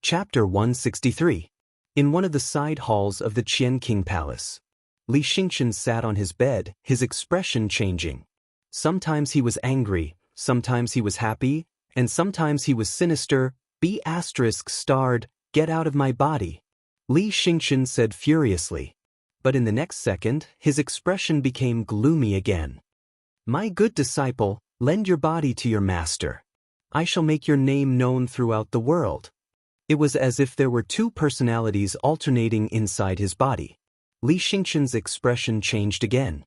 Chapter 163. In one of the side halls of the Qian King Palace, Xianxia sat on his bed, his expression changing. Sometimes he was angry, sometimes he was happy, and sometimes he was sinister. B****, get out of my body, Xianxia said furiously. But in the next second, his expression became gloomy again. My good disciple, lend your body to your master. I shall make your name known throughout the world. It was as if there were two personalities alternating inside his body. Xianxia's expression changed again.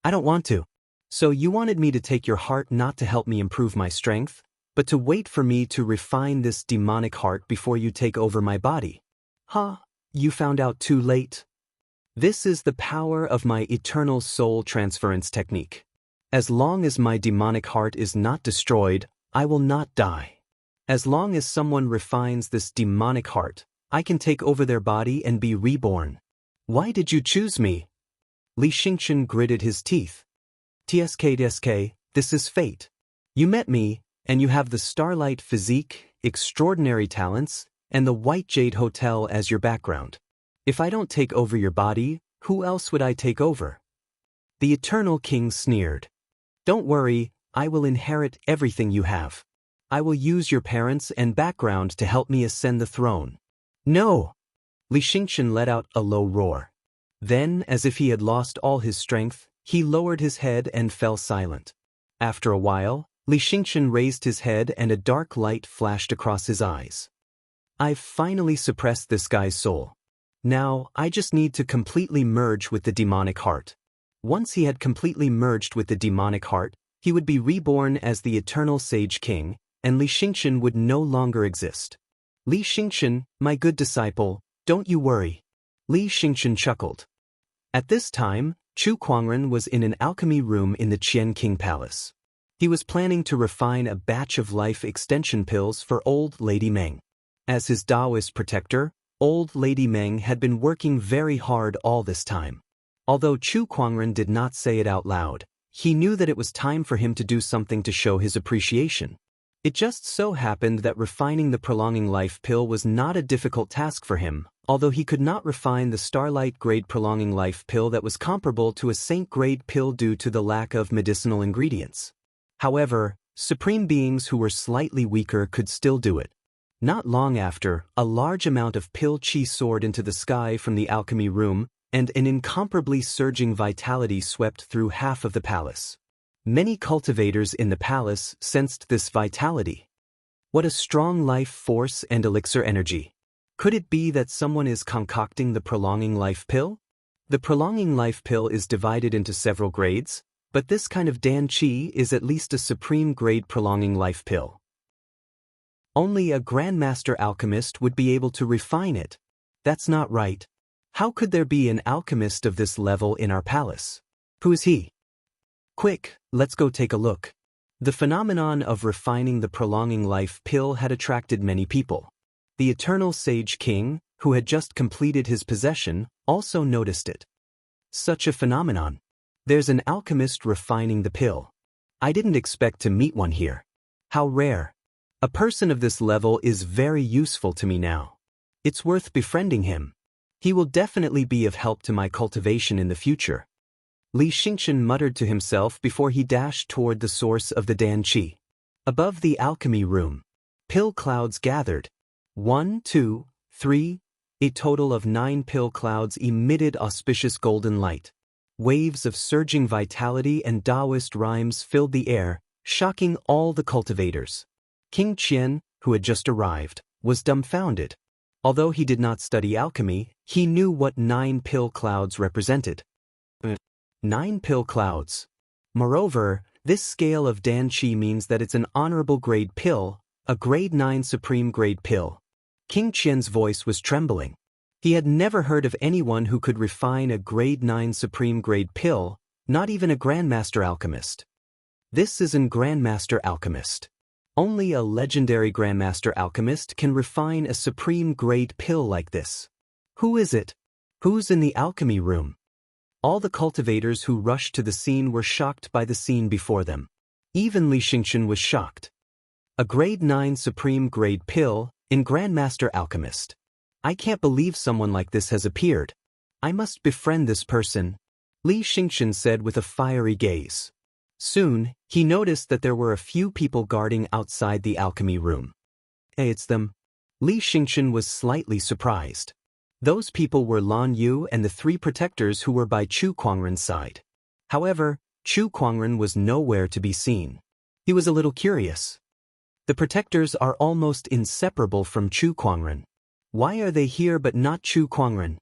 I don't want to. So you wanted me to take your heart not to help me improve my strength, but to wait for me to refine this demonic heart before you take over my body. Huh, you found out too late. This is the power of my eternal soul transference technique. As long as my demonic heart is not destroyed, I will not die. As long as someone refines this demonic heart, I can take over their body and be reborn. Why did you choose me? Xianxia gritted his teeth. TSK, this is fate. You met me, and you have the starlight physique, extraordinary talents, and the White Jade Hotel as your background. If I don't take over your body, who else would I take over? The Eternal King sneered. Don't worry, I will inherit everything you have. I will use your parents and background to help me ascend the throne. No! Xianxia let out a low roar. Then, as if he had lost all his strength, he lowered his head and fell silent. After a while, Xianxia raised his head and a dark light flashed across his eyes. I've finally suppressed this guy's soul. Now, I just need to completely merge with the demonic heart. Once he had completely merged with the demonic heart, he would be reborn as the Eternal Sage King, and Xianxia would no longer exist. Xianxia, my good disciple, don't you worry. Xianxia chuckled. At this time, Chu Kuangren was in an alchemy room in the Qian King Palace. He was planning to refine a batch of life extension pills for Old Lady Meng. As his Taoist protector, Old Lady Meng had been working very hard all this time. Although Chu Kuangren did not say it out loud, he knew that it was time for him to do something to show his appreciation. It just so happened that refining the prolonging life pill was not a difficult task for him, although he could not refine the starlight grade prolonging life pill that was comparable to a saint grade pill due to the lack of medicinal ingredients. However, supreme beings who were slightly weaker could still do it. Not long after, a large amount of pill chi soared into the sky from the alchemy room, and an incomparably surging vitality swept through half of the palace. Many cultivators in the palace sensed this vitality. What a strong life force and elixir energy. Could it be that someone is concocting the prolonging life pill? The prolonging life pill is divided into several grades, but this kind of Dan Qi is at least a supreme grade prolonging life pill. Only a grandmaster alchemist would be able to refine it. That's not right. How could there be an alchemist of this level in our palace? Who is he? Quick, let's go take a look. The phenomenon of refining the prolonging life pill had attracted many people. The Eternal Sage King, who had just completed his possession, also noticed it. Such a phenomenon. There's an alchemist refining the pill. I didn't expect to meet one here. How rare. A person of this level is very useful to me now. It's worth befriending him. He will definitely be of help to my cultivation in the future. Xianxia muttered to himself before he dashed toward the source of the Dan Qi. Above the alchemy room, pill clouds gathered. 1, 2, 3, a total of 9 pill clouds emitted auspicious golden light. Waves of surging vitality and Taoist rhymes filled the air, shocking all the cultivators. King Qian, who had just arrived, was dumbfounded. Although he did not study alchemy, he knew what 9 pill clouds represented. 9 pill clouds. Moreover, this scale of Dan Qi means that it's an honorable grade pill, a grade 9 supreme grade pill. King Qian's voice was trembling. He had never heard of anyone who could refine a grade 9 supreme grade pill, not even a grandmaster alchemist. This is an grandmaster alchemist. Only a legendary grandmaster alchemist can refine a supreme grade pill like this. Who is it? Who's in the alchemy room? All the cultivators who rushed to the scene were shocked by the scene before them. Even Xianxia was shocked. A grade 9 supreme grade pill, In Grandmaster Alchemist. I can't believe someone like this has appeared. I must befriend this person, Li Xianxia said with a fiery gaze. Soon, he noticed that there were a few people guarding outside the alchemy room. Hey, it's them. Li Xianxia was slightly surprised. Those people were Lan Yu and the three protectors who were by Chu Kuangren's side. However, Chu Kuangren was nowhere to be seen. He was a little curious. The protectors are almost inseparable from Chu Kuangren. Why are they here but not Chu Kuangren?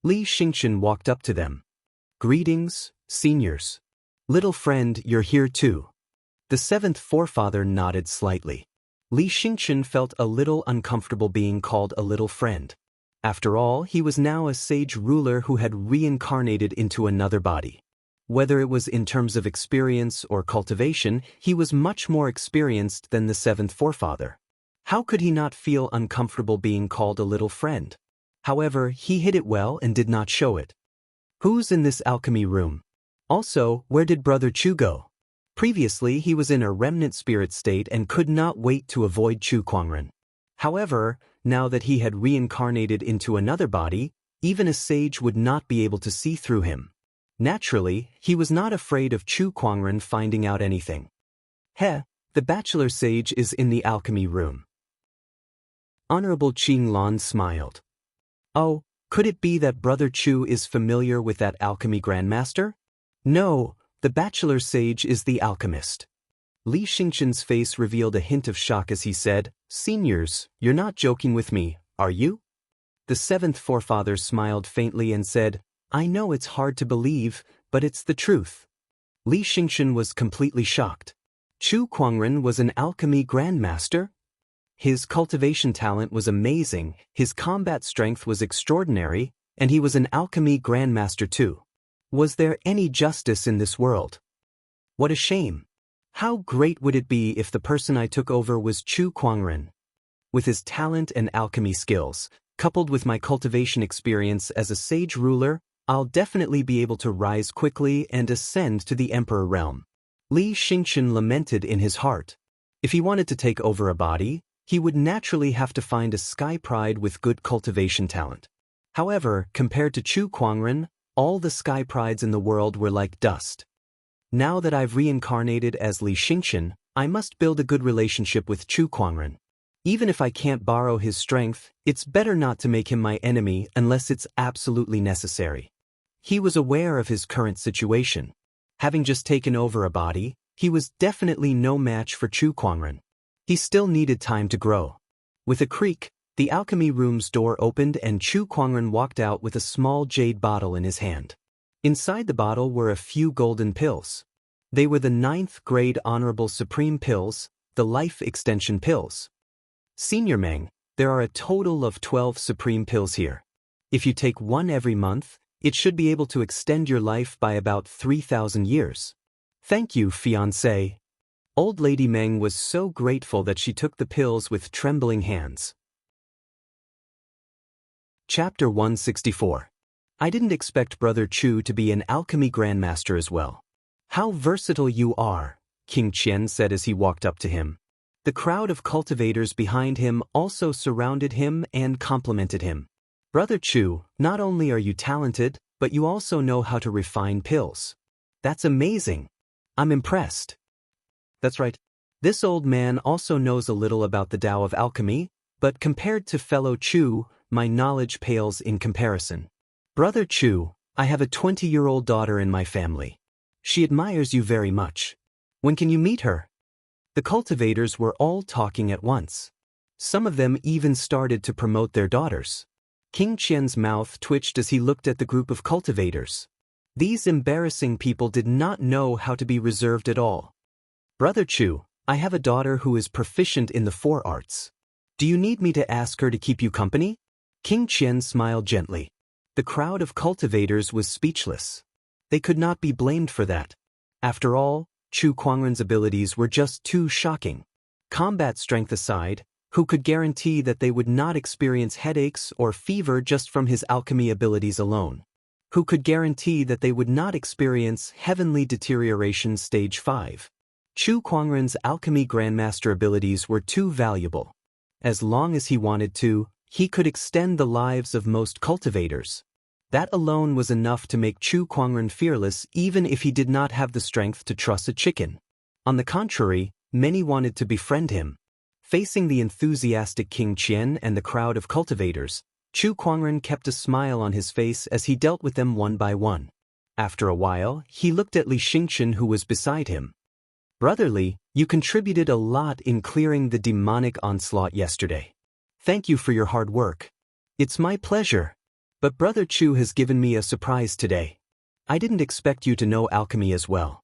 Li Xianxia walked up to them. Greetings, seniors. Little friend, you're here too. The seventh forefather nodded slightly. Li Xianxia felt a little uncomfortable being called a little friend. After all, he was now a sage ruler who had reincarnated into another body. Whether it was in terms of experience or cultivation, he was much more experienced than the seventh forefather. How could he not feel uncomfortable being called a little friend? However, he hid it well and did not show it. Who's in this alchemy room? Also, where did Brother Chu go? Previously, he was in a remnant spirit state and could not wait to avoid Chu Kuangren. However, now that he had reincarnated into another body, even a sage would not be able to see through him. Naturally, he was not afraid of Chu Kuangren finding out anything. The bachelor sage is in the alchemy room. Honorable Qing Lan smiled. Oh, could it be that Brother Chu is familiar with that alchemy grandmaster? No, the bachelor sage is the alchemist. Li Xianxia's face revealed a hint of shock as he said, Seniors, you're not joking with me, are you? The seventh forefather smiled faintly and said, I know it's hard to believe, but it's the truth. Li Xianxia was completely shocked. Chu Kuangren was an alchemy grandmaster? His cultivation talent was amazing, his combat strength was extraordinary, and he was an alchemy grandmaster too. Was there any justice in this world? What a shame. How great would it be if the person I took over was Chu Kuangren? With his talent and alchemy skills, coupled with my cultivation experience as a sage ruler, I'll definitely be able to rise quickly and ascend to the emperor realm. Li Xianxia lamented in his heart. If he wanted to take over a body, he would naturally have to find a sky pride with good cultivation talent. However, compared to Chu Kuangren, all the sky prides in the world were like dust. Now that I've reincarnated as Li Xianxia, I must build a good relationship with Chu Kuangren. Even if I can't borrow his strength, it's better not to make him my enemy unless it's absolutely necessary. He was aware of his current situation. Having just taken over a body, he was definitely no match for Chu Kuangren. He still needed time to grow. With a creak, the alchemy room's door opened and Chu Kuangren walked out with a small jade bottle in his hand. Inside the bottle were a few golden pills. They were the 9th grade Honorable Supreme Pills, the Life Extension Pills. Senior Meng, there are a total of 12 Supreme Pills here. If you take one every month, it should be able to extend your life by about 3,000 years. Thank you, fiancé. Old Lady Meng was so grateful that she took the pills with trembling hands. Chapter 164. I didn't expect Brother Chu to be an alchemy grandmaster as well. How versatile you are, King Qian said as he walked up to him. The crowd of cultivators behind him also surrounded him and complimented him. Brother Chu, not only are you talented, but you also know how to refine pills. That's amazing. I'm impressed. That's right. This old man also knows a little about the Tao of alchemy, but compared to fellow Chu, my knowledge pales in comparison. Brother Chu, I have a 20-year-old daughter in my family. She admires you very much. When can you meet her? The cultivators were all talking at once. Some of them even started to promote their daughters. King Qian's mouth twitched as he looked at the group of cultivators. These embarrassing people did not know how to be reserved at all. Brother Chu, I have a daughter who is proficient in the 4 arts. Do you need me to ask her to keep you company? King Qian smiled gently. The crowd of cultivators was speechless. They could not be blamed for that. After all, Chu Kuangren's abilities were just too shocking. Combat strength aside, who could guarantee that they would not experience headaches or fever just from his alchemy abilities alone? Who could guarantee that they would not experience heavenly deterioration stage 5? Chu Kuangren's alchemy grandmaster abilities were too valuable. As long as he wanted to, he could extend the lives of most cultivators. That alone was enough to make Chu Kuangren fearless even if he did not have the strength to truss a chicken. On the contrary, many wanted to befriend him. Facing the enthusiastic King Qian and the crowd of cultivators, Chu Kuangren kept a smile on his face as he dealt with them one by one. After a while, he looked at Li Xingshan who was beside him. "Brother Li, you contributed a lot in clearing the demonic onslaught yesterday. Thank you for your hard work." "It's my pleasure. But Brother Chu has given me a surprise today. I didn't expect you to know alchemy as well."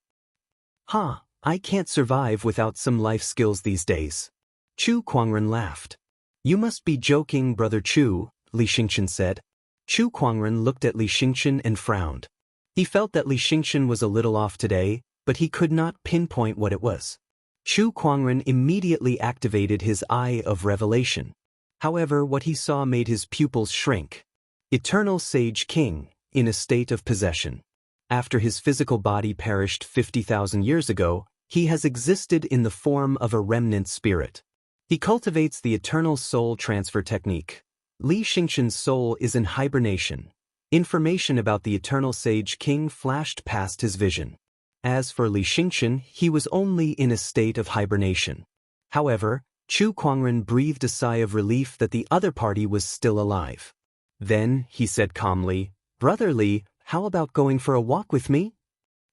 "Huh, I can't survive without some life skills these days." Chu Kuangren laughed. "You must be joking, Brother Chu," Li Xingshan said. Chu Kuangren looked at Li Xingshan and frowned. He felt that Li Xingshan was a little off today, but he could not pinpoint what it was. Chu Kuangren immediately activated his Eye of Revelation. However, what he saw made his pupils shrink. Eternal Sage King, in a state of possession. After his physical body perished 50,000 years ago, he has existed in the form of a remnant spirit. He cultivates the eternal soul transfer technique. Li Xingshan's soul is in hibernation. Information about the Eternal Sage King flashed past his vision. As for Li Xingshan, he was only in a state of hibernation. However, Chu Kuangren breathed a sigh of relief that the other party was still alive. Then, he said calmly, "Brother Li, how about going for a walk with me?"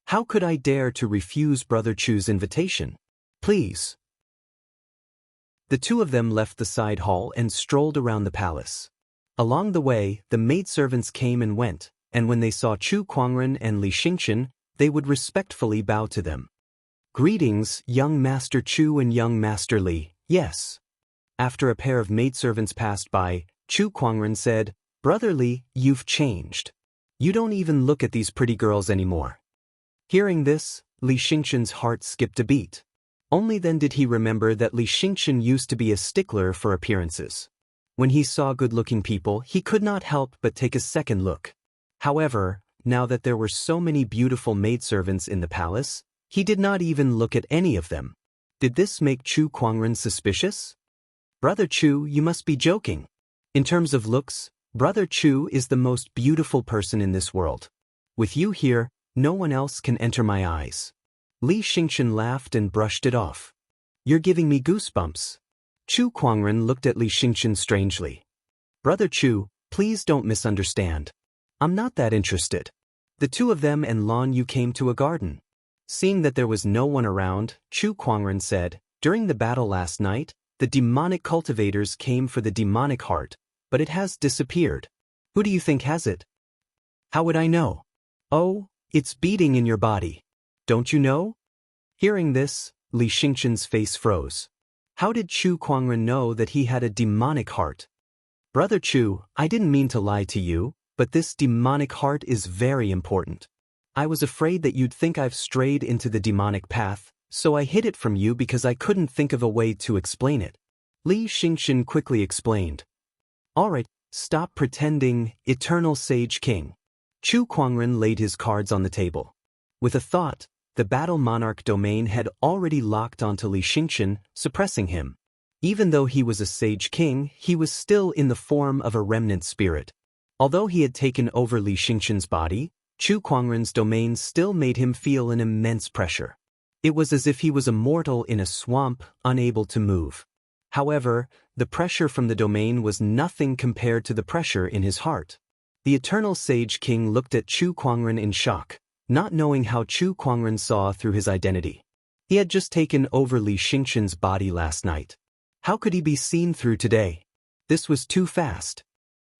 How could I dare to refuse Brother Chu's invitation? "Please." The two of them left the side hall and strolled around the palace. Along the way, the maidservants came and went, and when they saw Chu Kuangren and Li Xingshan, they would respectfully bow to them. "Greetings, young Master Chu and young Master Li." "Yes." After a pair of maidservants passed by, Chu Kuangren said, "Brother Li, you've changed. You don't even look at these pretty girls anymore." Hearing this, Li Xingshan's heart skipped a beat. Only then did he remember that Li Xingshan used to be a stickler for appearances. When he saw good-looking people, he could not help but take a second look. However, now that there were so many beautiful maidservants in the palace, he did not even look at any of them. Did this make Chu Kuangren suspicious? "Brother Chu, you must be joking. In terms of looks, Brother Chu is the most beautiful person in this world. With you here, no one else can enter my eyes." Li Xingshan laughed and brushed it off. "You're giving me goosebumps." Chu Kuangren looked at Li Xingshan strangely. "Brother Chu, please don't misunderstand. I'm not that interested." The two of them and Lan Yu came to a garden. Seeing that there was no one around, Chu Kuangren said, "During the battle last night, the demonic cultivators came for the demonic heart, but it has disappeared. Who do you think has it?" "How would I know?" "Oh, it's beating in your body. Don't you know?" Hearing this, Li Xingshan's face froze. How did Chu Kuangren know that he had a demonic heart? "Brother Chu, I didn't mean to lie to you, but this demonic heart is very important. I was afraid that you'd think I've strayed into the demonic path, so I hid it from you because I couldn't think of a way to explain it." Li Xingshan quickly explained. "All right, stop pretending, Eternal Sage King." Chu Kuangren laid his cards on the table. With a thought, the Battle Monarch domain had already locked onto Li Xingshan, suppressing him. Even though he was a Sage King, he was still in the form of a remnant spirit. Although he had taken over Li Xingshan's body, Chu Kuangren's domain still made him feel an immense pressure. It was as if he was a mortal in a swamp, unable to move. However, the pressure from the domain was nothing compared to the pressure in his heart. The Eternal Sage King looked at Chu Kuangren in shock, not knowing how Chu Kuangren saw through his identity. He had just taken over Li Xingshan's body last night. How could he be seen through today? This was too fast.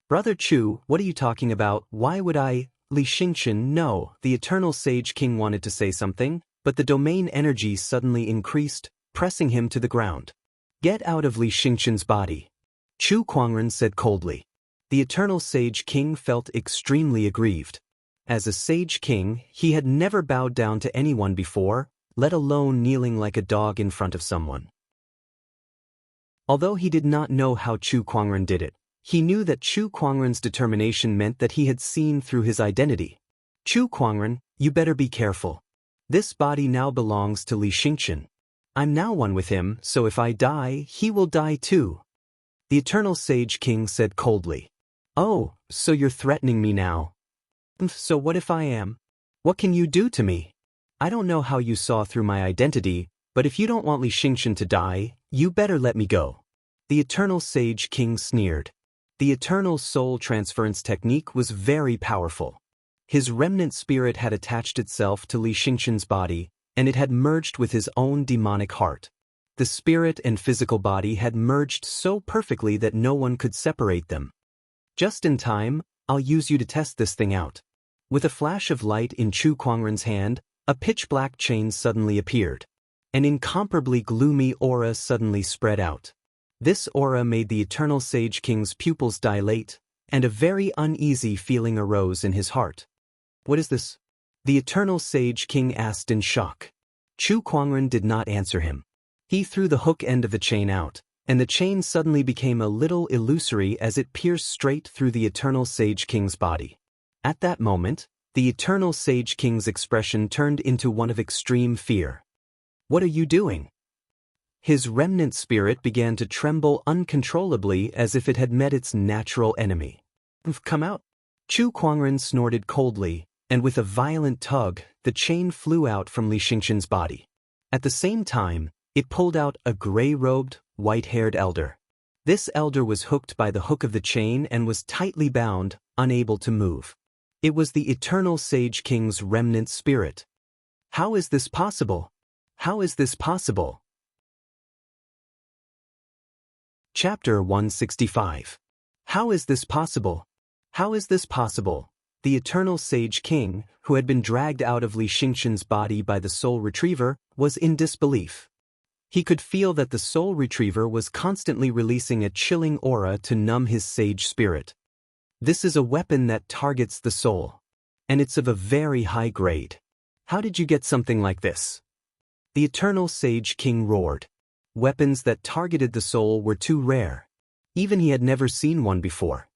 "Brother Chu, what are you talking about? Why would I?" Li Xingshan, no, the Eternal Sage King wanted to say something, but the domain energy suddenly increased, pressing him to the ground. "Get out of Li Xingshan's body," Chu Kuangren said coldly. The Eternal Sage King felt extremely aggrieved. As a Sage King, he had never bowed down to anyone before, let alone kneeling like a dog in front of someone. Although he did not know how Chu Kuangren did it, he knew that Chu Kuangren's determination meant that he had seen through his identity. "Chu Kuangren, you better be careful. This body now belongs to Li Xingshan. I'm now one with him, so if I die, he will die too." The Eternal Sage King said coldly. Oh, so you're threatening me now? So what if I am? What can you do to me? I don't know how you saw through my identity, but if you don't want Li Xingshan to die, you better let me go. The Eternal Sage King sneered. The Eternal Soul Transference technique was very powerful. His remnant spirit had attached itself to Li Xingshan's body, and it had merged with his own demonic heart. The spirit and physical body had merged so perfectly that no one could separate them. Just in time, I'll use you to test this thing out. With a flash of light in Chu Kuangren's hand, a pitch-black chain suddenly appeared. An incomparably gloomy aura suddenly spread out. This aura made the Eternal Sage King's pupils dilate, and a very uneasy feeling arose in his heart. What is this? The Eternal Sage King asked in shock. Chu Kuangren did not answer him. He threw the hook end of the chain out, and the chain suddenly became a little illusory as it pierced straight through the Eternal Sage King's body. At that moment, the Eternal Sage King's expression turned into one of extreme fear. What are you doing? His remnant spirit began to tremble uncontrollably as if it had met its natural enemy. Come out. Chu Kuangren snorted coldly, and with a violent tug, the chain flew out from Li Xingshan's body. At the same time, it pulled out a gray-robed, white-haired elder. This elder was hooked by the hook of the chain and was tightly bound, unable to move. It was the Eternal Sage King's remnant spirit. How is this possible? How is this possible? Chapter 165. How is this possible? How is this possible? The Eternal Sage King, who had been dragged out of Li Xingshan's body by the Soul Retriever, was in disbelief. He could feel that the Soul Retriever was constantly releasing a chilling aura to numb his sage spirit. This is a weapon that targets the soul. And it's of a very high grade. How did you get something like this? The Eternal Sage King roared. Weapons that targeted the soul were too rare. Even he had never seen one before.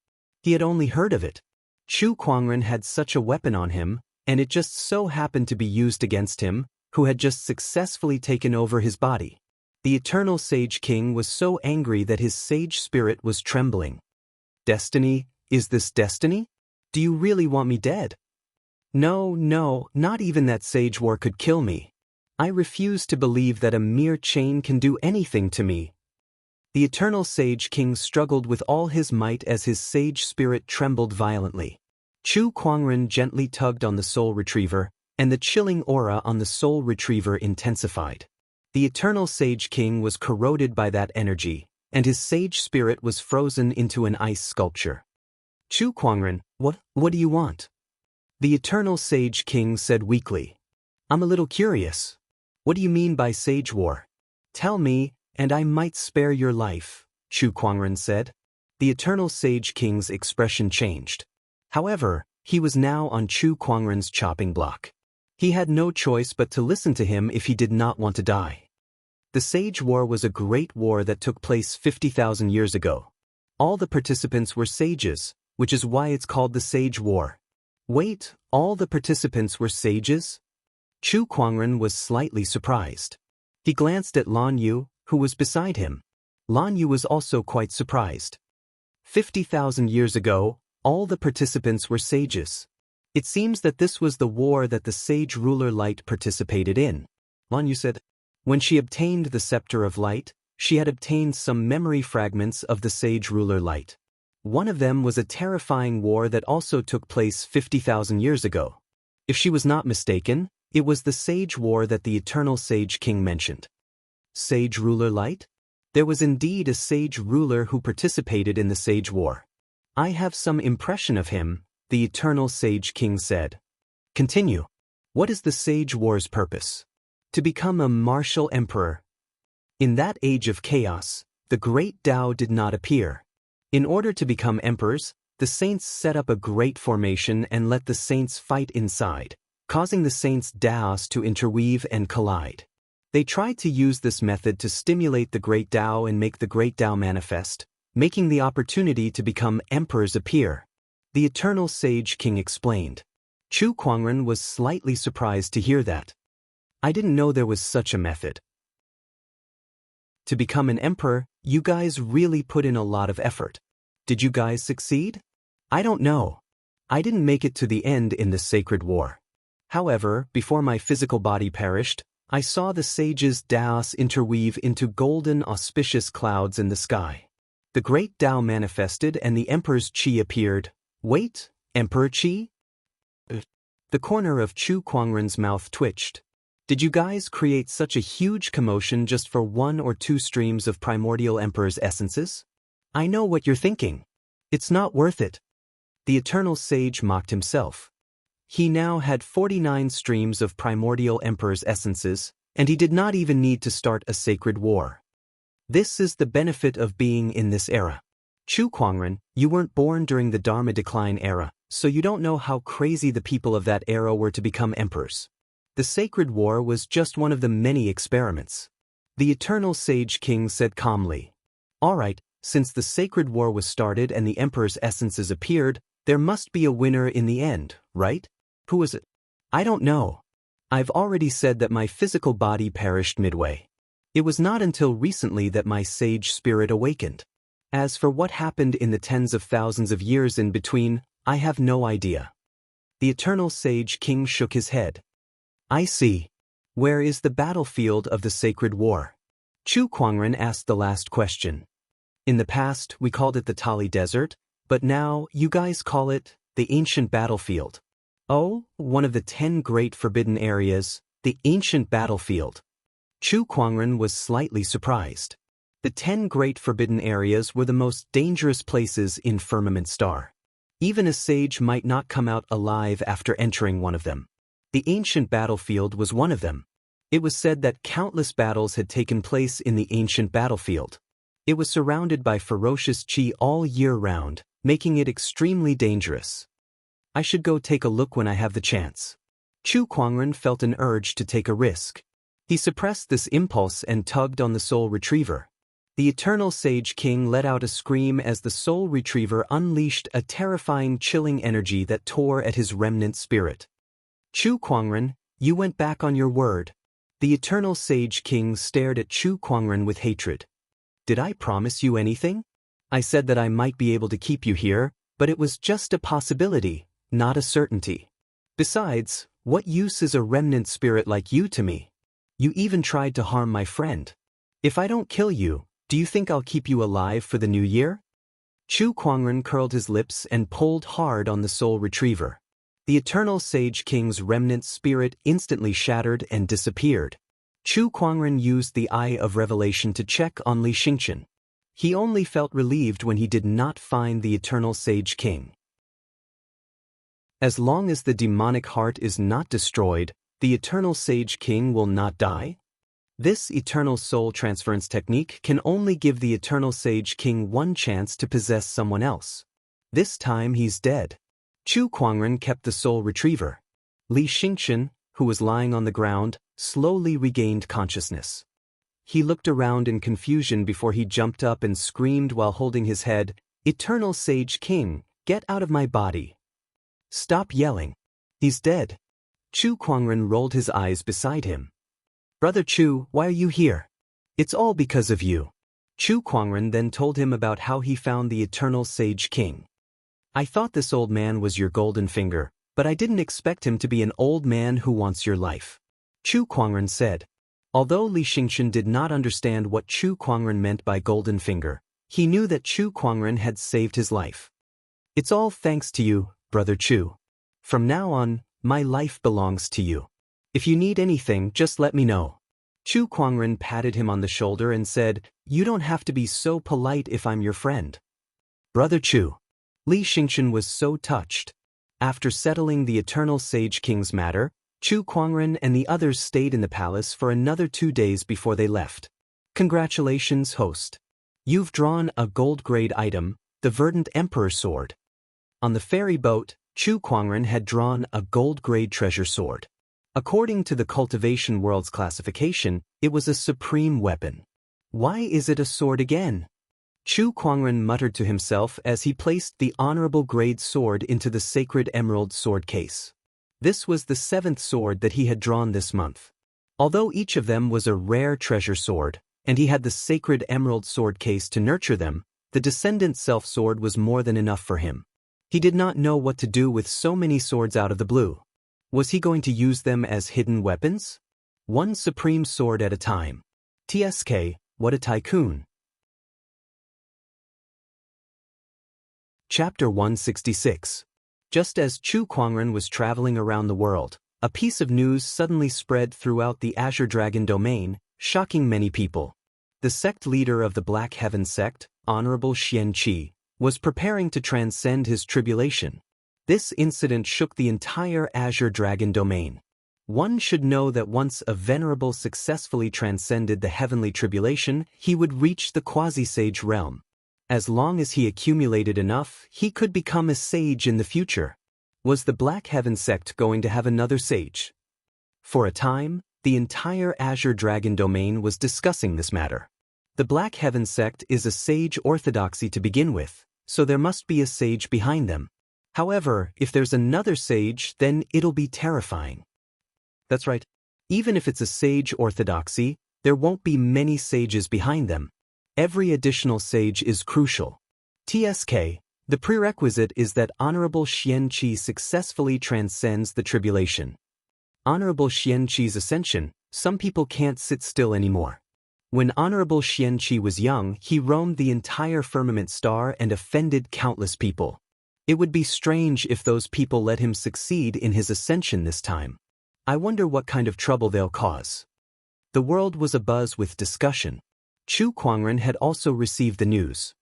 He had only heard of it. Chu Kuangren had such a weapon on him, and it just so happened to be used against him, who had just successfully taken over his body. The Eternal Sage King was so angry that his sage spirit was trembling. Destiny? Is this destiny? Do you really want me dead? No, not even that sage war could kill me. I refuse to believe that a mere chain can do anything to me. The Eternal Sage King struggled with all his might as his sage spirit trembled violently. Chu Kuangren gently tugged on the Soul Retriever, and the chilling aura on the Soul Retriever intensified. The Eternal Sage King was corroded by that energy, and his sage spirit was frozen into an ice sculpture. Chu Kuangren, what do you want? The Eternal Sage King said weakly. I'm a little curious. What do you mean by sage war? Tell me, and I might spare your life, Chu Kuangren said. The Eternal Sage King's expression changed. However, he was now on Chu Kuangren's chopping block. He had no choice but to listen to him if he did not want to die. The Sage War was a great war that took place 50,000 years ago. All the participants were sages, which is why it's called the Sage War. Wait, all the participants were sages? Chu Kuangren was slightly surprised. He glanced at Lan Yu, who was beside him. Lan Yu was also quite surprised. 50,000 years ago, all the participants were sages. It seems that this was the war that the sage ruler Light participated in. Lan Yu said, when she obtained the Scepter of Light, she had obtained some memory fragments of the sage ruler Light. One of them was a terrifying war that also took place 50,000 years ago. If she was not mistaken, it was the Sage War that the Eternal Sage King mentioned. Sage ruler Light? There was indeed a sage ruler who participated in the Sage War. I have some impression of him, the Eternal Sage King said. Continue. What is the Sage War's purpose? To become a martial emperor. In that age of chaos, the great Tao did not appear. In order to become emperors, the saints set up a great formation and let the saints fight inside, causing the saints' Taos to interweave and collide. They tried to use this method to stimulate the great Tao and make the great Tao manifest, making the opportunity to become emperors appear. The Eternal Sage King explained. Chu Kuangren was slightly surprised to hear that. I didn't know there was such a method. To become an emperor, you guys really put in a lot of effort. Did you guys succeed? I don't know. I didn't make it to the end in the sacred war. However, before my physical body perished, I saw the sage's Daos interweave into golden auspicious clouds in the sky. The great Tao manifested and the emperor's chi appeared. Wait, Emperor Chi? The corner of Chu Kuangren's mouth twitched. Did you guys create such a huge commotion just for 1 or 2 streams of primordial emperor's essences? I know what you're thinking. It's not worth it. The eternal sage mocked himself. He now had 49 streams of primordial emperor's essences, and he did not even need to start a sacred war. This is the benefit of being in this era. Chu Kuangren, you weren't born during the Dharma decline era, so you don't know how crazy the people of that era were to become emperors. The sacred war was just one of the many experiments. The eternal sage king said calmly. All right, since the sacred war was started and the emperor's essences appeared, there must be a winner in the end, right? Who is it? I don't know. I've already said that my physical body perished midway. It was not until recently that my sage spirit awakened. As for what happened in the tens of thousands of years in between, I have no idea. The eternal sage king shook his head. I see. Where is the battlefield of the sacred war? Chu Kuangren asked the last question. In the past, we called it the Tali Desert, but now you guys call it the ancient battlefield. Oh, one of the 10 great forbidden areas, the ancient battlefield. Chu Kuangren was slightly surprised. The 10 great forbidden areas were the most dangerous places in Firmament Star. Even a sage might not come out alive after entering one of them. The ancient battlefield was one of them. It was said that countless battles had taken place in the ancient battlefield. It was surrounded by ferocious chi all year round, making it extremely dangerous. I should go take a look when I have the chance. Chu Kuangren felt an urge to take a risk. He suppressed this impulse and tugged on the soul retriever. The eternal sage king let out a scream as the soul retriever unleashed a terrifying chilling energy that tore at his remnant spirit. Chu Kuangren, you went back on your word. The eternal sage king stared at Chu Kuangren with hatred. Did I promise you anything? I said that I might be able to keep you here, but it was just a possibility, not a certainty. Besides, what use is a remnant spirit like you to me? You even tried to harm my friend. If I don't kill you, do you think I'll keep you alive for the new year? Chu Kuangren curled his lips and pulled hard on the soul retriever. The eternal sage king's remnant spirit instantly shattered and disappeared. Chu Kuangren used the Eye of Revelation to check on Xianxia. He only felt relieved when he did not find the eternal sage king. As long as the demonic heart is not destroyed, the eternal sage king will not die? This eternal soul transference technique can only give the eternal sage king one chance to possess someone else. This time he's dead. Chu Kuangren kept the soul retriever. Xianxia, who was lying on the ground, slowly regained consciousness. He looked around in confusion before he jumped up and screamed while holding his head, "Eternal Sage King, get out of my body. Stop yelling. He's dead." Chu Kuangren rolled his eyes beside him. "Brother Chu, why are you here? It's all because of you." Chu Kuangren then told him about how he found the Eternal Sage King. "I thought this old man was your golden finger, but I didn't expect him to be an old man who wants your life," Chu Kuangren said. Although Xianxia did not understand what Chu Kuangren meant by golden finger, he knew that Chu Kuangren had saved his life. "It's all thanks to you, Brother Chu. From now on, my life belongs to you. If you need anything, just let me know." Chu Kuangren patted him on the shoulder and said, "You don't have to be so polite if I'm your friend." Brother Chu. Xianxia was so touched. After settling the Eternal Sage King's matter, Chu Kuangren and the others stayed in the palace for another 2 days before they left. "Congratulations, host. You've drawn a gold-grade item, the Verdant Emperor Sword." On the ferry boat, Chu Kuangren had drawn a gold-grade treasure sword. According to the Cultivation World's classification, it was a supreme weapon. Why is it a sword again? Chu Kuangren muttered to himself as he placed the honorable grade sword into the sacred emerald sword case. This was the 7th sword that he had drawn this month. Although each of them was a rare treasure sword, and he had the sacred emerald sword case to nurture them, the descendant self-sword was more than enough for him. He did not know what to do with so many swords out of the blue. Was he going to use them as hidden weapons? One supreme sword at a time. TSK, what a tycoon. Chapter 166. Just as Chu Kuangren was traveling around the world, a piece of news suddenly spread throughout the Azure Dragon domain, shocking many people. The sect leader of the Black Heaven sect, Honorable Xianxia, was preparing to transcend his tribulation. This incident shook the entire Azure Dragon domain. One should know that once a venerable successfully transcended the heavenly tribulation, he would reach the quasi-sage realm. As long as he accumulated enough, he could become a sage in the future. Was the Black Heaven sect going to have another sage? For a time, the entire Azure Dragon domain was discussing this matter. The Black Heaven sect is a sage orthodoxy to begin with, so there must be a sage behind them. However, if there's another sage, then it'll be terrifying. That's right. Even if it's a sage orthodoxy, there won't be many sages behind them. Every additional sage is crucial. TSK, the prerequisite is that Honorable Xianxia successfully transcends the tribulation. Honorable Xianxia's ascension, some people can't sit still anymore. When Honorable Xianxia was young, he roamed the entire firmament star and offended countless people. It would be strange if those people let him succeed in his ascension this time. I wonder what kind of trouble they'll cause. The world was abuzz with discussion. Chu Kuangren had also received the news.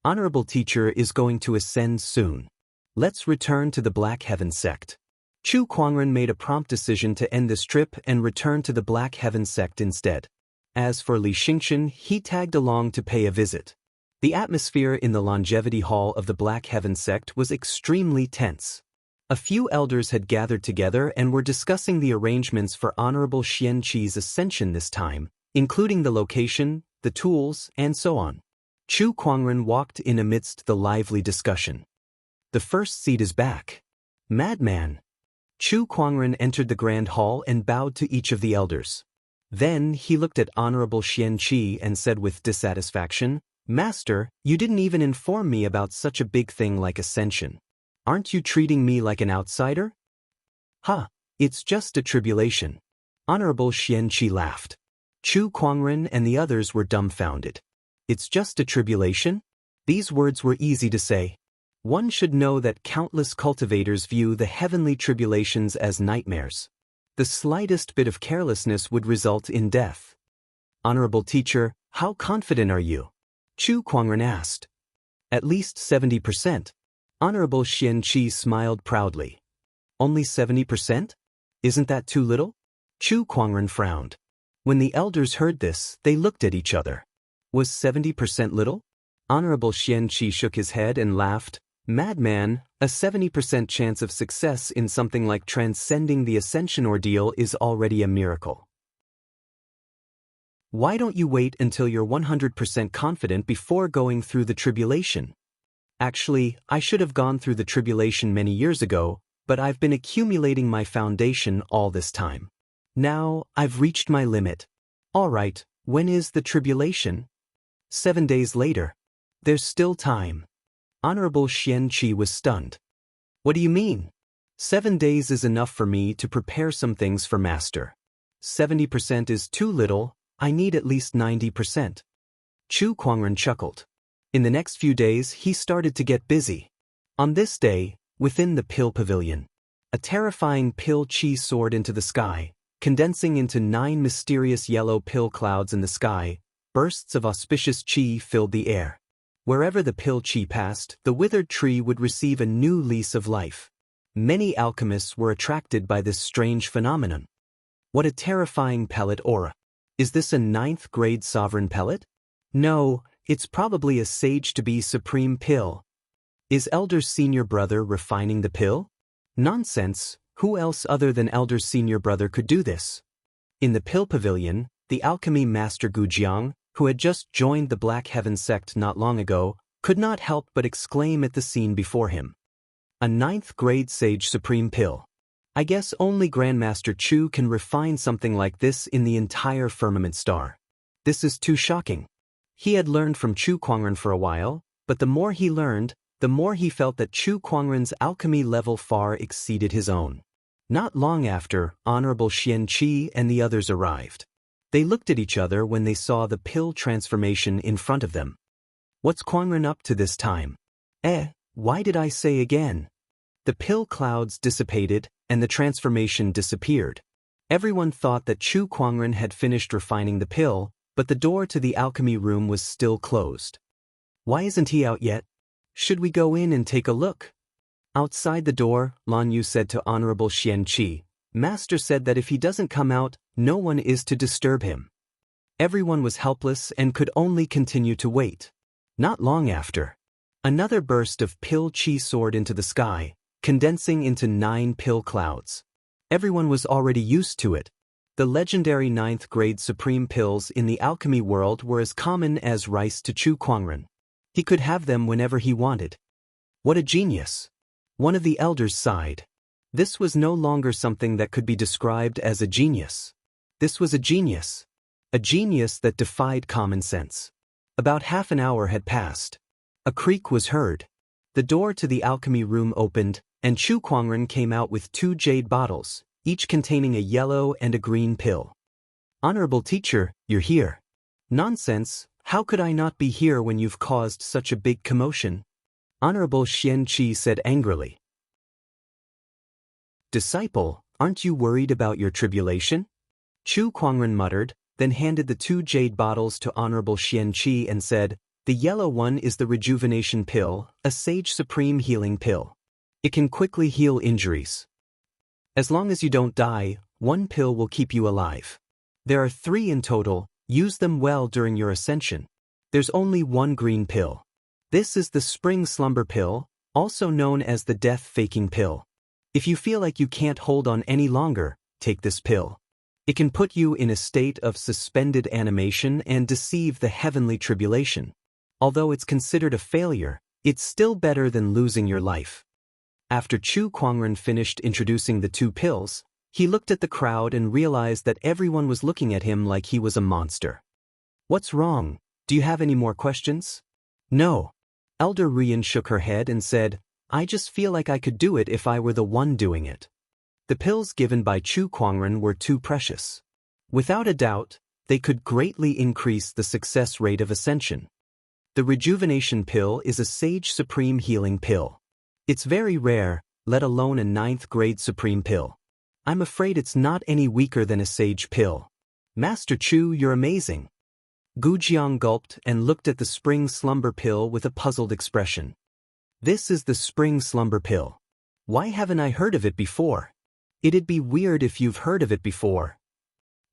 Honorable Teacher is going to ascend soon. Let's return to the Black Heaven sect. Chu Kuangren made a prompt decision to end this trip and return to the Black Heaven sect instead. As for Xianxia, he tagged along to pay a visit. The atmosphere in the Longevity Hall of the Black Heaven sect was extremely tense. A few elders had gathered together and were discussing the arrangements for Honorable Xianxia's ascension this time, including the location, the tools, and so on. Chu Kuangren walked in amidst the lively discussion. The first seat is back. Madman. Chu Kuangren entered the grand hall and bowed to each of the elders. Then he looked at Honorable Xianxia and said with dissatisfaction, Master, you didn't even inform me about such a big thing like Ascension. Aren't you treating me like an outsider? Ha, it's just a tribulation. Honorable Xianxia laughed. Chu Kuangren and the others were dumbfounded. It's just a tribulation? These words were easy to say. One should know that countless cultivators view the heavenly tribulations as nightmares. The slightest bit of carelessness would result in death. Honorable Teacher, how confident are you? Chu Kuangren asked. At least 70%. Honorable Xianxia smiled proudly. Only 70%? Isn't that too little? Chu Kuangren frowned. When the elders heard this, they looked at each other. Was 70% little? Honorable Xianxia shook his head and laughed. Madman, a 70% chance of success in something like transcending the Ascension ordeal is already a miracle. Why don't you wait until you're 100% confident before going through the tribulation? Actually, I should have gone through the tribulation many years ago, but I've been accumulating my foundation all this time. Now, I've reached my limit. All right, when is the tribulation? 7 days later. There's still time. Honorable Xianxia was stunned. What do you mean? 7 days is enough for me to prepare some things for Master. 70% is too little, I need at least 90%. Chu Kuangren chuckled. In the next few days, he started to get busy. On this day, within the pill pavilion, a terrifying pill chi soared into the sky, condensing into 9 mysterious yellow pill clouds in the sky. Bursts of auspicious chi filled the air. Wherever the pill chi passed, the withered tree would receive a new lease of life. Many alchemists were attracted by this strange phenomenon. What a terrifying pellet aura. Is this a 9th grade sovereign pellet? No, it's probably a sage-to-be supreme pill. Is Elder's senior brother refining the pill? Nonsense, who else other than Elder's senior brother could do this? In the pill pavilion, the alchemy master Gujiang, who had just joined the Black Heaven sect not long ago, could not help but exclaim at the scene before him. A 9th grade sage supreme pill. I guess only Grandmaster Chu can refine something like this in the entire firmament star. This is too shocking. He had learned from Chu Kuangren for a while, but the more he learned, the more he felt that Chu Kuangren's alchemy level far exceeded his own. Not long after, Honorable Xianxia and the others arrived. They looked at each other when they saw the pill transformation in front of them. What's Kuangren up to this time? Why did I say again? The pill clouds dissipated, and the transformation disappeared. Everyone thought that Chu Kuangren had finished refining the pill, but the door to the alchemy room was still closed. Why isn't he out yet? Should we go in and take a look? Outside the door, Lan Yu said to Honorable Xianxia, Master said that if he doesn't come out, no one is to disturb him. Everyone was helpless and could only continue to wait. Not long after, another burst of pill chi soared into the sky, condensing into 9 pill clouds. Everyone was already used to it. The legendary 9th grade supreme pills in the alchemy world were as common as rice to Chu Kuangren. He could have them whenever he wanted. What a genius! One of the elders sighed. This was no longer something that could be described as a genius. This was a genius that defied common sense. About half an hour had passed. A creak was heard. The door to the alchemy room opened, and Chu Kuangren came out with 2 jade bottles, each containing a yellow and a green pill. Honorable teacher, you're here. Nonsense, how could I not be here when you've caused such a big commotion? Honorable Xianxia said angrily. Disciple, aren't you worried about your tribulation? Chu Kuangren muttered, then handed the 2 jade bottles to Honorable Xianxia and said, The yellow one is the rejuvenation pill, a sage supreme healing pill. It can quickly heal injuries. As long as you don't die, 1 pill will keep you alive. There are 3 in total, use them well during your ascension. There's only 1 green pill. This is the spring slumber pill, also known as the death-faking pill. If you feel like you can't hold on any longer, take this pill. It can put you in a state of suspended animation and deceive the heavenly tribulation. Although it's considered a failure, it's still better than losing your life. After Chu Kuangren finished introducing the 2 pills, he looked at the crowd and realized that everyone was looking at him like he was a monster. What's wrong? Do you have any more questions? No. Elder Rian shook her head and said, I just feel like I could do it if I were the one doing it. The pills given by Chu Kuangren were too precious. Without a doubt, they could greatly increase the success rate of ascension. The rejuvenation pill is a sage supreme healing pill. It's very rare, let alone a 9th grade supreme pill. I'm afraid it's not any weaker than a sage pill. Master Chu, you're amazing. Gujiang gulped and looked at the spring slumber pill with a puzzled expression. This is the spring slumber pill. Why haven't I heard of it before? It'd be weird if you've heard of it before.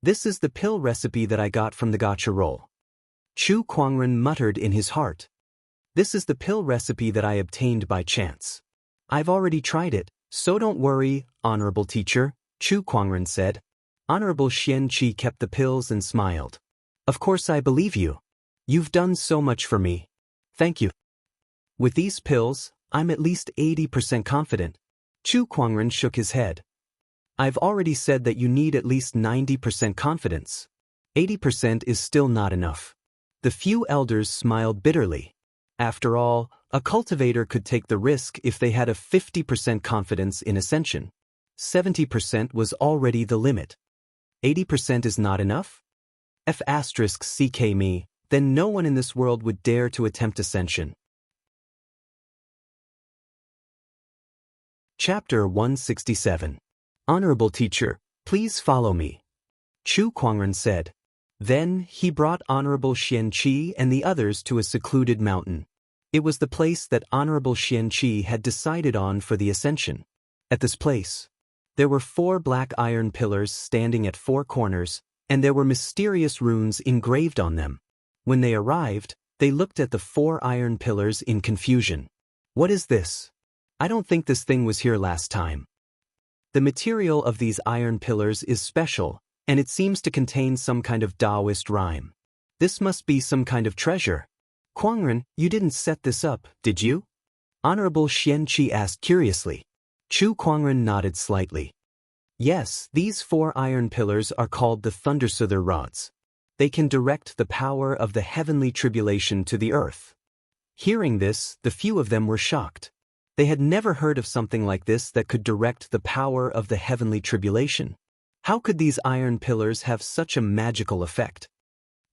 This is the pill recipe that I got from the gacha roll. Chu Kuangren muttered in his heart. This is the pill recipe that I obtained by chance. I've already tried it, so don't worry, Honorable Teacher, Chu Kuangren said. Honorable Xianxia kept the pills and smiled. Of course I believe you. You've done so much for me. Thank you. With these pills, I'm at least 80% confident. Chu Kuangren shook his head. I've already said that you need at least 90% confidence. 80% is still not enough. The few elders smiled bitterly. After all, a cultivator could take the risk if they had a 50% confidence in ascension. 70% was already the limit. 80% is not enough? F***ck me, then no one in this world would dare to attempt ascension. Chapter 167. Honorable Teacher, please follow me. Chu Kuangren said. Then, he brought Honorable Xianxia and the others to a secluded mountain. It was the place that Honorable Xianxia had decided on for the ascension. At this place, there were 4 black iron pillars standing at 4 corners, and there were mysterious runes engraved on them. When they arrived, they looked at the 4 iron pillars in confusion. What is this? I don't think this thing was here last time. The material of these iron pillars is special, and it seems to contain some kind of Taoist rhyme. This must be some kind of treasure. Kuangren, you didn't set this up, did you? Honorable Xianxia asked curiously. Chu Kuangren nodded slightly. Yes, these 4 iron pillars are called the Thundersuther rods. They can direct the power of the heavenly tribulation to the earth. Hearing this, the few of them were shocked. They had never heard of something like this that could direct the power of the heavenly tribulation. How could these iron pillars have such a magical effect?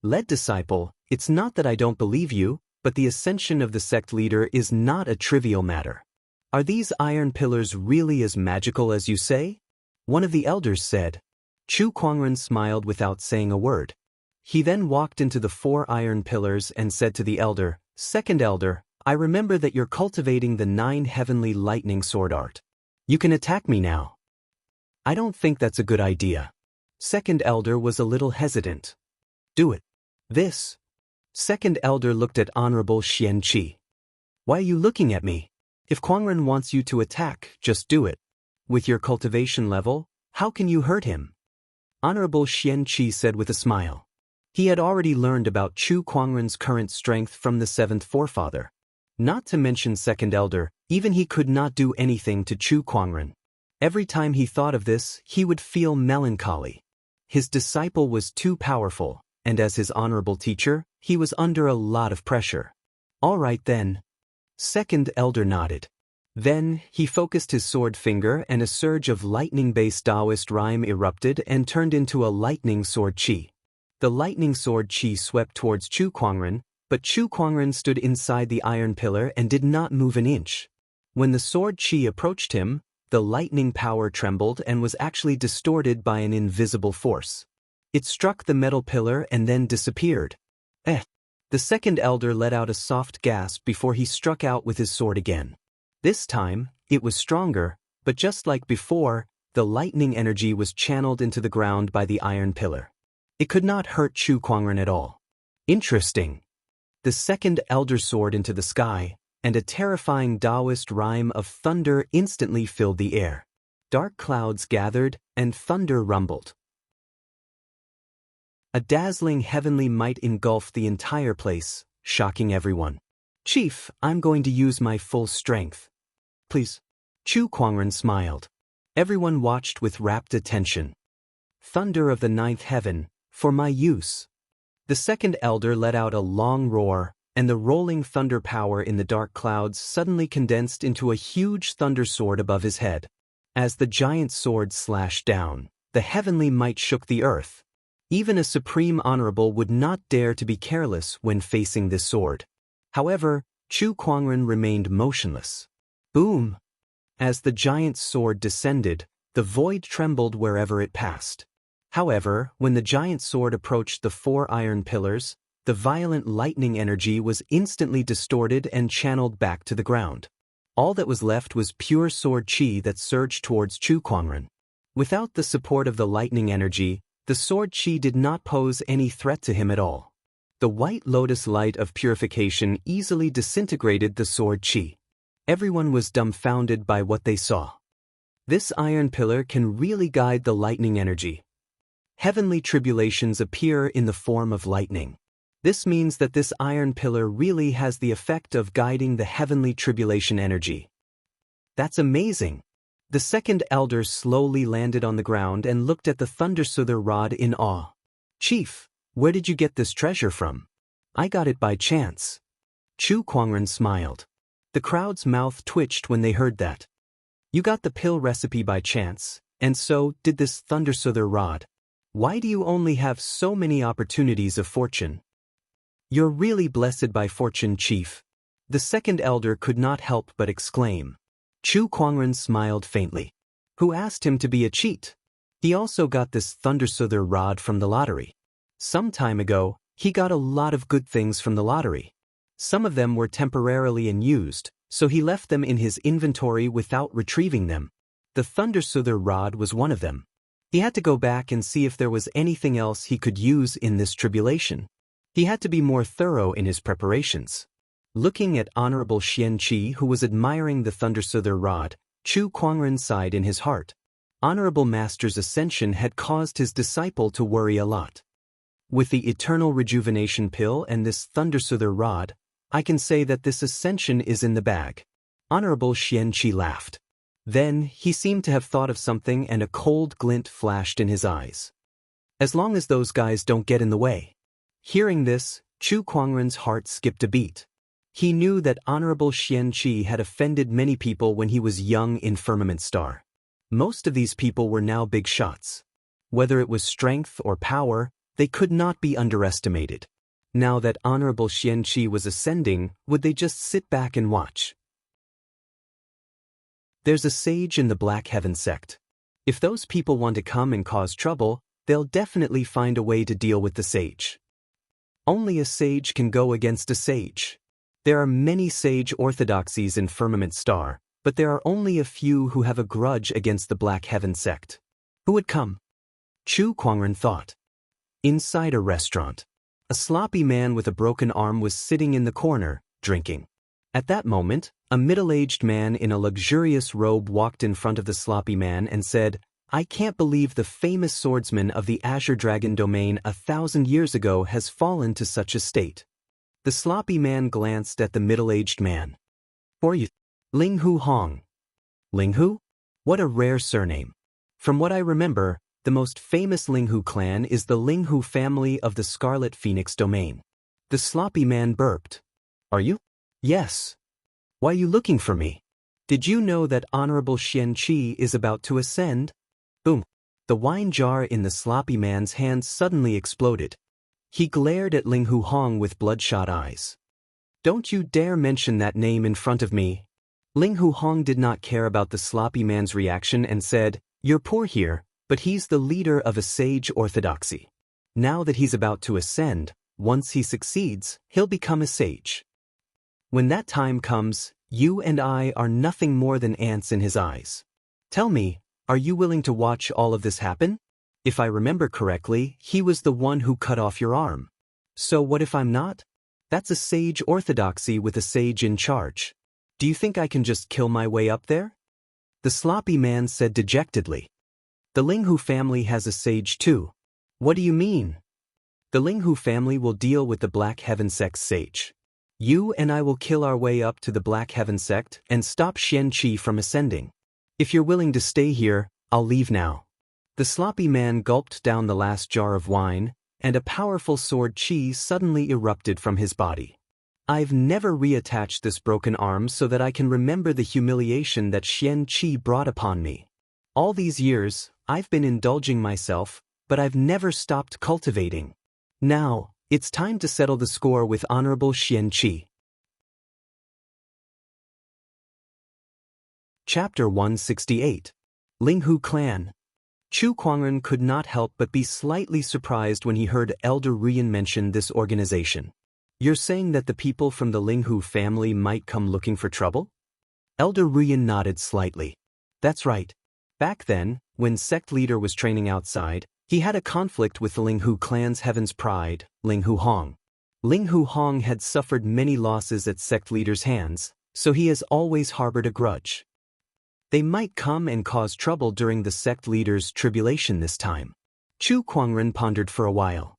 Led disciple, it's not that I don't believe you, but the ascension of the sect leader is not a trivial matter. Are these iron pillars really as magical as you say? One of the elders said. Chu Kuangren smiled without saying a word. He then walked into the 4 iron pillars and said to the elder, Second elder, I remember that you're cultivating the 9 heavenly lightning sword art. You can attack me now. I don't think that's a good idea. Second elder was a little hesitant. Do it. This. Second elder looked at Honorable Xianxia. Why are you looking at me? If Kuangren wants you to attack, just do it. With your cultivation level, how can you hurt him? Honorable Xianxia said with a smile. He had already learned about Chu Kuangren's current strength from the 7th forefather. Not to mention second elder, even he could not do anything to Chu Kuangren. Every time he thought of this, he would feel melancholy. His disciple was too powerful, and as his honorable teacher, he was under a lot of pressure. All right then. Second elder nodded. Then, he focused his sword finger and a surge of lightning-based Taoist rhyme erupted and turned into a lightning sword chi. The lightning sword chi swept towards Chu Kuangren, but Chu Kuangren stood inside the iron pillar and did not move an inch. When the sword chi approached him, the lightning power trembled and was actually distorted by an invisible force. It struck the metal pillar and then disappeared. The second elder let out a soft gasp before he struck out with his sword again. This time, it was stronger, but just like before, the lightning energy was channeled into the ground by the iron pillar. It could not hurt Chu Kuangren at all. Interesting. The second elder soared into the sky, and a terrifying Taoist rhyme of thunder instantly filled the air. Dark clouds gathered, and thunder rumbled. A dazzling heavenly might engulfed the entire place, shocking everyone. Chief, I'm going to use my full strength. Please. Chu Kuangren smiled. Everyone watched with rapt attention. Thunder of the 9th heaven, for my use. The second elder let out a long roar, and the rolling thunder power in the dark clouds suddenly condensed into a huge thunder sword above his head. As the giant sword slashed down, the heavenly might shook the earth. Even a supreme honorable would not dare to be careless when facing this sword. However, Chu Kuangren remained motionless. Boom! As the giant's sword descended, the void trembled wherever it passed. However, when the giant sword approached the 4 iron pillars, the violent lightning energy was instantly distorted and channeled back to the ground. All that was left was pure sword chi that surged towards Chu Kuangren. Without the support of the lightning energy, the sword chi did not pose any threat to him at all. The white lotus light of purification easily disintegrated the sword chi. Everyone was dumbfounded by what they saw. This iron pillar can really guide the lightning energy. Heavenly tribulations appear in the form of lightning. This means that this iron pillar really has the effect of guiding the heavenly tribulation energy. That's amazing. The second elder slowly landed on the ground and looked at the Thundersuther rod in awe. Chief, where did you get this treasure from? I got it by chance. Chu Kuangren smiled. The crowd's mouth twitched when they heard that. You got the pill recipe by chance, and so did this Thundersuther rod. Why do you only have so many opportunities of fortune? You're really blessed by fortune, Chief. The second elder could not help but exclaim. Chu Kuangren smiled faintly. Who asked him to be a cheat? He also got this Thundersuther rod from the lottery. Some time ago, he got a lot of good things from the lottery. Some of them were temporarily unused, so he left them in his inventory without retrieving them. The Thundersuther rod was one of them. He had to go back and see if there was anything else he could use in this tribulation. He had to be more thorough in his preparations. Looking at Honorable Xianxia, who was admiring the Thundersuther rod, Chu Kuangren sighed in his heart. Honorable Master's ascension had caused his disciple to worry a lot. With the eternal rejuvenation pill and this Thundersuther rod, I can say that this ascension is in the bag. Honorable Xianxia laughed. Then, he seemed to have thought of something and a cold glint flashed in his eyes. As long as those guys don't get in the way. Hearing this, Chu Kuangren's heart skipped a beat. He knew that Honorable Xianxia had offended many people when he was young in Firmament Star. Most of these people were now big shots. Whether it was strength or power, they could not be underestimated. Now that Honorable Xianxia was ascending, would they just sit back and watch? There's a sage in the Black Heaven sect. If those people want to come and cause trouble, they'll definitely find a way to deal with the sage. Only a sage can go against a sage. There are many sage orthodoxies in Firmament Star, but there are only a few who have a grudge against the Black Heaven sect. Who would come? Chu Kuangren thought. Inside a restaurant, a sloppy man with a broken arm was sitting in the corner, drinking. At that moment, a middle-aged man in a luxurious robe walked in front of the sloppy man and said, "I can't believe the famous swordsman of the Azure Dragon domain 1,000 years ago has fallen to such a state." The sloppy man glanced at the middle-aged man. "For you, Ling Hu Hong." Ling Hu? What a rare surname. From what I remember, the most famous Ling Hu clan is the Ling Hu family of the Scarlet Phoenix domain. The sloppy man burped. "Are you?" "Yes." "Why are you looking for me? Did you know that Honorable Xianxia is about to ascend?" Boom. The wine jar in the sloppy man's hand suddenly exploded. He glared at Ling Hu Hong with bloodshot eyes. "Don't you dare mention that name in front of me." Ling Hu Hong did not care about the sloppy man's reaction and said, "You're poor here, but he's the leader of a sage orthodoxy. Now that he's about to ascend, once he succeeds, he'll become a sage. When that time comes, you and I are nothing more than ants in his eyes. Tell me, are you willing to watch all of this happen? If I remember correctly, he was the one who cut off your arm. So what if I'm not? That's a sage orthodoxy with a sage in charge. Do you think I can just kill my way up there?" The sloppy man said dejectedly. "The Ling Hu family has a sage too." "What do you mean?" "The Ling Hu family will deal with the Black Heaven sect's sage. You and I will kill our way up to the Black Heaven sect and stop Xianxia from ascending. If you're willing to stay here, I'll leave now." The sloppy man gulped down the last jar of wine, and a powerful sword chi suddenly erupted from his body. "I've never reattached this broken arm so that I can remember the humiliation that Xianxia brought upon me. All these years, I've been indulging myself, but I've never stopped cultivating. Now, it's time to settle the score with Honorable Xianxia." Chapter 168. Ling Hu Clan. Chu Kuangren could not help but be slightly surprised when he heard Elder Rian mention this organization. "You're saying that the people from the Ling Hu family might come looking for trouble?" Elder Rian nodded slightly. "That's right. Back then, when sect leader was training outside, he had a conflict with the Ling Hu clan's Heaven's Pride, Ling Hu Hong. Ling Hu Hong had suffered many losses at sect leader's hands, so he has always harbored a grudge. They might come and cause trouble during the sect leader's tribulation this time." Chu Kuangren pondered for a while.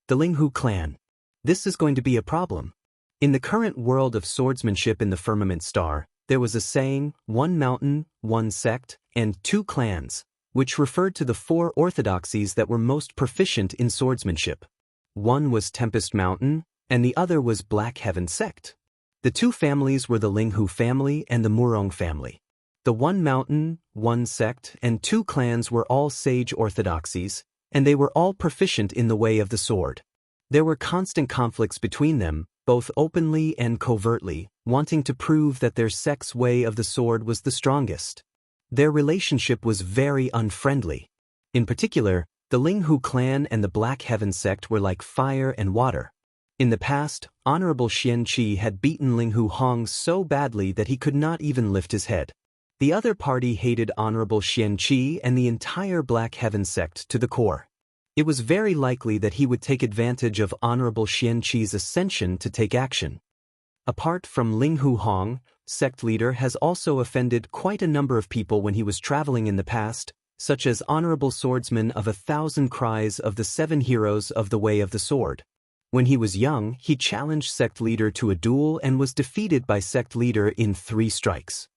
The Ling Hu clan. This is going to be a problem. In the current world of swordsmanship in the Firmament Star, there was a saying, "One mountain, one sect, and two clans," which referred to the four orthodoxies that were most proficient in swordsmanship. One was Tempest Mountain, and the other was Black Heaven sect. The two families were the Ling Hu family and the Murong family. The one mountain, one sect, and two clans were all sage orthodoxies, and they were all proficient in the way of the sword. There were constant conflicts between them, both openly and covertly, wanting to prove that their sect's way of the sword was the strongest. Their relationship was very unfriendly. In particular, the Ling Hu clan and the Black Heaven sect were like fire and water. In the past, Honorable Xianxia had beaten Ling Hu Hong so badly that he could not even lift his head. The other party hated Honorable Xianxia and the entire Black Heaven sect to the core. It was very likely that he would take advantage of Honorable Xianxia's ascension to take action. Apart from Ling Hu Hong, sect leader has also offended quite a number of people when he was traveling in the past, such as Honorable Swordsman of 1,000 Cries of the 7 Heroes of the Way of the Sword. When he was young, he challenged sect leader to a duel and was defeated by sect leader in 3 strikes.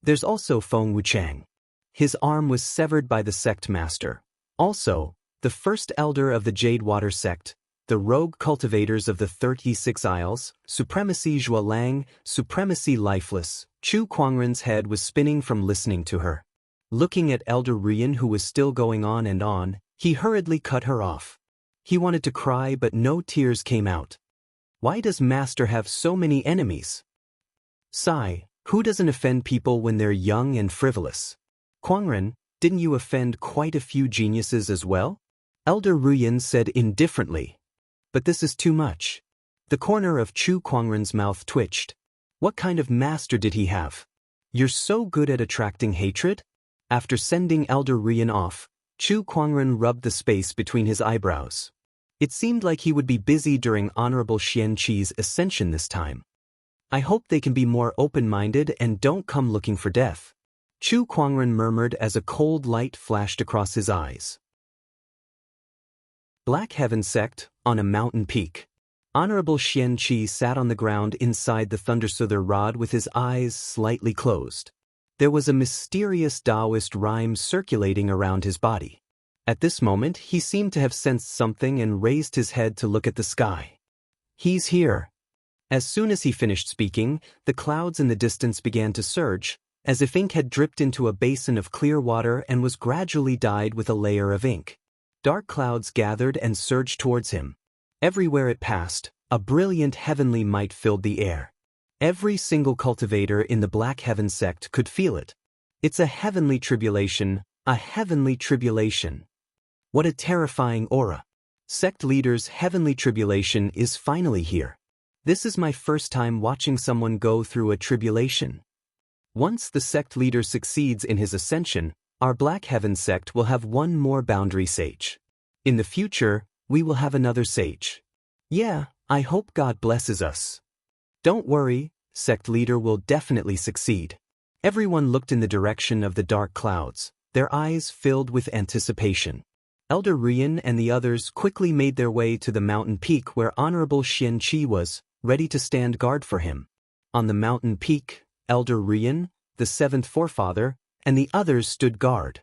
There's also Feng Wuchang. His arm was severed by the sect master. Also, the first elder of the Jade Water sect, the rogue cultivators of the 36 Isles, Supremacy Zhualang, Supremacy Lifeless. Chu Kuangren's head was spinning from listening to her. Looking at Elder Ruyan, who was still going on and on, he hurriedly cut her off. He wanted to cry, but no tears came out. Why does Master have so many enemies? Sigh, who doesn't offend people when they're young and frivolous? Kuangren, didn't you offend quite a few geniuses as well? Elder Ruyan said indifferently. But this is too much. The corner of Chu Kuangren's mouth twitched. What kind of master did he have? You're so good at attracting hatred? After sending Elder Ruyan off, Chu Kuangren rubbed the space between his eyebrows. It seemed like he would be busy during Honorable Xianxi's ascension this time. I hope they can be more open-minded and don't come looking for death. Chu Kuangren murmured as a cold light flashed across his eyes. Black Heaven Sect, on a mountain peak. Honorable Xianxi sat on the ground inside the Thundersoother rod with his eyes slightly closed. There was a mysterious Taoist rhyme circulating around his body. At this moment, he seemed to have sensed something and raised his head to look at the sky. He's here. As soon as he finished speaking, the clouds in the distance began to surge, as if ink had dripped into a basin of clear water and was gradually dyed with a layer of ink. Dark clouds gathered and surged towards him. Everywhere it passed, a brilliant heavenly might filled the air. Every single cultivator in the Black Heaven sect could feel it. It's a heavenly tribulation, a heavenly tribulation. What a terrifying aura. Sect leader's heavenly tribulation is finally here. This is my first time watching someone go through a tribulation. Once the sect leader succeeds in his ascension, our Black Heaven sect will have one more boundary sage. In the future, we will have another sage. Yeah, I hope God blesses us. Don't worry, sect leader will definitely succeed. Everyone looked in the direction of the dark clouds, their eyes filled with anticipation. Elder Ruyan and the others quickly made their way to the mountain peak where Honorable Xianxi was, ready to stand guard for him. On the mountain peak, Elder Ruyan, the seventh forefather, and the others stood guard.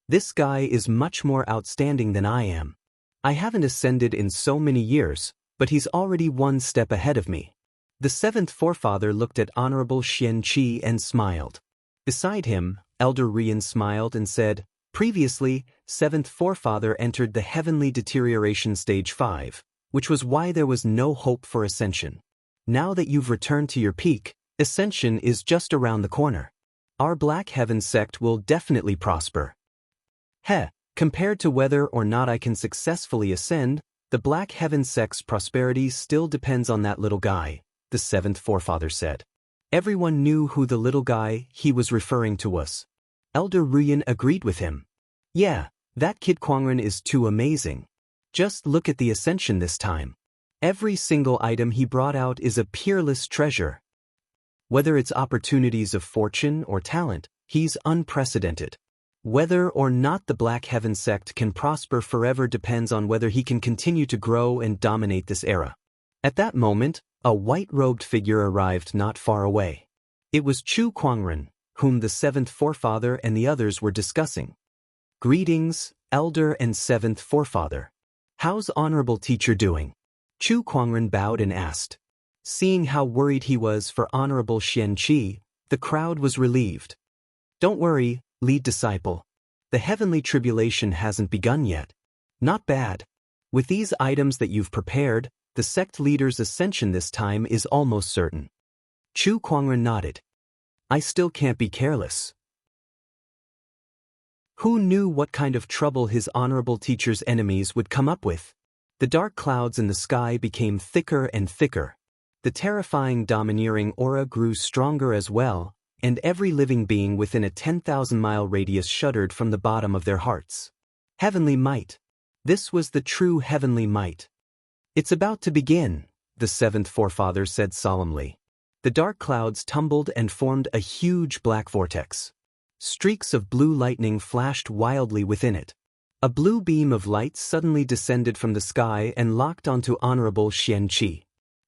This guy is much more outstanding than I am. I haven't ascended in so many years, but he's already one step ahead of me. The seventh forefather looked at Honorable Xianxi and smiled. Beside him, Elder Ruyan smiled and said, previously, seventh forefather entered the heavenly deterioration stage 5, which was why there was no hope for ascension. Now that you've returned to your peak, ascension is just around the corner. Our Black Heaven sect will definitely prosper. Compared to whether or not I can successfully ascend, the Black Heaven sect's prosperity still depends on that little guy, the seventh forefather said. Everyone knew who the little guy he was referring to was. Elder Ruyan agreed with him. Yeah, that kid Kuangren is too amazing. Just look at the ascension this time. Every single item he brought out is a peerless treasure. Whether it's opportunities of fortune or talent, he's unprecedented. Whether or not the Black Heaven sect can prosper forever depends on whether he can continue to grow and dominate this era. At that moment, a white-robed figure arrived not far away. It was Chu Kuangren, whom the seventh forefather and the others were discussing. Greetings, elder and seventh forefather. How's honorable teacher doing? Chu Kuangren bowed and asked. Seeing how worried he was for Honorable Xianxi, the crowd was relieved. Don't worry, lead disciple. The heavenly tribulation hasn't begun yet. Not bad. With these items that you've prepared, the sect leader's ascension this time is almost certain. Chu Kuangren nodded. I still can't be careless. Who knew what kind of trouble his honorable teacher's enemies would come up with? The dark clouds in the sky became thicker and thicker. The terrifying domineering aura grew stronger as well, and every living being within a 10,000-mile radius shuddered from the bottom of their hearts. Heavenly might. This was the true heavenly might. It's about to begin, the seventh forefather said solemnly. The dark clouds tumbled and formed a huge black vortex. Streaks of blue lightning flashed wildly within it. A blue beam of light suddenly descended from the sky and locked onto Honorable Xianxi.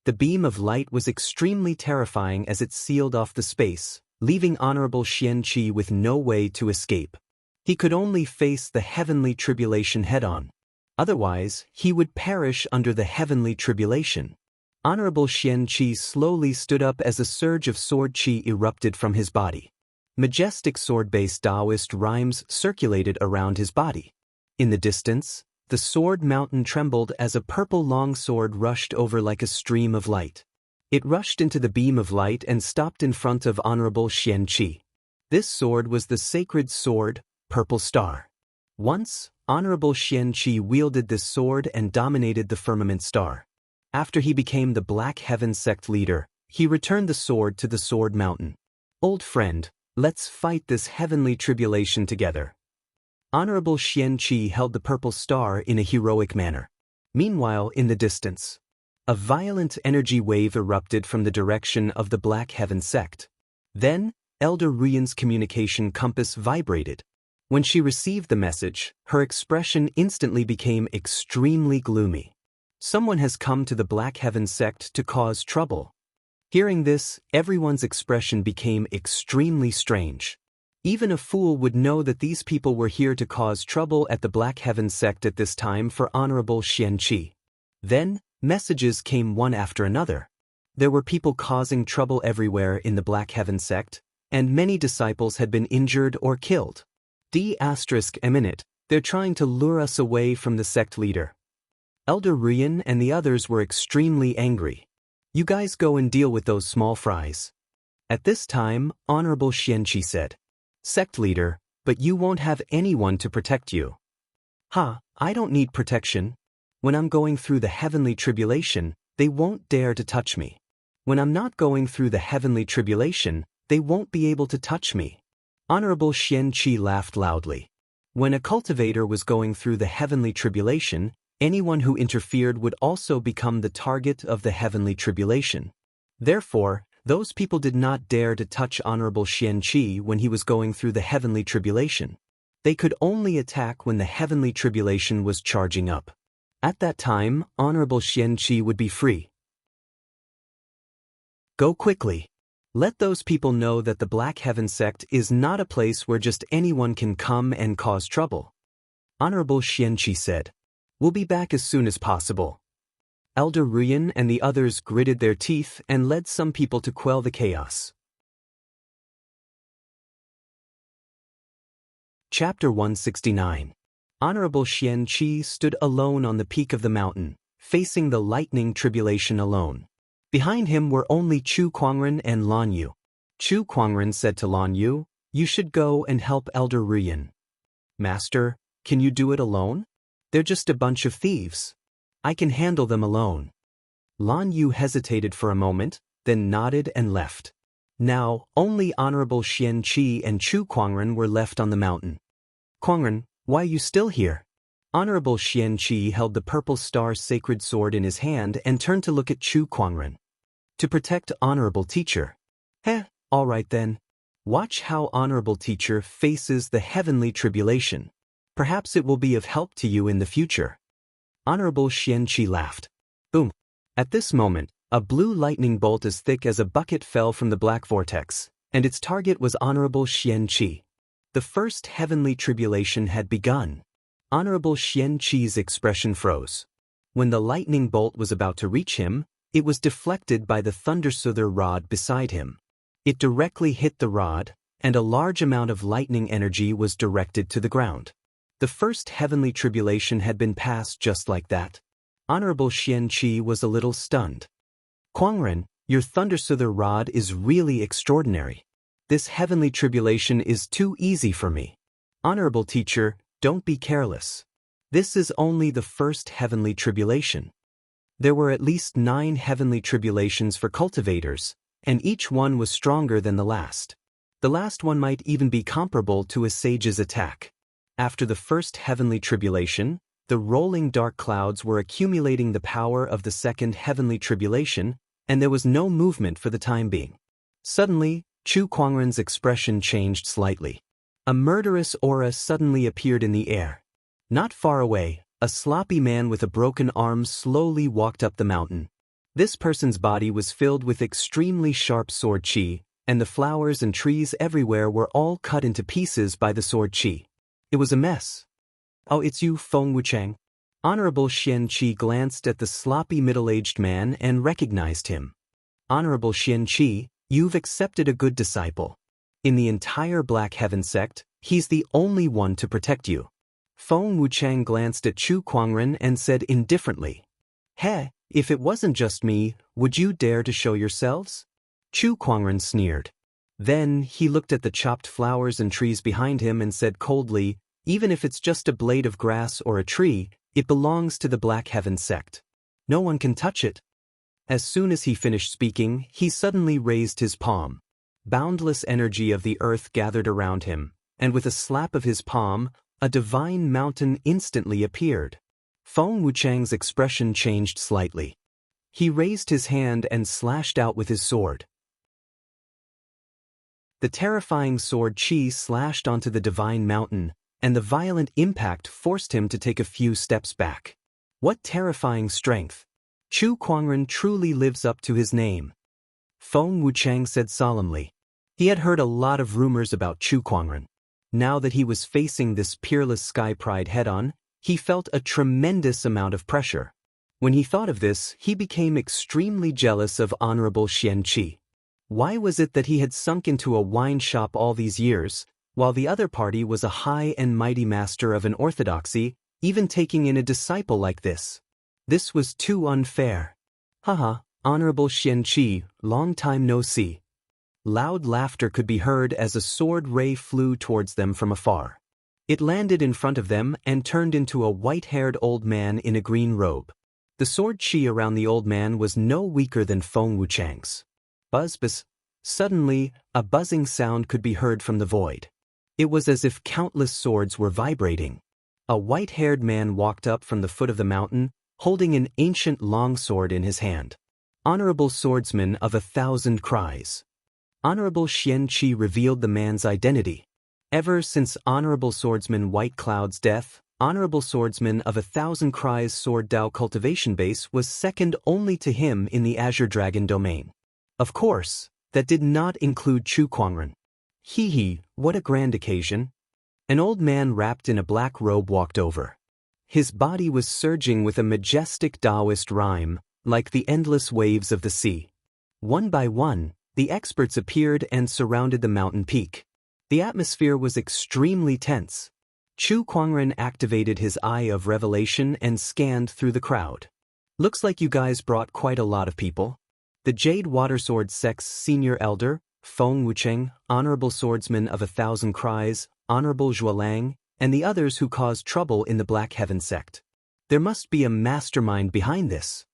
The beam of light was extremely terrifying as it sealed off the space, leaving Honorable Xianxi with no way to escape. He could only face the heavenly tribulation head-on. Otherwise, he would perish under the heavenly tribulation. Honorable Xianxia slowly stood up as a surge of sword qi erupted from his body. Majestic sword-based Taoist rhymes circulated around his body. In the distance, the sword mountain trembled as a purple long sword rushed over like a stream of light. It rushed into the beam of light and stopped in front of Honorable Xianxia. This sword was the sacred sword, Purple Star. Once, Honorable Xianxia wielded this sword and dominated the firmament star. After he became the Black Heaven sect leader, he returned the sword to the Sword Mountain. Old friend, let's fight this heavenly tribulation together. Honorable Xianxia held the purple star in a heroic manner. Meanwhile, in the distance, a violent energy wave erupted from the direction of the Black Heaven sect. Then, Elder Ruyan's communication compass vibrated. When she received the message, her expression instantly became extremely gloomy. Someone has come to the Black Heaven sect to cause trouble. Hearing this, everyone's expression became extremely strange. Even a fool would know that these people were here to cause trouble at the Black Heaven sect at this time for Honorable Xianxia. Then, messages came one after another. There were people causing trouble everywhere in the Black Heaven sect, and many disciples had been injured or killed. D***, they're trying to lure us away from the sect leader. Elder Ruyan and the others were extremely angry. You guys go and deal with those small fries. At this time, Honorable Xianxia said, Sect leader, but you won't have anyone to protect you. I don't need protection. When I'm going through the heavenly tribulation, they won't dare to touch me. When I'm not going through the heavenly tribulation, they won't be able to touch me. Honorable Xianxia laughed loudly. When a cultivator was going through the heavenly tribulation, anyone who interfered would also become the target of the heavenly tribulation. Therefore, those people did not dare to touch Honorable Xianxia when he was going through the heavenly tribulation. They could only attack when the heavenly tribulation was charging up. At that time, Honorable Xianxia would be free. Go quickly. Let those people know that the Black Heaven sect is not a place where just anyone can come and cause trouble. Honorable Xianxia said, We'll be back as soon as possible. Elder Ruyan and the others gritted their teeth and led some people to quell the chaos. Chapter 169. Honorable Xianxia stood alone on the peak of the mountain, facing the lightning tribulation alone. Behind him were only Chu Kuangren and Lan Yu. Chu Kuangren said to Lan Yu, You should go and help Elder Ruyan. Master, can you do it alone? They're just a bunch of thieves. I can handle them alone. Lan Yu hesitated for a moment, then nodded and left. Now, only Honorable Xianxia and Chu Kuangren were left on the mountain. Kuangren, why are you still here? Honorable Xianxia held the purple star sacred sword in his hand and turned to look at Chu Kuangren. To protect Honorable Teacher. All right then. Watch how Honorable Teacher faces the heavenly tribulation. Perhaps it will be of help to you in the future. Honorable Xianxia laughed. Boom. At this moment, a blue lightning bolt as thick as a bucket fell from the black vortex, and its target was Honorable Xianxia. The first heavenly tribulation had begun. Honorable Xianxia's expression froze. When the lightning bolt was about to reach him, it was deflected by the thundersoother rod beside him. It directly hit the rod, and a large amount of lightning energy was directed to the ground. The first heavenly tribulation had been passed just like that. Honorable Xianxia was a little stunned. Kuangren, your thundersoother rod is really extraordinary. This heavenly tribulation is too easy for me. Honorable Teacher, don't be careless. This is only the first heavenly tribulation. There were at least 9 heavenly tribulations for cultivators, and each one was stronger than the last. The last one might even be comparable to a sage's attack. After the first heavenly tribulation, the rolling dark clouds were accumulating the power of the second heavenly tribulation, and there was no movement for the time being. Suddenly, Chu Kuangren's expression changed slightly. A murderous aura suddenly appeared in the air. Not far away, a sloppy man with a broken arm slowly walked up the mountain. This person's body was filled with extremely sharp sword qi, and the flowers and trees everywhere were all cut into pieces by the sword qi. It was a mess. Oh, it's you, Feng Wuchang. Honorable Xianxia glanced at the sloppy middle-aged man and recognized him. Honorable Xianxia, you've accepted a good disciple. In the entire Black Heaven sect, he's the only one to protect you. Feng Wuchang glanced at Chu Kuangren and said indifferently, "Heh, if it wasn't just me, would you dare to show yourselves?" Chu Kuangren sneered. Then he looked at the chopped flowers and trees behind him and said coldly, "Even if it's just a blade of grass or a tree, it belongs to the Black Heaven sect. No one can touch it." As soon as he finished speaking, he suddenly raised his palm. Boundless energy of the earth gathered around him, and with a slap of his palm, a divine mountain instantly appeared. Feng Wuchang's expression changed slightly. He raised his hand and slashed out with his sword. The terrifying sword chi slashed onto the divine mountain, and the violent impact forced him to take a few steps back. What terrifying strength! Chu Kuangren truly lives up to his name. Feng Wuchang said solemnly. He had heard a lot of rumors about Chu Kuangren. Now that he was facing this peerless sky pride head-on, he felt a tremendous amount of pressure. When he thought of this, he became extremely jealous of Honorable Xianxia. Why was it that he had sunk into a wine shop all these years, while the other party was a high and mighty master of an orthodoxy, even taking in a disciple like this? This was too unfair. Haha, Honorable Xianxia, long time no see. Loud laughter could be heard as a sword ray flew towards them from afar. It landed in front of them and turned into a white-haired old man in a green robe. The sword chi around the old man was no weaker than Feng Wuchang's. Buzz buzz. Suddenly, a buzzing sound could be heard from the void. It was as if countless swords were vibrating. A white-haired man walked up from the foot of the mountain, holding an ancient longsword in his hand. Honorable swordsman of 1,000 cries. Honorable Xianxia revealed the man's identity. Ever since Honorable Swordsman White Cloud's death, Honorable Swordsman of 1,000 Cries Sword Dao Cultivation Base was second only to him in the Azure Dragon domain. Of course, that did not include Chu Kuangren. Hee, what a grand occasion. An old man wrapped in a black robe walked over. His body was surging with a majestic Taoist rhyme, like the endless waves of the sea. One by one, the experts appeared and surrounded the mountain peak. The atmosphere was extremely tense. Chu Kuangren activated his Eye of Revelation and scanned through the crowd. Looks like you guys brought quite a lot of people. The Jade Watersword Sect's senior elder, Feng Wucheng, Honorable Swordsman of 1,000 Cries, Honorable Zhualang, and the others who caused trouble in the Black Heaven sect. There must be a mastermind behind this.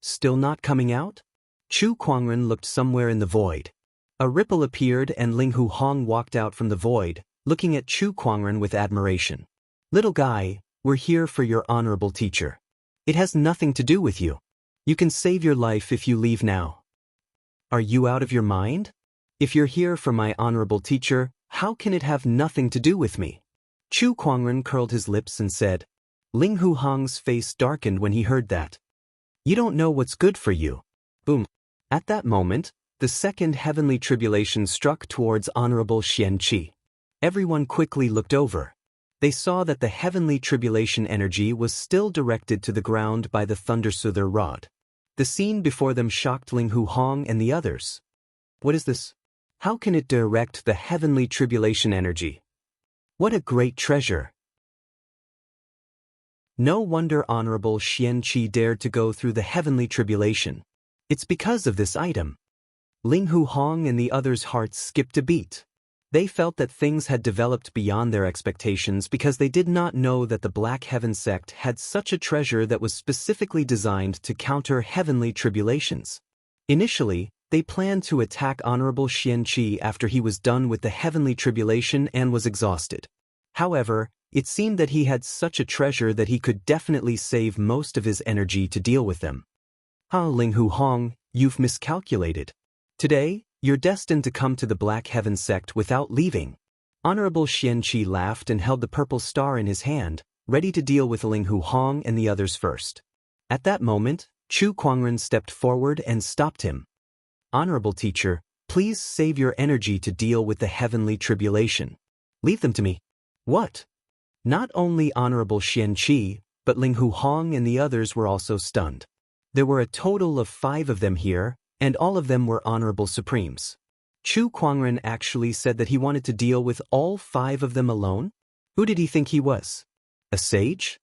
Still not coming out? Chu Kuangren looked somewhere in the void. A ripple appeared and Ling Hu Hong walked out from the void, looking at Chu Kuangren with admiration. Little guy, we're here for your honorable teacher. It has nothing to do with you. You can save your life if you leave now. Are you out of your mind? If you're here for my honorable teacher, how can it have nothing to do with me? Chu Kuangren curled his lips and said. Ling Hu Hong's face darkened when he heard that. You don't know what's good for you. Boom. At that moment, the second heavenly tribulation struck towards Honorable Xianxia. Everyone quickly looked over. They saw that the heavenly tribulation energy was still directed to the ground by the Thundersoother rod. The scene before them shocked Ling Hu Hong and the others. What is this? How can it direct the heavenly tribulation energy? What a great treasure! No wonder Honorable Xianxia dared to go through the heavenly tribulation. It's because of this item. Ling Hu Hong and the others' hearts skipped a beat. They felt that things had developed beyond their expectations because they did not know that the Black Heaven sect had such a treasure that was specifically designed to counter heavenly tribulations. Initially, they planned to attack Honorable Xianxia after he was done with the heavenly tribulation and was exhausted. However, it seemed that he had such a treasure that he could definitely save most of his energy to deal with them. Ling Hu Hong, you've miscalculated. Today, you're destined to come to the Black Heaven sect without leaving. Honorable Xianxia laughed and held the purple star in his hand, ready to deal with Ling Hu Hong and the others first. At that moment, Chu Kuangren stepped forward and stopped him. Honorable teacher, please save your energy to deal with the heavenly tribulation. Leave them to me. What? Not only Honorable Xianxia, but Ling Hu Hong and the others were also stunned. There were a total of 5 of them here, and all of them were honorable supremes. Chu Kuangren actually said that he wanted to deal with all 5 of them alone? Who did he think he was? A sage?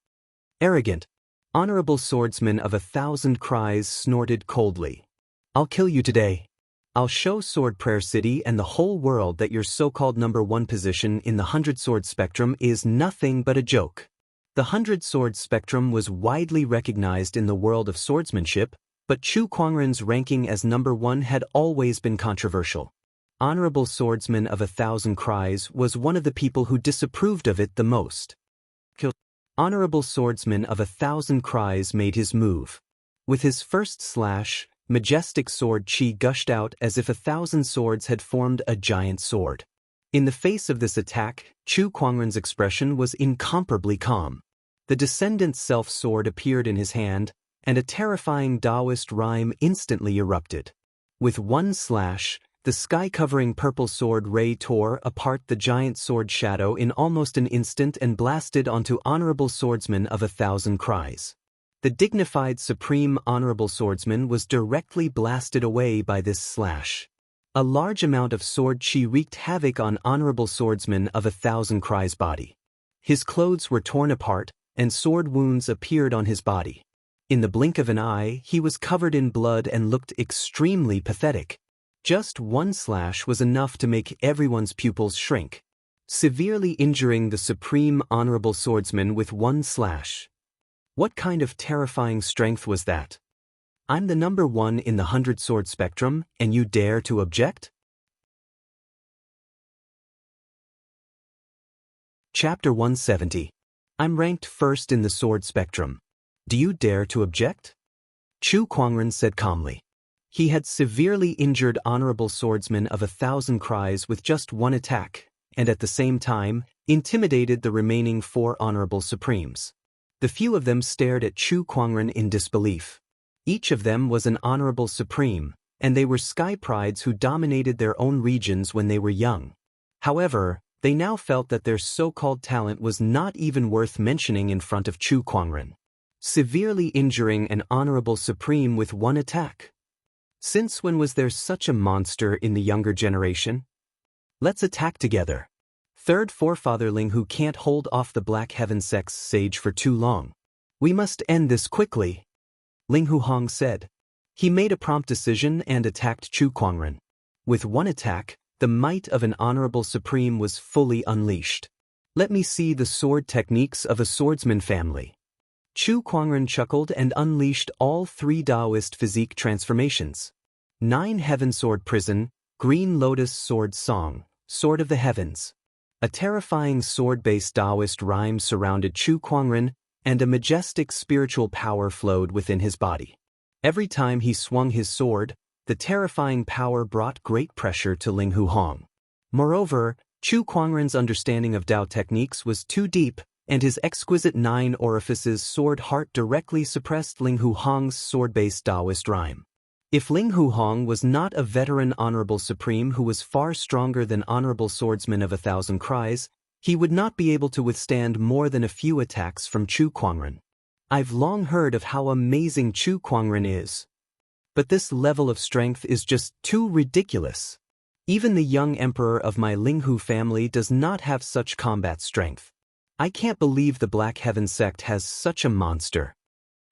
Arrogant. Honorable swordsman of 1,000 cries snorted coldly. I'll kill you today. I'll show Swordplay City and the whole world that your so-called number 1 position in the 100-sword spectrum is nothing but a joke. The 100-sword spectrum was widely recognized in the world of swordsmanship, but Chu Kuangren's ranking as number 1 had always been controversial. Honorable swordsman of 1,000 cries was one of the people who disapproved of it the most. Honorable swordsman of 1,000 cries made his move. With his first slash, majestic sword chi gushed out as if 1,000 swords had formed a giant sword. In the face of this attack, Chu Kuangren's expression was incomparably calm. The Descendant Self-Sword appeared in his hand, and a terrifying Taoist rhyme instantly erupted. With one slash, the sky-covering purple sword ray tore apart the giant sword shadow in almost an instant and blasted onto Honorable Swordsman of 1,000 cries. The dignified Supreme Honorable Swordsman was directly blasted away by this slash. A large amount of sword chi wreaked havoc on Honorable Swordsman of 1,000 cries' body. His clothes were torn apart, and sword wounds appeared on his body. In the blink of an eye, he was covered in blood and looked extremely pathetic. Just one slash was enough to make everyone's pupils shrink, severely injuring the Supreme Honorable Swordsman with one slash. What kind of terrifying strength was that? I'm the number 1 in the 100-sword spectrum, and you dare to object? Chapter 170. I'm ranked first in the sword spectrum. Do you dare to object? Chu Kuangren said calmly. He had severely injured Honorable Swordsman of 1,000 cries with just one attack, and at the same time, intimidated the remaining 4 Honorable Supremes. The few of them stared at Chu Kuangren in disbelief. Each of them was an Honorable Supreme, and they were sky prides who dominated their own regions when they were young. However, they now felt that their so-called talent was not even worth mentioning in front of Chu Kuangren. Severely injuring an Honorable Supreme with one attack. Since when was there such a monster in the younger generation? Let's attack together. Third forefatherling who can't hold off the Black Heaven sect's sage for too long. We must end this quickly. Ling Hu Hong said. He made a prompt decision and attacked Chu Kuangren. With one attack, the might of an Honorable Supreme was fully unleashed. Let me see the sword techniques of a swordsman family. Chu Kuangren chuckled and unleashed all 3 Taoist physique transformations. 9 Heaven Sword Prison, Green Lotus Sword Song, Sword of the Heavens. A terrifying sword-based Taoist rhyme surrounded Chu Kuangren, and a majestic spiritual power flowed within his body. Every time he swung his sword, the terrifying power brought great pressure to Ling Hu Hong. Moreover, Chu Kuangren's understanding of Tao techniques was too deep, and his exquisite 9 orifices sword heart directly suppressed Ling Hu Hong's sword-based Taoist rhyme. If Ling Hu Hong was not a veteran Honorable Supreme who was far stronger than Honorable Swordsman of 1,000 cries, he would not be able to withstand more than a few attacks from Chu Kuangren. I've long heard of how amazing Chu Kuangren is. But this level of strength is just too ridiculous. Even the young emperor of my Ling Hu family does not have such combat strength. I can't believe the Black Heaven sect has such a monster.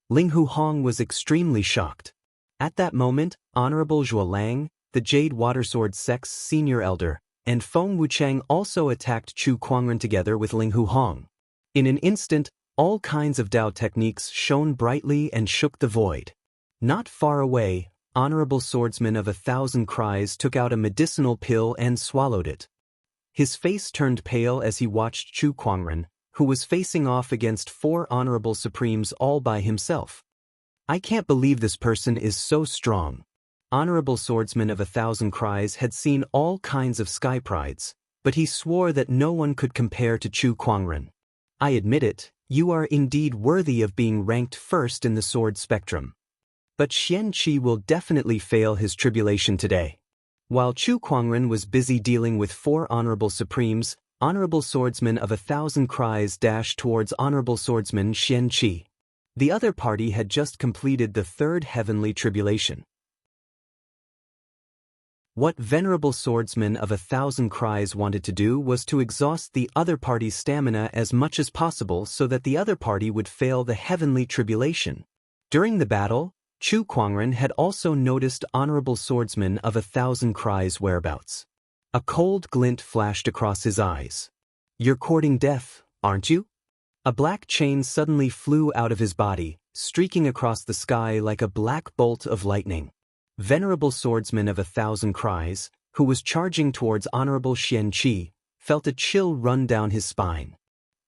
Ling Hu Hong was extremely shocked. At that moment, Honorable Zhuo Lang, the Jade Watersword sect's senior elder, and Feng Wuchang also attacked Chu Kuangren together with Ling Hu Hong. In an instant, all kinds of Tao techniques shone brightly and shook the void. Not far away, Honorable Swordsman of 1,000 cries took out a medicinal pill and swallowed it. His face turned pale as he watched Chu Kuangren, who was facing off against 4 Honorable Supremes all by himself. I can't believe this person is so strong. Honorable Swordsman of 1,000 cries had seen all kinds of sky prides, but he swore that no one could compare to Chu Kuangren. I admit it, you are indeed worthy of being ranked first in the sword spectrum. But Xianxia will definitely fail his tribulation today. While Chu Kuangren was busy dealing with 4 Honorable Supremes, Honorable swordsman of 1,000 cries dashed towards honorable swordsman Xianxia. The other party had just completed the third heavenly tribulation. What venerable swordsman of 1,000 cries wanted to do was to exhaust the other party's stamina as much as possible so that the other party would fail the heavenly tribulation. During the battle, Chu Kuangren had also noticed honorable swordsman of 1,000 cries' whereabouts. A cold glint flashed across his eyes. "You're courting death, aren't you?" A black chain suddenly flew out of his body, streaking across the sky like a black bolt of lightning. Venerable swordsman of 1,000 cries, who was charging towards honorable Xianxia, felt a chill run down his spine.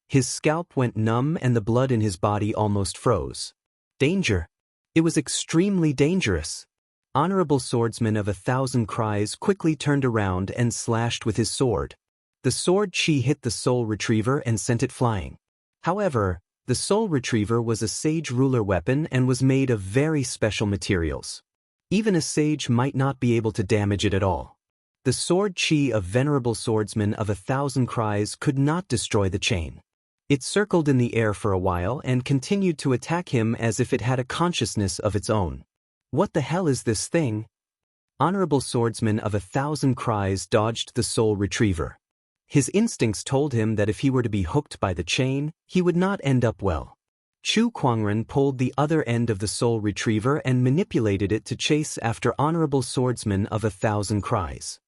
His scalp went numb and the blood in his body almost froze. Danger! It was extremely dangerous. Honorable swordsman of 1,000 cries quickly turned around and slashed with his sword. The sword chi hit the soul retriever and sent it flying. However, the soul retriever was a sage ruler weapon and was made of very special materials. Even a sage might not be able to damage it at all. The sword chi of venerable swordsman of 1,000 cries could not destroy the chain. It circled in the air for a while and continued to attack him as if it had a consciousness of its own. What the hell is this thing? Honorable swordsman of 1,000 cries dodged the soul retriever. His instincts told him that if he were to be hooked by the chain, he would not end up well. Chu Kuangren pulled the other end of the soul retriever and manipulated it to chase after honorable swordsman of 1,000 cries.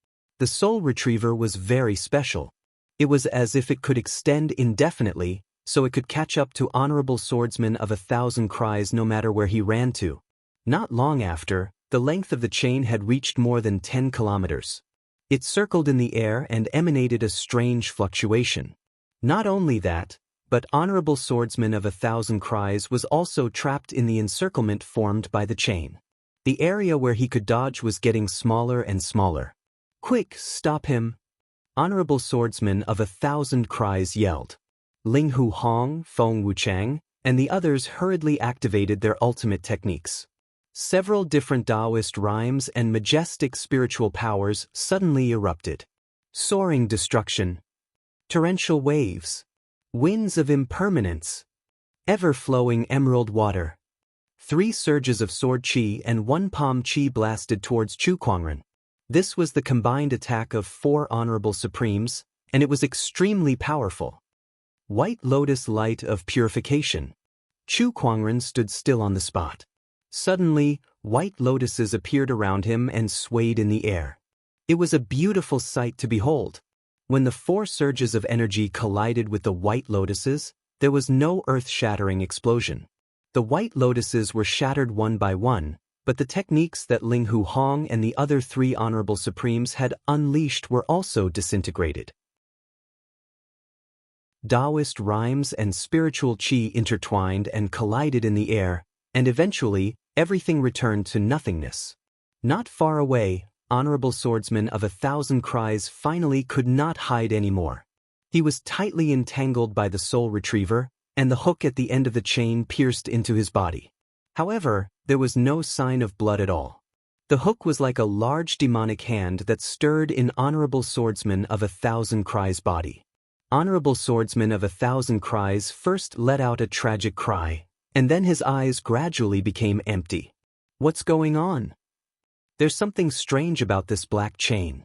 The soul retriever was very special. It was as if it could extend indefinitely, so it could catch up to honorable swordsman of 1,000 cries no matter where he ran to. Not long after, the length of the chain had reached more than 10 kilometers. It circled in the air and emanated a strange fluctuation. Not only that, but honorable swordsman of 1,000 cries was also trapped in the encirclement formed by the chain. The area where he could dodge was getting smaller and smaller. "Quick, stop him!" Honorable swordsman of 1,000 cries yelled. Ling Hu Hong, Feng Wuchang, and the others hurriedly activated their ultimate techniques. Several different Taoist rhymes and majestic spiritual powers suddenly erupted. Soaring destruction, torrential waves, winds of impermanence, ever-flowing emerald water. 3 surges of sword chi and 1 palm chi blasted towards Chu Kuangren. This was the combined attack of 4 honorable supremes, and it was extremely powerful. White lotus light of purification. Chu Kuangren stood still on the spot. Suddenly, white lotuses appeared around him and swayed in the air. It was a beautiful sight to behold. When the 4 surges of energy collided with the white lotuses, there was no earth-shattering explosion. The white lotuses were shattered one by one, but the techniques that Ling Hu Hong and the other 3 honorable supremes had unleashed were also disintegrated. Taoist rhymes and spiritual chi intertwined and collided in the air, and eventually, everything returned to nothingness. Not far away, honorable swordsman of 1,000 cries finally could not hide anymore. He was tightly entangled by the soul retriever, and the hook at the end of the chain pierced into his body. However, there was no sign of blood at all. The hook was like a large demonic hand that stirred in honorable swordsman of 1,000 cries' body. Honorable swordsman of 1,000 cries first let out a tragic cry, and then his eyes gradually became empty. What's going on? There's something strange about this black chain.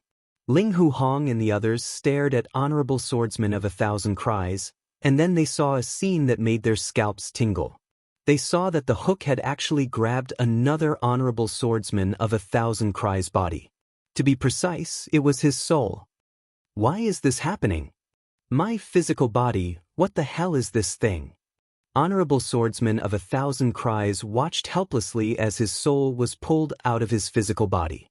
Ling Hu Hong and the others stared at honorable swordsman of 1,000 cries, and then they saw a scene that made their scalps tingle. They saw that the hook had actually grabbed another honorable swordsman of 1,000 cries' body. To be precise, it was his soul. Why is this happening? My physical body, what the hell is this thing? Honorable swordsman of 1,000 cries watched helplessly as his soul was pulled out of his physical body.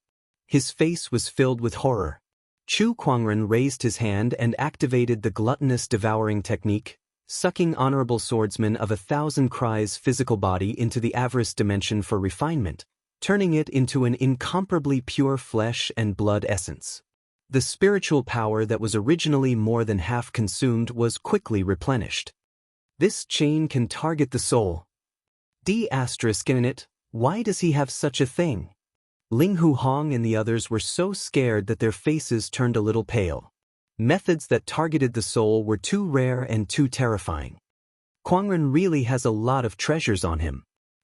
His face was filled with horror. Chu Kuangren raised his hand and activated the gluttonous devouring technique, sucking honorable swordsman of 1,000 cries' physical body into the avarice dimension for refinement, turning it into an incomparably pure flesh and blood essence. The spiritual power that was originally more than half consumed was quickly replenished. This chain can target the soul. In it, why does he have such a thing? Ling Hu Hong and the others were so scared that their faces turned a little pale. Methods that targeted the soul were too rare and too terrifying. Kuangren really has a lot of treasures on him.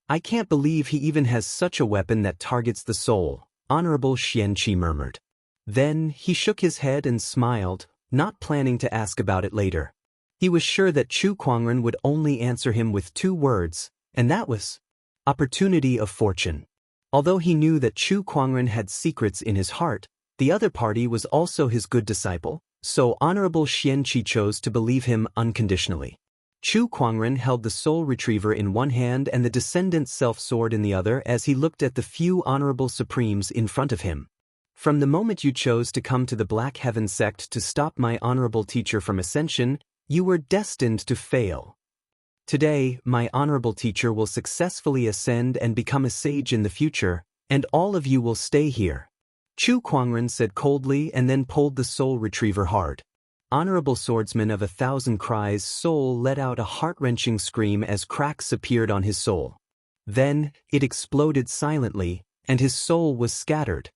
I can't believe he even has such a weapon that targets the soul, Honorable Xianxia murmured. Then he shook his head and smiled, not planning to ask about it later. He was sure that Chu Kuangren would only answer him with 2 words, and that was opportunity of fortune. Although he knew that Chu Kuangren had secrets in his heart, the other party was also his good disciple, so Honorable Xianxia chose to believe him unconditionally. Chu Kuangren held the soul retriever in one hand and the descendant self-sword in the other as he looked at the few honorable supremes in front of him. From the moment you chose to come to the Black Heaven sect to stop my honorable teacher from ascension, you were destined to fail. Today, my honorable teacher will successfully ascend and become a sage in the future, and all of you will stay here. Chu Kuangren said coldly and then pulled the soul retriever hard. Honorable swordsman of 1,000 cries' soul let out a heart-wrenching scream as cracks appeared on his soul. Then, it exploded silently, and his soul was scattered.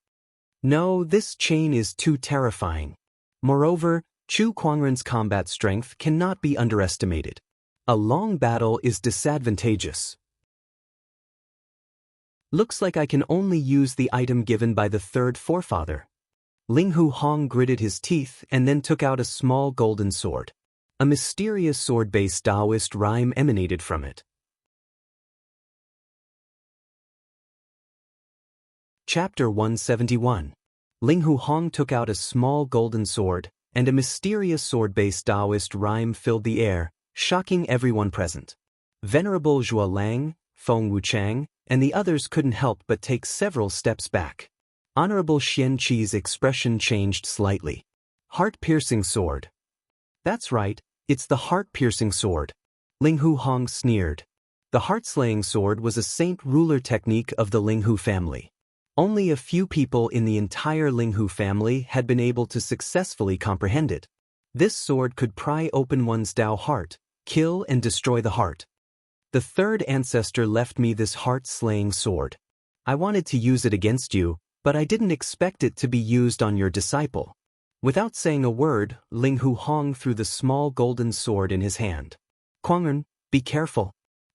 No, this chain is too terrifying. Moreover, Chu Kuangren's combat strength cannot be underestimated. A long battle is disadvantageous. Looks like I can only use the item given by the 3rd forefather. Linghu Hong gritted his teeth and then took out a small golden sword. A mysterious sword-based Taoist rhyme emanated from it. Chapter 171. Linghu Hong took out a small golden sword, and a mysterious sword-based Taoist rhyme filled the air, shocking everyone present. Venerable Zhuo Lang, Feng Wuchang, and the others couldn't help but take several steps back. Honorable Xianxi's expression changed slightly. Heart-piercing sword. That's right, it's the heart-piercing sword. Linghu Hong sneered. The heart-slaying sword was a saint ruler technique of the Linghu family. Only a few people in the entire Linghu family had been able to successfully comprehend it. This sword could pry open one's Dao heart, kill and destroy the heart. The 3rd ancestor left me this heart-slaying sword. I wanted to use it against you, but I didn't expect it to be used on your disciple. Without saying a word, Linghu Hong threw the small golden sword in his hand. Kuangren, be careful.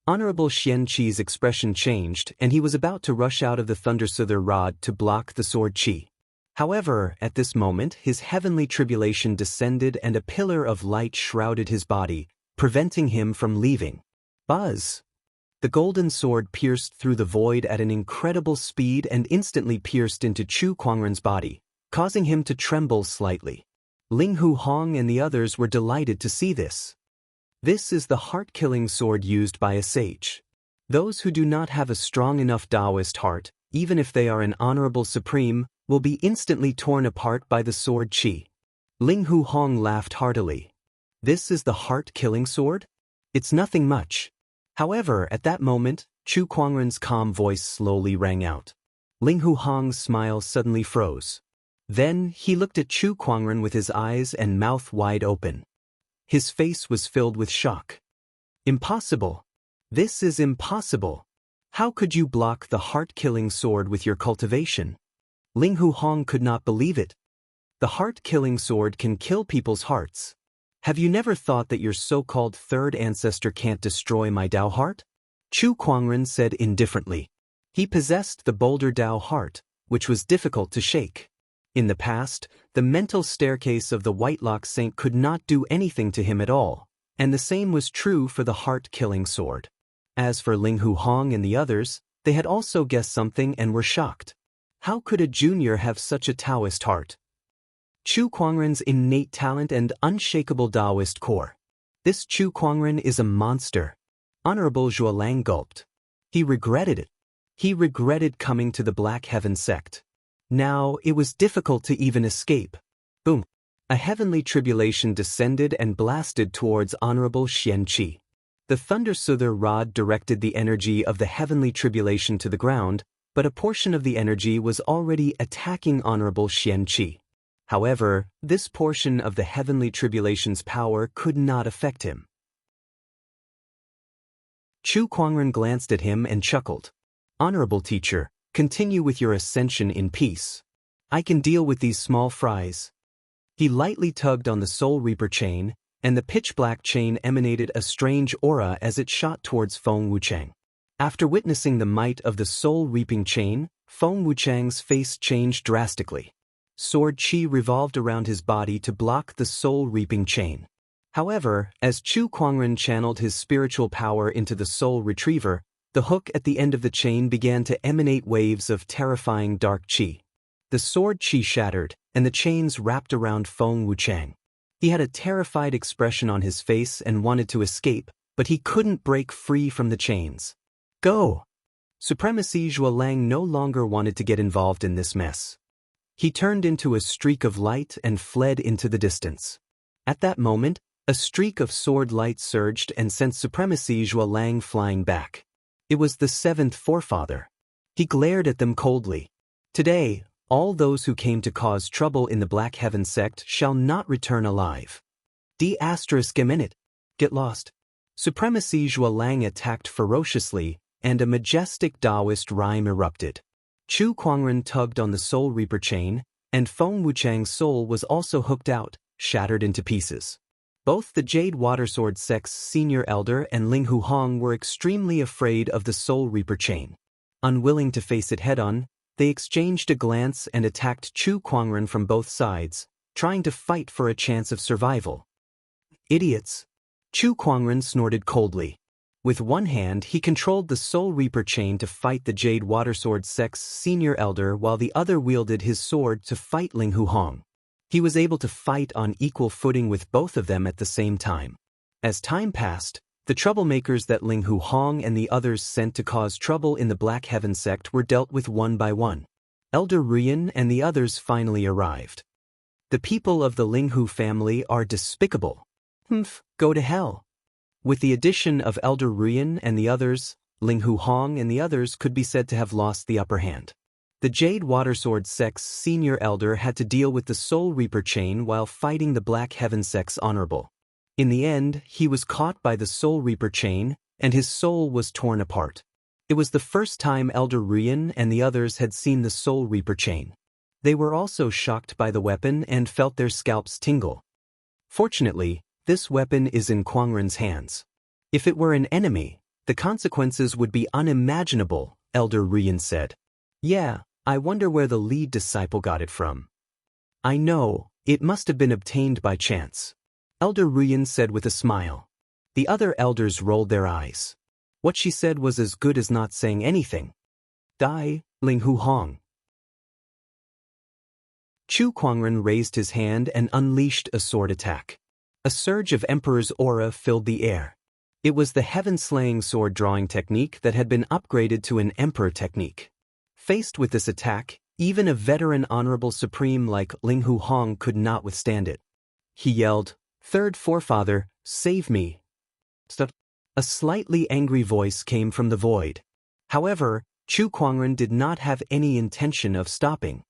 Honorable Xianxi's expression changed, and he was about to rush out of the Thundersoother rod to block the sword chi. However, at this moment, his heavenly tribulation descended and a pillar of light shrouded his body, preventing him from leaving. Buzz! The golden sword pierced through the void at an incredible speed and instantly pierced into Chu Kuangren's body, causing him to tremble slightly. Linghu Hong and the others were delighted to see this. This is the heart-killing sword used by a sage. Those who do not have a strong enough Taoist heart, even if they are an honorable supreme, will be instantly torn apart by the sword chi. Linghu Hong laughed heartily. This is the heart-killing sword? It's nothing much. However, at that moment, Chu Kuangren's calm voice slowly rang out. Linghu Hong's smile suddenly froze. Then, he looked at Chu Kuangren with his eyes and mouth wide open. His face was filled with shock. Impossible. This is impossible. How could you block the heart-killing sword with your cultivation? Linghu Hong could not believe it. The heart-killing sword can kill people's hearts. Have you never thought that your so-called 3rd ancestor can't destroy my Dao heart? Chu Kuangren said indifferently. He possessed the bolder Dao heart, which was difficult to shake. In the past, the mental staircase of the Whitelock Saint could not do anything to him at all, and the same was true for the heart-killing sword. As for Linghu Hong and the others, they had also guessed something and were shocked. How could a junior have such a Taoist heart? Chu Kuangren's innate talent and unshakable Taoist core. This Chu Kuangren is a monster. Honorable Zhuo Lang gulped. He regretted it. He regretted coming to the Black Heaven sect. Now, it was difficult to even escape. Boom! A heavenly tribulation descended and blasted towards Honorable Xianxia. The Thundersoother rod directed the energy of the heavenly tribulation to the ground, but a portion of the energy was already attacking Honorable Xianxia. However, this portion of the heavenly tribulation's power could not affect him. Chu Kuangren glanced at him and chuckled. Honorable teacher, continue with your ascension in peace. I can deal with these small fries. He lightly tugged on the Soul Reaper chain, and the pitch-black chain emanated a strange aura as it shot towards Feng Wuchang. After witnessing the might of the soul-reaping chain, Feng Wuchang's face changed drastically. Sword chi revolved around his body to block the soul-reaping chain. However, as Chu Kuangren channeled his spiritual power into the soul retriever, the hook at the end of the chain began to emanate waves of terrifying dark chi. The sword chi shattered, and the chains wrapped around Feng Wuchang. He had a terrified expression on his face and wanted to escape, but he couldn't break free from the chains. Go! Supremacy Zhuo Lang no longer wanted to get involved in this mess. He turned into a streak of light and fled into the distance. At that moment, a streak of sword light surged and sent Supremacy Zhuo Lang flying back. It was the seventh forefather. He glared at them coldly. Today, all those who came to cause trouble in the Black Heaven sect shall not return alive. D***minute. Get lost. Supremacy Zhuo Lang attacked ferociously, and a majestic Taoist rhyme erupted. Chu Kuangren tugged on the Soul Reaper chain, and Feng Wuchang's soul was also hooked out, shattered into pieces. Both the Jade Watersword sect's senior elder and Ling Hu Hong were extremely afraid of the Soul Reaper chain. Unwilling to face it head-on, they exchanged a glance and attacked Chu Kuangren from both sides, trying to fight for a chance of survival. Idiots! Chu Kuangren snorted coldly. With one hand, he controlled the Soul Reaper chain to fight the Jade Watersword sect's senior elder while the other wielded his sword to fight Ling Hu Hong. He was able to fight on equal footing with both of them at the same time. As time passed, the troublemakers that Ling Hu Hong and the others sent to cause trouble in the Black Heaven sect were dealt with one by one. Elder Ruyan and the others finally arrived. The people of the Ling Hu family are despicable. Go to hell. With the addition of Elder Ruyan and the others, Ling Hu Hong and the others could be said to have lost the upper hand. The Jade Watersword sect's senior elder had to deal with the Soul Reaper chain while fighting the Black Heaven sect's honorable. In the end, he was caught by the Soul Reaper chain, and his soul was torn apart. It was the first time Elder Ruyan and the others had seen the Soul Reaper chain. They were also shocked by the weapon and felt their scalps tingle. Fortunately, this weapon is in Kuangren's hands. If it were an enemy, the consequences would be unimaginable, Elder Ruyan said. Yeah, I wonder where the lead disciple got it from. I know, it must have been obtained by chance. Elder Ruyan said with a smile. The other elders rolled their eyes. What she said was as good as not saying anything. Die, Ling Hu Hong. Chu Kuangren raised his hand and unleashed a sword attack. A surge of Emperor's aura filled the air. It was the heaven-slaying sword-drawing technique that had been upgraded to an Emperor technique. Faced with this attack, even a veteran Honorable Supreme like Ling Hu Hong could not withstand it. He yelled, "Third Forefather, save me!" Stop. A slightly angry voice came from the void. However, Chu Kuangren did not have any intention of stopping.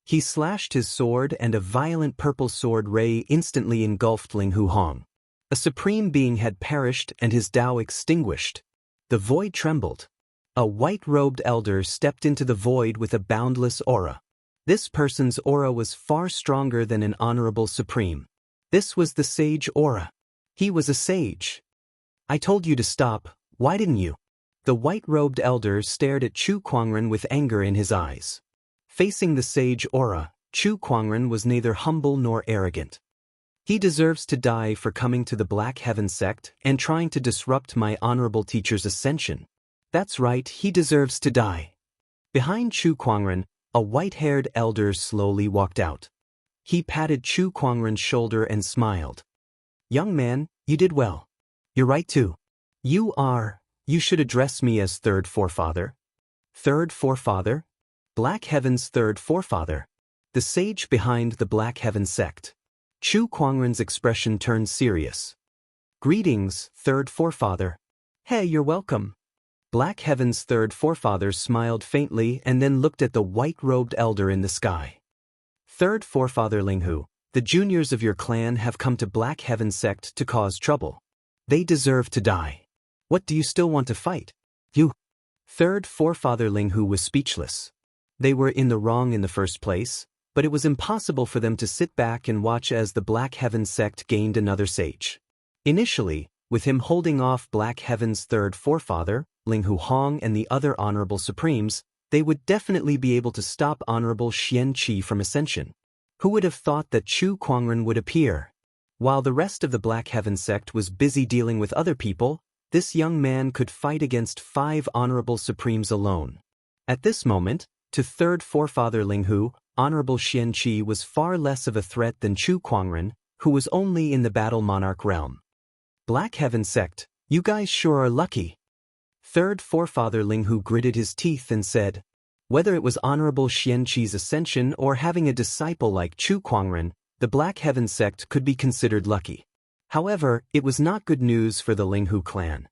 He slashed his sword and a violent purple sword ray instantly engulfed Ling Hu Hong. A supreme being had perished and his Tao extinguished. The void trembled. A white-robed elder stepped into the void with a boundless aura. This person's aura was far stronger than an honorable supreme. This was the sage aura. He was a sage. I told you to stop, why didn't you? The white-robed elder stared at Chu Kuangren with anger in his eyes. Facing the sage aura, Chu Kuangren was neither humble nor arrogant. He deserves to die for coming to the Black Heaven sect and trying to disrupt my honorable teacher's ascension. That's right, he deserves to die. Behind Chu Kuangren, a white-haired elder slowly walked out. He patted Chu Kuangren's shoulder and smiled. Young man, you did well. You're right too. You should address me as Third Forefather. Third Forefather? Black Heaven's Third Forefather. The sage behind the Black Heaven sect. Chu Kuangren's expression turned serious. Greetings, Third Forefather. Hey, you're welcome. Black Heaven's Third Forefather smiled faintly and then looked at the white-robed elder in the sky. Third Forefather Ling Hu, the juniors of your clan have come to Black Heaven sect to cause trouble. They deserve to die. What do you still want to fight? You. Third Forefather Ling Hu was speechless. They were in the wrong in the first place, but it was impossible for them to sit back and watch as the Black Heaven sect gained another sage. Initially, with him holding off Black Heaven's third forefather, Linghu Hong, and the other Honorable Supremes, they would definitely be able to stop Honorable Xianxia from Ascension. Who would have thought that Chu Kuangren would appear? While the rest of the Black Heaven sect was busy dealing with other people, this young man could fight against 5 Honorable Supremes alone. At this moment, to third forefather Linghu, Honorable Xianxia was far less of a threat than Chu Kuangren, who was only in the Battle Monarch realm. Black Heaven sect, you guys sure are lucky. Third forefather Linghu gritted his teeth and said, whether it was Honorable Xianxia's ascension or having a disciple like Chu Kuangren, the Black Heaven sect could be considered lucky. However, it was not good news for the Linghu clan.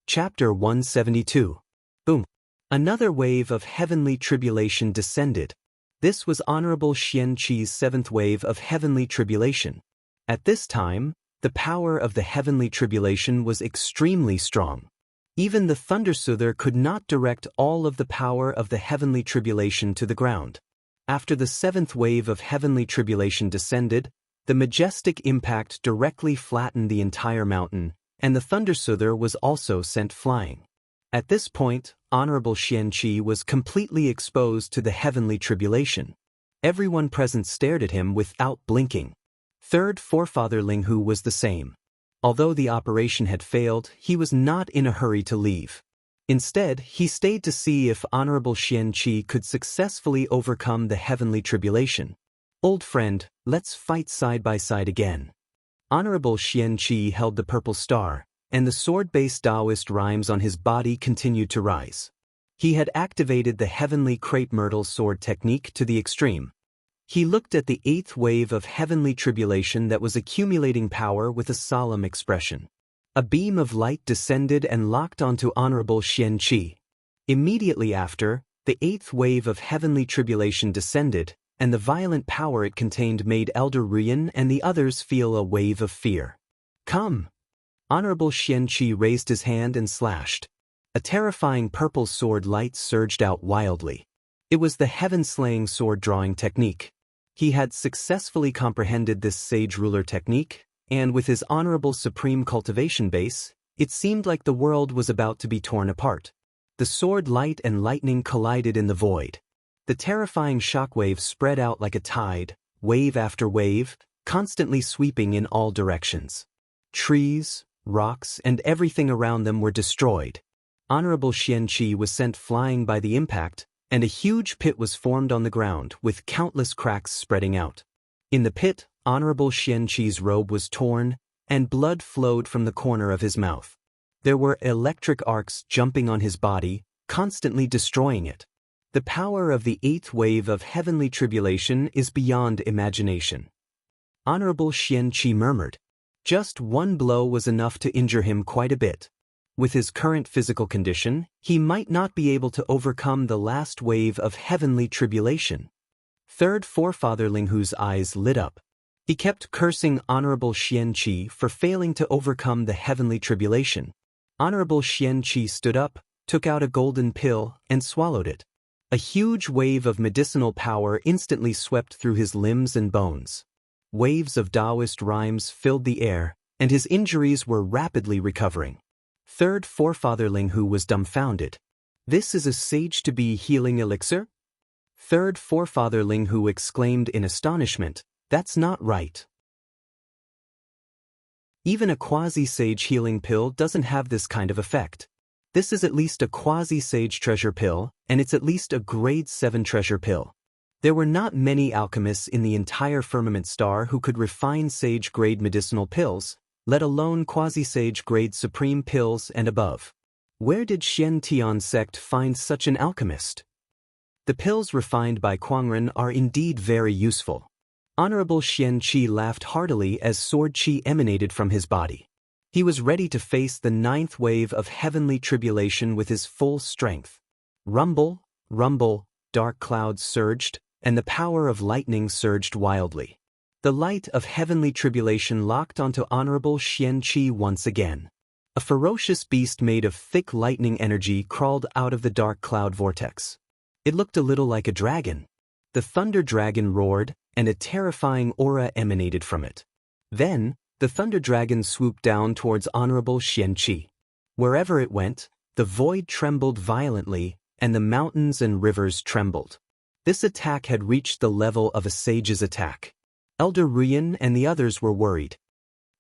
Chapter 172. Boom. Another wave of heavenly tribulation descended. This was Honorable Xianxia's 7th wave of heavenly tribulation. At this time, the power of the heavenly tribulation was extremely strong. Even the Thundersoother could not direct all of the power of the heavenly tribulation to the ground. After the 7th wave of heavenly tribulation descended, the majestic impact directly flattened the entire mountain, and the Thundersoother was also sent flying. At this point, Honorable Xianxia was completely exposed to the heavenly tribulation. Everyone present stared at him without blinking. Third forefather Linghu was the same. Although the operation had failed, he was not in a hurry to leave. Instead, he stayed to see if Honorable Xianxia could successfully overcome the heavenly tribulation. Old friend, let's fight side by side again. Honorable Xianxia held the purple star, and the sword-based Taoist rhymes on his body continued to rise. He had activated the heavenly crepe myrtle sword technique to the extreme. He looked at the 8th wave of heavenly tribulation that was accumulating power with a solemn expression. A beam of light descended and locked onto Honorable Xianxia. Immediately after, the 8th wave of heavenly tribulation descended, and the violent power it contained made Elder Ruyan and the others feel a wave of fear. Come! Honorable Xianxia raised his hand and slashed. A terrifying purple sword light surged out wildly. It was the heaven-slaying sword-drawing technique. He had successfully comprehended this sage ruler technique, and with his honorable supreme cultivation base, it seemed like the world was about to be torn apart. The sword light and lightning collided in the void. The terrifying shockwave spread out like a tide, wave after wave, constantly sweeping in all directions. Trees, rocks, and everything around them were destroyed. Honorable Xianxia was sent flying by the impact, and a huge pit was formed on the ground with countless cracks spreading out. In the pit, Honorable Xianxia's robe was torn, and blood flowed from the corner of his mouth. There were electric arcs jumping on his body, constantly destroying it. The power of the 8th wave of heavenly tribulation is beyond imagination. Honorable Xianxia murmured. Just one blow was enough to injure him quite a bit. With his current physical condition, he might not be able to overcome the last wave of heavenly tribulation. Third forefather Linghu's eyes lit up. He kept cursing Honorable Xianxia for failing to overcome the heavenly tribulation. Honorable Xianxia stood up, took out a golden pill, and swallowed it. A huge wave of medicinal power instantly swept through his limbs and bones. Waves of Taoist rhymes filled the air, and his injuries were rapidly recovering. Third forefather Linghu was dumbfounded. This is a sage-to-be healing elixir? Third forefather Linghu exclaimed in astonishment, that's not right. Even a quasi-sage healing pill doesn't have this kind of effect. This is at least a quasi-sage treasure pill, and it's at least a grade 7 treasure pill. There were not many alchemists in the entire firmament star who could refine sage-grade medicinal pills, let alone quasi-sage grade supreme pills and above. Where did Shen Tian sect find such an alchemist? The pills refined by Kuangren are indeed very useful. Honorable Xianxia laughed heartily as sword qi emanated from his body. He was ready to face the 9th wave of heavenly tribulation with his full strength. Rumble, rumble, dark clouds surged, and the power of lightning surged wildly. The light of heavenly tribulation locked onto Honorable Xianxia once again. A ferocious beast made of thick lightning energy crawled out of the dark cloud vortex. It looked a little like a dragon. The thunder dragon roared, and a terrifying aura emanated from it. Then, the thunder dragon swooped down towards Honorable Xianxia. Wherever it went, the void trembled violently, and the mountains and rivers trembled. This attack had reached the level of a sage's attack. Elder Ruyan and the others were worried.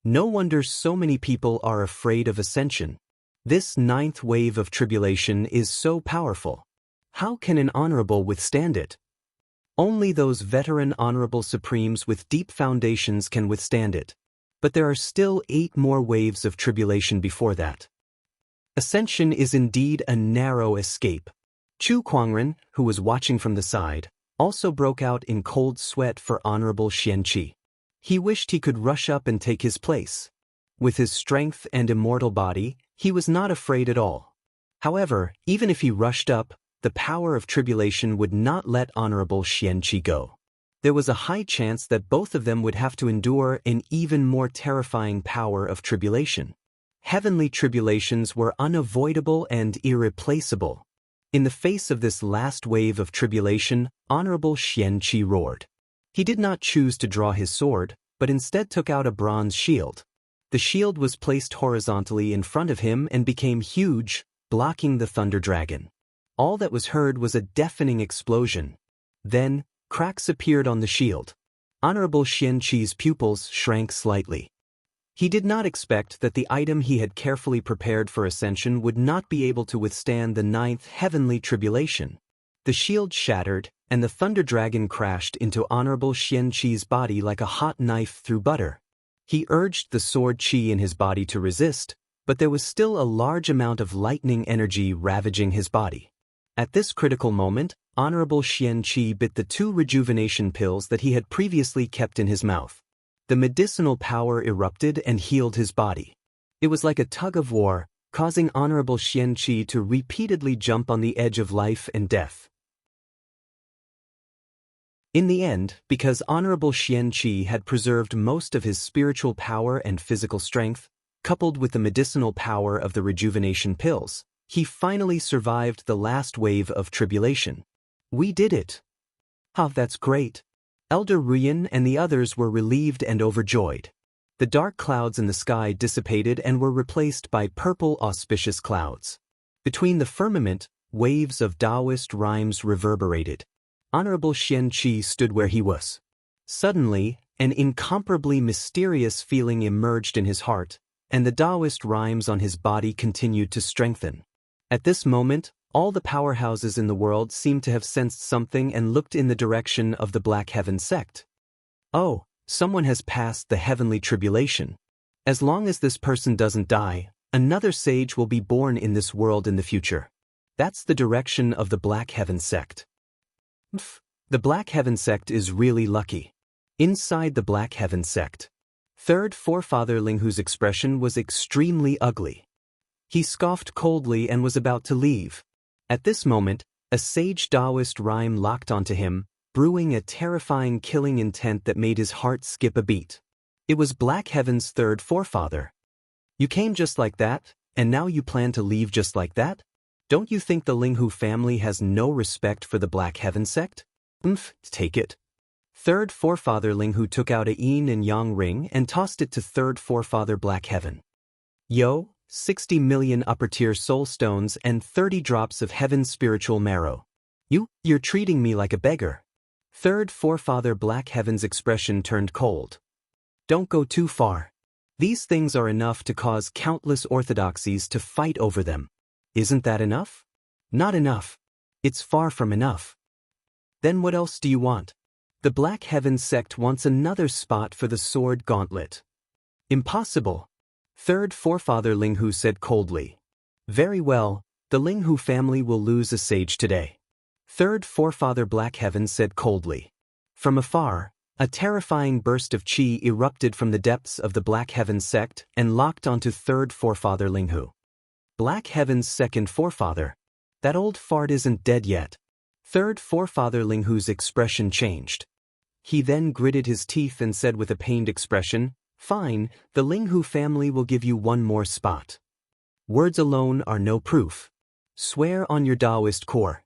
No wonder so many people are afraid of Ascension. This 9th wave of tribulation is so powerful. How can an honorable withstand it? Only those veteran honorable supremes with deep foundations can withstand it. But there are still 8 more waves of tribulation before that. Ascension is indeed a narrow escape. Chu Kuangren, who was watching from the side, also broke out in cold sweat for Honorable Xianxia. He wished he could rush up and take his place. With his strength and immortal body, he was not afraid at all. However, even if he rushed up, the power of tribulation would not let Honorable Xianxia go. There was a high chance that both of them would have to endure an even more terrifying power of tribulation. Heavenly tribulations were unavoidable and irreplaceable. In the face of this last wave of tribulation, Honorable Xianxia roared. He did not choose to draw his sword, but instead took out a bronze shield. The shield was placed horizontally in front of him and became huge, blocking the thunder dragon. All that was heard was a deafening explosion. Then, cracks appeared on the shield. Honorable Xianxia's pupils shrank slightly. He did not expect that the item he had carefully prepared for Ascension would not be able to withstand the 9th heavenly tribulation. The shield shattered, and the thunder dragon crashed into Honorable Xianxia's body like a hot knife through butter. He urged the sword chi in his body to resist, but there was still a large amount of lightning energy ravaging his body. At this critical moment, Honorable Xianxia bit the 2 rejuvenation pills that he had previously kept in his mouth. The medicinal power erupted and healed his body. It was like a tug of war, causing Honorable Xianxia to repeatedly jump on the edge of life and death. In the end, because Honorable Xianxia had preserved most of his spiritual power and physical strength, coupled with the medicinal power of the rejuvenation pills, he finally survived the last wave of tribulation. We did it. Oh, that's great. Elder Ruyan and the others were relieved and overjoyed. The dark clouds in the sky dissipated and were replaced by purple auspicious clouds. Between the firmament, waves of Taoist rhymes reverberated. Honorable Xianxia stood where he was. Suddenly, an incomparably mysterious feeling emerged in his heart, and the Taoist rhymes on his body continued to strengthen. At this moment, all the powerhouses in the world seemed to have sensed something and looked in the direction of the Black Heaven sect. Oh, someone has passed the heavenly tribulation. As long as this person doesn't die, another sage will be born in this world in the future. That's the direction of the Black Heaven sect. The Black Heaven sect is really lucky. Inside the Black Heaven sect, 3rd Forefather Linghu's expression was extremely ugly. He scoffed coldly and was about to leave. At this moment, a sage Taoist rhyme locked onto him, brewing a terrifying killing intent that made his heart skip a beat. It was Black Heaven's 3rd forefather. You came just like that, and now you plan to leave just like that? Don't you think the Linghu family has no respect for the Black Heaven sect? Take it. 3rd Forefather Linghu took out a yin and yang ring and tossed it to 3rd Forefather Black Heaven. Yo, 60 million upper-tier soul stones and 30 drops of heaven's spiritual marrow. You're treating me like a beggar. 3rd Forefather Black Heaven's expression turned cold. Don't go too far. These things are enough to cause countless orthodoxies to fight over them. Isn't that enough? Not enough. It's far from enough. Then what else do you want? The Black Heaven sect wants another spot for the sword gauntlet. Impossible. 3rd Forefather Linghu said coldly. Very well, the Linghu family will lose a sage today. 3rd Forefather Black Heaven said coldly. From afar, a terrifying burst of chi erupted from the depths of the Black Heaven sect and locked onto 3rd Forefather Linghu. Black Heaven's 2nd forefather. That old fart isn't dead yet. 3rd Forefather Linghu's expression changed. He then gritted his teeth and said with a pained expression, Fine, the Linghu family will give you one more spot. Words alone are no proof. Swear on your Taoist core.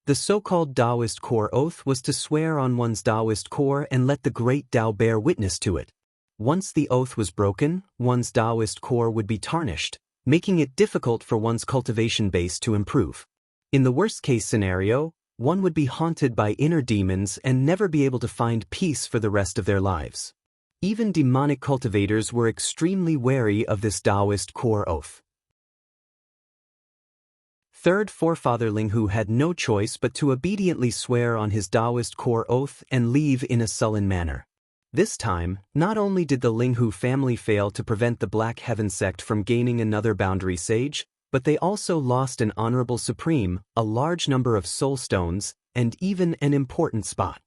The so-called Taoist core oath was to swear on one's Taoist core and let the great Tao bear witness to it. Once the oath was broken, one's Taoist core would be tarnished, making it difficult for one's cultivation base to improve. In the worst-case scenario, one would be haunted by inner demons and never be able to find peace for the rest of their lives. Even demonic cultivators were extremely wary of this Taoist core oath. Third forefather Linghu had no choice but to obediently swear on his Taoist core oath and leave in a sullen manner. This time, not only did the Linghu family fail to prevent the Black Heaven sect from gaining another boundary sage, but they also lost an honorable supreme, a large number of soul stones, and even an important spot.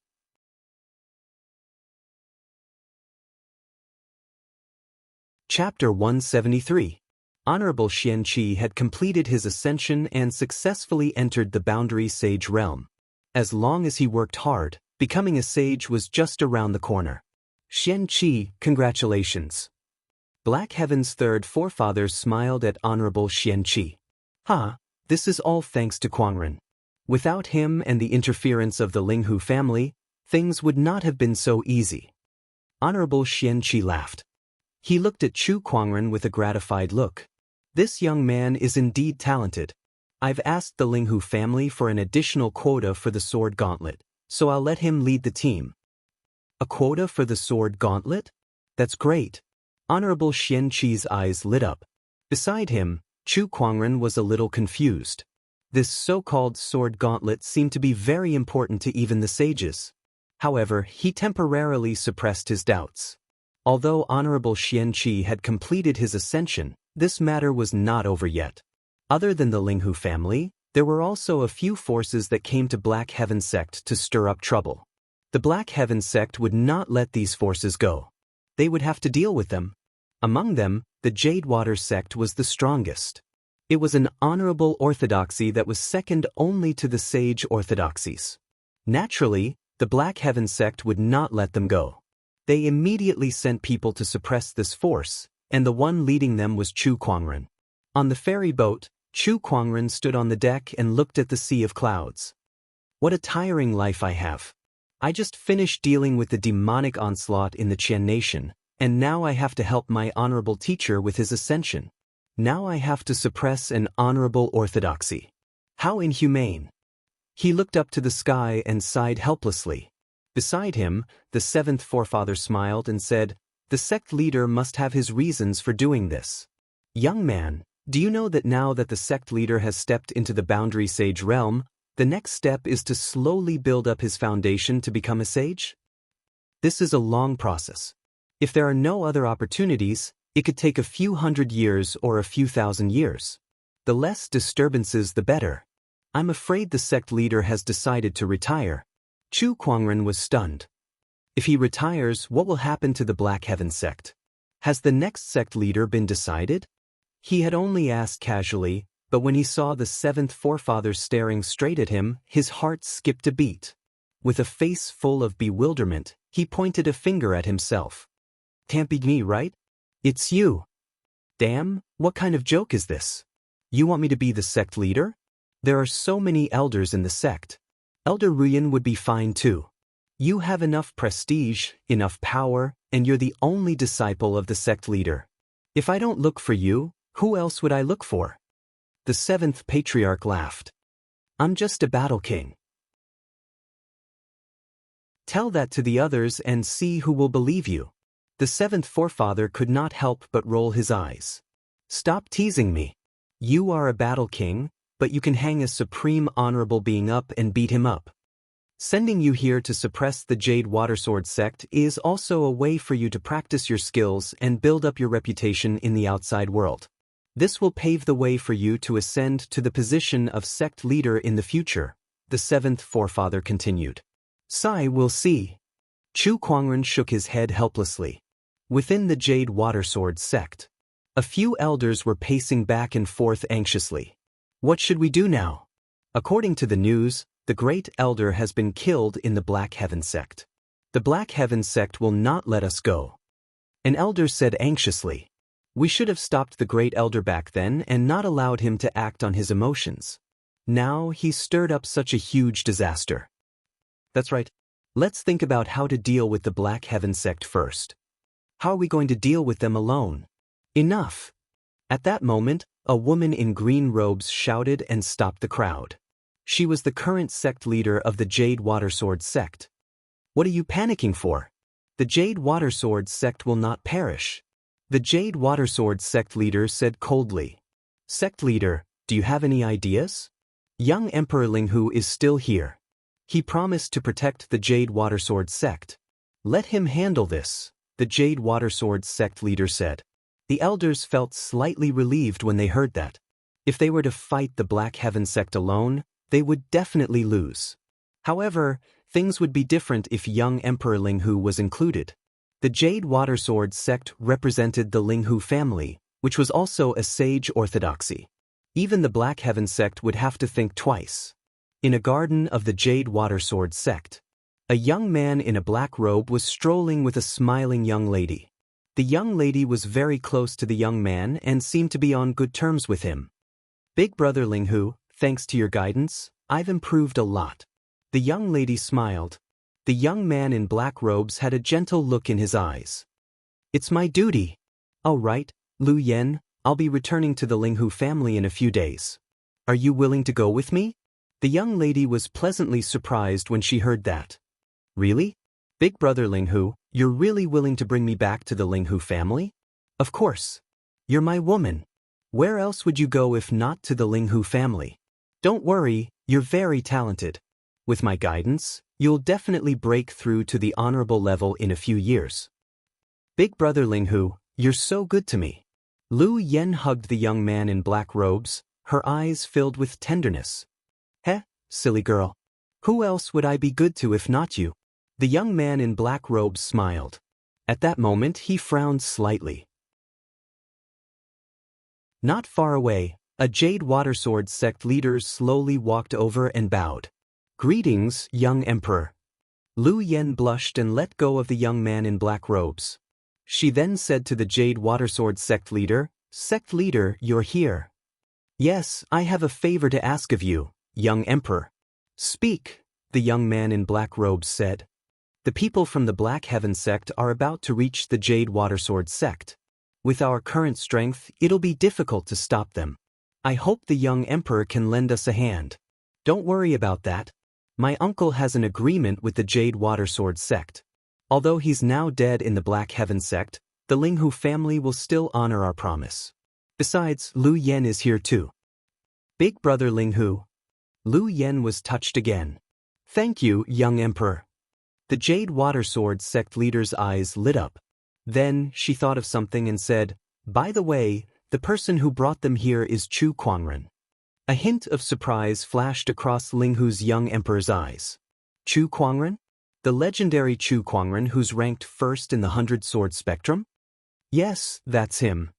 Chapter 173. Honorable Xianxia had completed his ascension and successfully entered the boundary sage realm. As long as he worked hard, becoming a sage was just around the corner. Xianxia, congratulations. Black Heaven's third forefathers smiled at Honorable Xianxia. This is all thanks to Kuangren. Without him and the interference of the Linghu family, things would not have been so easy. Honorable Xianxia laughed. He looked at Chu Kuangren with a gratified look. This young man is indeed talented. I've asked the Linghu family for an additional quota for the sword gauntlet, so I'll let him lead the team. A quota for the sword gauntlet? That's great. Honorable Xianxia's eyes lit up. Beside him, Chu Kuangren was a little confused. This so-called sword gauntlet seemed to be very important to even the sages. However, he temporarily suppressed his doubts. Although Honorable Xianxia had completed his ascension, this matter was not over yet. Other than the Linghu family, there were also a few forces that came to Black Heaven sect to stir up trouble. The Black Heaven sect would not let these forces go. They would have to deal with them. Among them, the Jadewater sect was the strongest. It was an honorable orthodoxy that was second only to the sage orthodoxies. Naturally, the Black Heaven sect would not let them go. They immediately sent people to suppress this force, and the one leading them was Chu Kuangren. On the ferry boat, Chu Kuangren stood on the deck and looked at the sea of clouds. What a tiring life I have. I just finished dealing with the demonic onslaught in the Qian nation, and now I have to help my honorable teacher with his ascension. Now I have to suppress an honorable orthodoxy. How inhumane. He looked up to the sky and sighed helplessly. Beside him, the seventh forefather smiled and said, "The sect leader must have his reasons for doing this. Young man, do you know that now that the sect leader has stepped into the boundary sage realm, the next step is to slowly build up his foundation to become a sage? This is a long process. If there are no other opportunities, it could take a few hundred years or a few thousand years. The less disturbances the better. I'm afraid the sect leader has decided to retire." Chu Kuangren was stunned. If he retires, what will happen to the Black Heaven sect? Has the next sect leader been decided? He had only asked casually, but when he saw the seventh forefather staring straight at him, his heart skipped a beat. With a face full of bewilderment, he pointed a finger at himself. "Can't be me, right? It's you. Damn, what kind of joke is this? You want me to be the sect leader? There are so many elders in the sect. Elder Ruyan would be fine too. You have enough prestige, enough power, and you're the only disciple of the sect leader. If I don't look for you, who else would I look for?" The seventh patriarch laughed. "I'm just a battle king. Tell that to the others and see who will believe you." The seventh forefather could not help but roll his eyes. "Stop teasing me. You are a battle king, but you can hang a supreme honorable being up and beat him up. Sending you here to suppress the Jade Watersword sect is also a way for you to practice your skills and build up your reputation in the outside world. This will pave the way for you to ascend to the position of sect leader in the future," the seventh forefather continued. "Sai will see." Chu Kuangren shook his head helplessly. Within the Jade Watersword sect, a few elders were pacing back and forth anxiously. "What should we do now? According to the news, the great elder has been killed in the Black Heaven sect. The Black Heaven sect will not let us go." An elder said anxiously. We should have stopped the Great Elder back then and not allowed him to act on his emotions. Now he stirred up such a huge disaster. That's right. Let's think about how to deal with the Black Heaven sect first. How are we going to deal with them alone? Enough! At that moment, a woman in green robes shouted and stopped the crowd. She was the current sect leader of the Jade Watersword sect. What are you panicking for? The Jade Watersword sect will not perish. The Jade Watersword sect leader said coldly. Sect leader, do you have any ideas? Young Emperor Linghu is still here. He promised to protect the Jade Watersword sect. Let him handle this, the Jade Watersword sect leader said. The elders felt slightly relieved when they heard that. If they were to fight the Black Heaven sect alone, they would definitely lose. However, things would be different if young Emperor Linghu was included. The Jade Watersword sect represented the Linghu family, which was also a sage orthodoxy. Even the Black Heaven sect would have to think twice. In a garden of the Jade Watersword sect, a young man in a black robe was strolling with a smiling young lady. The young lady was very close to the young man and seemed to be on good terms with him. Big brother Linghu, thanks to your guidance, I've improved a lot. The young lady smiled. The young man in black robes had a gentle look in his eyes. It's my duty. All right, Lu Yen, I'll be returning to the Linghu family in a few days. Are you willing to go with me? The young lady was pleasantly surprised when she heard that. Really? Big brother Linghu, you're really willing to bring me back to the Linghu family? Of course. You're my woman. Where else would you go if not to the Linghu family? Don't worry, you're very talented. With my guidance, you'll definitely break through to the honorable level in a few years. Big brother Linghu, you're so good to me. Lu Yen hugged the young man in black robes, her eyes filled with tenderness. Heh, silly girl. Who else would I be good to if not you? The young man in black robes smiled. At that moment he frowned slightly. Not far away, a Jade Watersword sect leader slowly walked over and bowed. Greetings, young emperor. Lu Yen blushed and let go of the young man in black robes. She then said to the Jade Watersword sect leader, Sect leader, you're here. Yes, I have a favor to ask of you, young emperor. Speak, the young man in black robes said. The people from the Black Heaven sect are about to reach the Jade Watersword sect. With our current strength, it'll be difficult to stop them. I hope the young emperor can lend us a hand. Don't worry about that. My uncle has an agreement with the Jade Watersword sect. Although he's now dead in the Black Heaven sect, the Linghu family will still honor our promise. Besides, Lu Yen is here too. Big brother Linghu. Lu Yen was touched again. Thank you, young emperor. The Jade Watersword sect leader's eyes lit up. Then she thought of something and said, By the way, the person who brought them here is Chu Kuangren. A hint of surprise flashed across Linghu's young emperor's eyes. Chu Kuangren? The legendary Chu Kuangren who's ranked first in the 100-sword spectrum? Yes, that's him.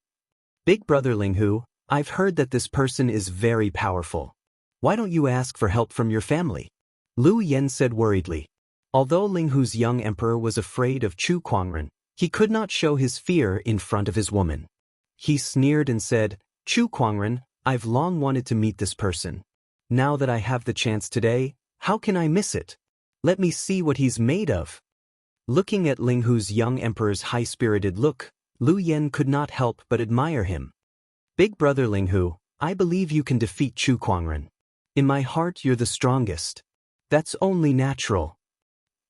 Big brother Linghu, I've heard that this person is very powerful. Why don't you ask for help from your family? Lu Yen said worriedly. Although Linghu's young emperor was afraid of Chu Kuangren, he could not show his fear in front of his woman. He sneered and said, Chu Kuangren, I've long wanted to meet this person. Now that I have the chance today, how can I miss it? Let me see what he's made of. Looking at Linghu's young emperor's high-spirited look, Lu Yen could not help but admire him. Big brother Linghu, I believe you can defeat Chu Kuangren. In my heart you're the strongest. That's only natural.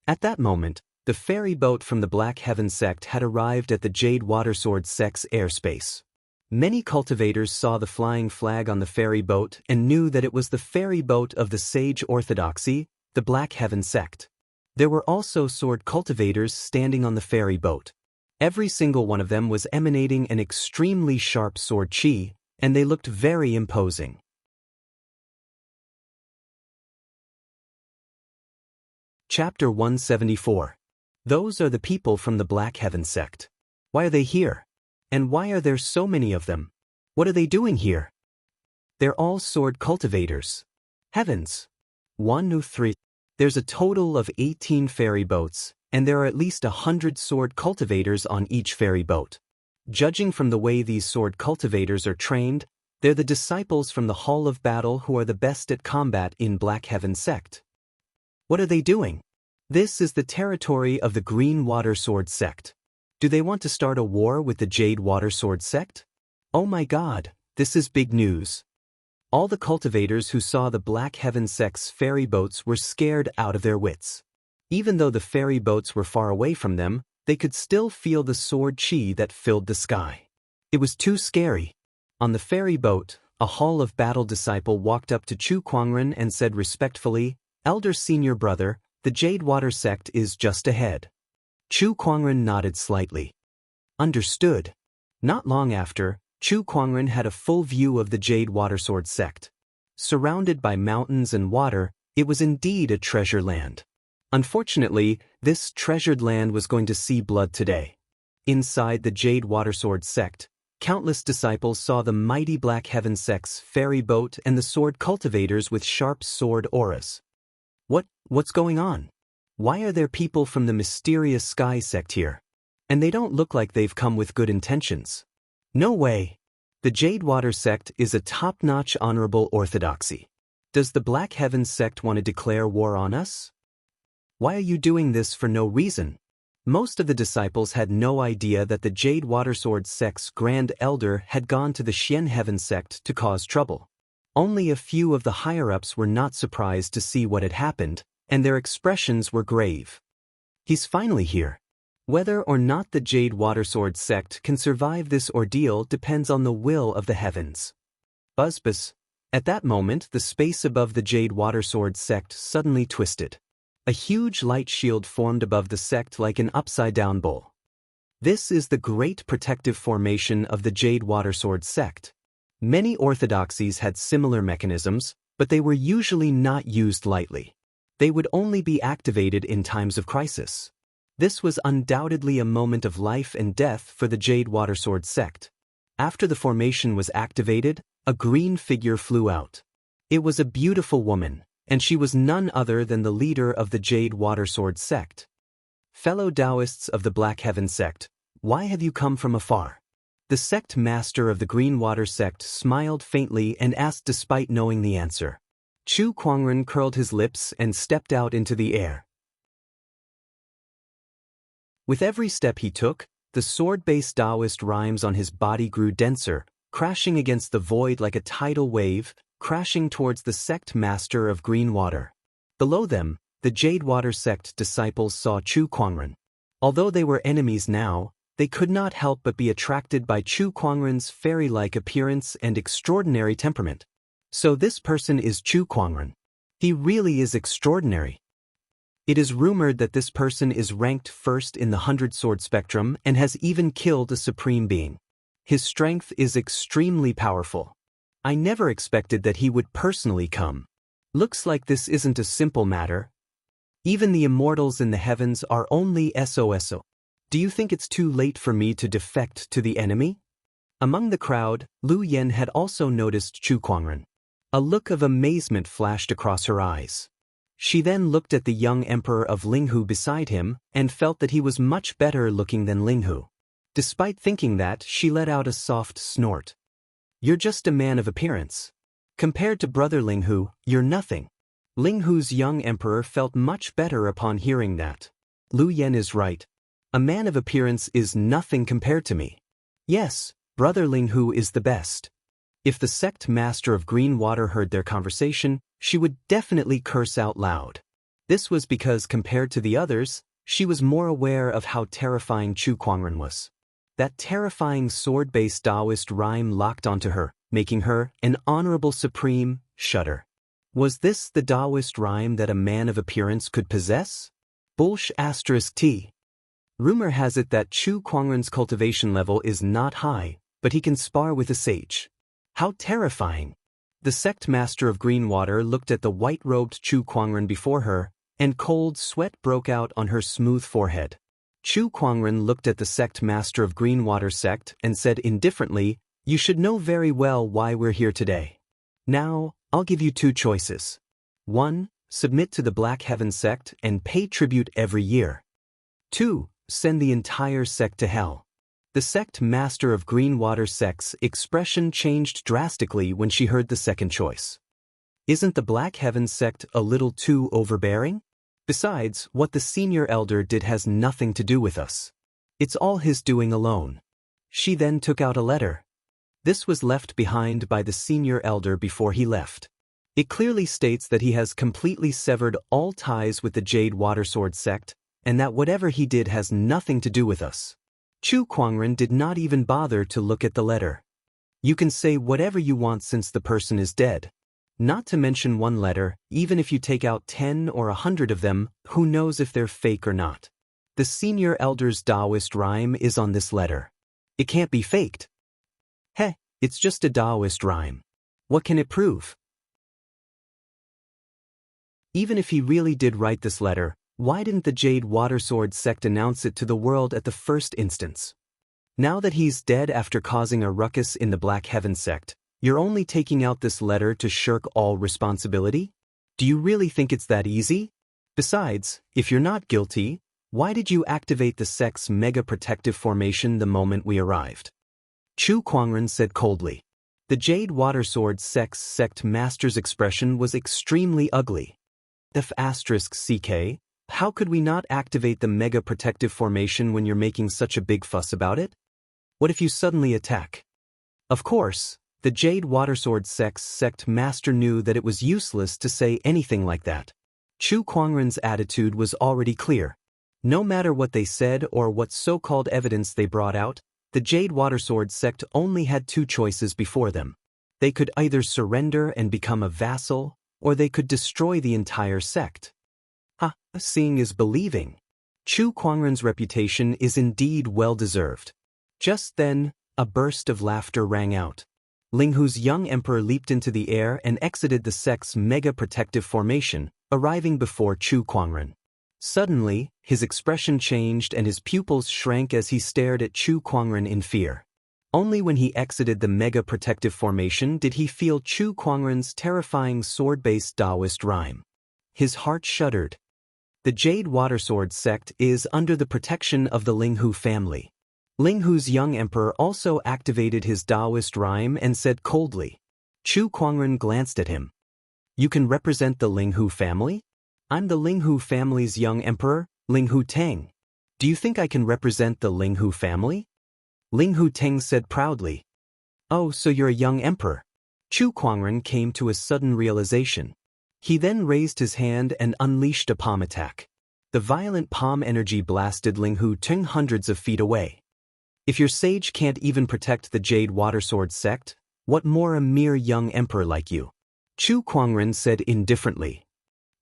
At that moment, the ferry boat from the Black Heaven sect had arrived at the Jade Watersword sect's airspace. Many cultivators saw the flying flag on the ferry boat and knew that it was the ferry boat of the Sage Orthodoxy, the Black Heaven sect. There were also sword cultivators standing on the ferry boat. Every single one of them was emanating an extremely sharp sword chi, and they looked very imposing. Chapter 174. Those are the people from the Black Heaven sect. Why are they here? And why are there so many of them? What are they doing here? They're all sword cultivators. Heavens! 1, 2, 3. There's a total of 18 ferry boats, and there are at least 100 sword cultivators on each ferry boat. Judging from the way these sword cultivators are trained, they're the disciples from the Hall of Battle who are the best at combat in Black Heaven sect. What are they doing? This is the territory of the Green Water Sword sect. Do they want to start a war with the Jade Water Sword sect? Oh my god, this is big news. All the cultivators who saw the Black Heaven sect's ferry boats were scared out of their wits. Even though the ferry boats were far away from them, they could still feel the sword chi that filled the sky. It was too scary. On the ferry boat, a Hall of Battle disciple walked up to Chu Kuangren and said respectfully, "Elder senior brother, the Jade Water sect is just ahead." Chu Kuangren nodded slightly. Understood. Not long after, Chu Kuangren had a full view of the Jade Water Sword sect. Surrounded by mountains and water, it was indeed a treasure land. Unfortunately, this treasured land was going to see blood today. Inside the Jade Water Sword sect, countless disciples saw the mighty Black Heaven sect's ferry boat and the sword cultivators with sharp sword auras. What's going on? Why are there people from the mysterious Sky sect here? And they don't look like they've come with good intentions. No way. The Jade Water sect is a top-notch honorable orthodoxy. Does the Black Heaven sect want to declare war on us? Why are you doing this for no reason? Most of the disciples had no idea that the Jade Water Sword sect's Grand Elder had gone to the Xian Heaven sect to cause trouble. Only a few of the higher-ups were not surprised to see what had happened, and their expressions were grave. He's finally here. Whether or not the Jade Water Sword sect can survive this ordeal depends on the will of the heavens. Buzz. At that moment, the space above the Jade Water Sword sect suddenly twisted. A huge light shield formed above the sect like an upside-down bowl. This is the great protective formation of the Jade Water Sword sect. Many orthodoxies had similar mechanisms, but they were usually not used lightly. They would only be activated in times of crisis. This was undoubtedly a moment of life and death for the Jade Water Sword sect. After the formation was activated, a green figure flew out. It was a beautiful woman, and she was none other than the leader of the Jade Water Sword sect. Fellow Taoists of the Black Heaven sect, why have you come from afar? The sect master of the Green Water sect smiled faintly and asked despite knowing the answer. Chu Kuangren curled his lips and stepped out into the air. With every step he took, the sword-based Taoist rhymes on his body grew denser, crashing against the void like a tidal wave, crashing towards the sect master of Green Water. Below them, the Jade Water sect disciples saw Chu Kuangren. Although they were enemies now, they could not help but be attracted by Chu Kuangren's fairy-like appearance and extraordinary temperament. So this person is Chu Kuangren. He really is extraordinary. It is rumored that this person is ranked first in the 100-sword spectrum and has even killed a supreme being. His strength is extremely powerful. I never expected that he would personally come. Looks like this isn't a simple matter. Even the immortals in the heavens are only SOSO. Do you think it's too late for me to defect to the enemy? Among the crowd, Lu Yen had also noticed Chu Kuangren. A look of amazement flashed across her eyes. She then looked at the young emperor of Linghu beside him and felt that he was much better looking than Linghu. Despite thinking that, she let out a soft snort. You're just a man of appearance. Compared to brother Linghu, you're nothing. Linghu's young emperor felt much better upon hearing that. Lu Yen is right. A man of appearance is nothing compared to me. Yes, brother Linghu is the best. If the sect master of Green Water heard their conversation, she would definitely curse out loud. This was because compared to the others, she was more aware of how terrifying Chu Kuangren was. That terrifying sword-based Taoist rhyme locked onto her, making her, an honorable supreme, shudder. Was this the Taoist rhyme that a man of appearance could possess? *T. Rumor has it that Chu Kuangren's cultivation level is not high, but he can spar with a sage. How terrifying! The sect master of Green Water looked at the white-robed Chu Kuangren before her, and cold sweat broke out on her smooth forehead. Chu Kuangren looked at the sect master of Green Water sect and said indifferently, "You should know very well why we're here today. Now, I'll give you two choices. 1. Submit to the Black Heaven sect and pay tribute every year. 2. Send the entire sect to hell." The The sect master of Greenwater sect's expression changed drastically when she heard the second choice. Isn't the Black Heaven sect a little too overbearing? Besides, what the senior elder did has nothing to do with us. It's all his doing alone. She then took out a letter. This was left behind by the senior elder before he left. It clearly states that he has completely severed all ties with the Jade Watersword sect, and that whatever he did has nothing to do with us. Chu Kuangren did not even bother to look at the letter. You can say whatever you want since the person is dead. Not to mention one letter, even if you take out 10 or 100 of them, who knows if they're fake or not. The senior elder's Taoist rhyme is on this letter. It can't be faked. Heh, it's just a Taoist rhyme. What can it prove? Even if he really did write this letter, why didn't the Jade Watersword sect announce it to the world at the first instance? Now that he's dead after causing a ruckus in the Black Heaven sect, you're only taking out this letter to shirk all responsibility? Do you really think it's that easy? Besides, if you're not guilty, why did you activate the sect's mega protective formation the moment we arrived? Chu Kuangren said coldly. The Jade Watersword sect's sect master's expression was extremely ugly. F***CK, how could we not activate the mega protective formation when you're making such a big fuss about it? What if you suddenly attack? Of course, the Jade Watersword sect's sect master knew that it was useless to say anything like that. Chu Kuangren's attitude was already clear. No matter what they said or what so-called evidence they brought out, the Jade Watersword sect only had two choices before them. They could either surrender and become a vassal, or they could destroy the entire sect. Seeing is believing. Chu Kuangren's reputation is indeed well-deserved. Just then, a burst of laughter rang out. Ling Hu's young emperor leaped into the air and exited the sect's mega protective formation, arriving before Chu Kuangren. Suddenly, his expression changed and his pupils shrank as he stared at Chu Kuangren in fear. Only when he exited the mega protective formation did he feel Chu Kuangren's terrifying sword-based Taoist rhyme. His heart shuddered. The Jade Watersword sect is under the protection of the Ling Hu family. Ling Hu's young emperor also activated his Taoist rhyme and said coldly. Chu Kuangren glanced at him. You can represent the Ling Hu family? I'm the Ling Hu family's young emperor, Ling Hu Teng. Do you think I can represent the Ling Hu family? Ling Hu Teng said proudly. Oh, so you're a young emperor. Chu Kuangren came to a sudden realization. He then raised his hand and unleashed a palm attack. The violent palm energy blasted Ling Hu Teng hundreds of feet away. If your sage can't even protect the Jade Watersword sect, what more a mere young emperor like you? Chu Kuangren said indifferently.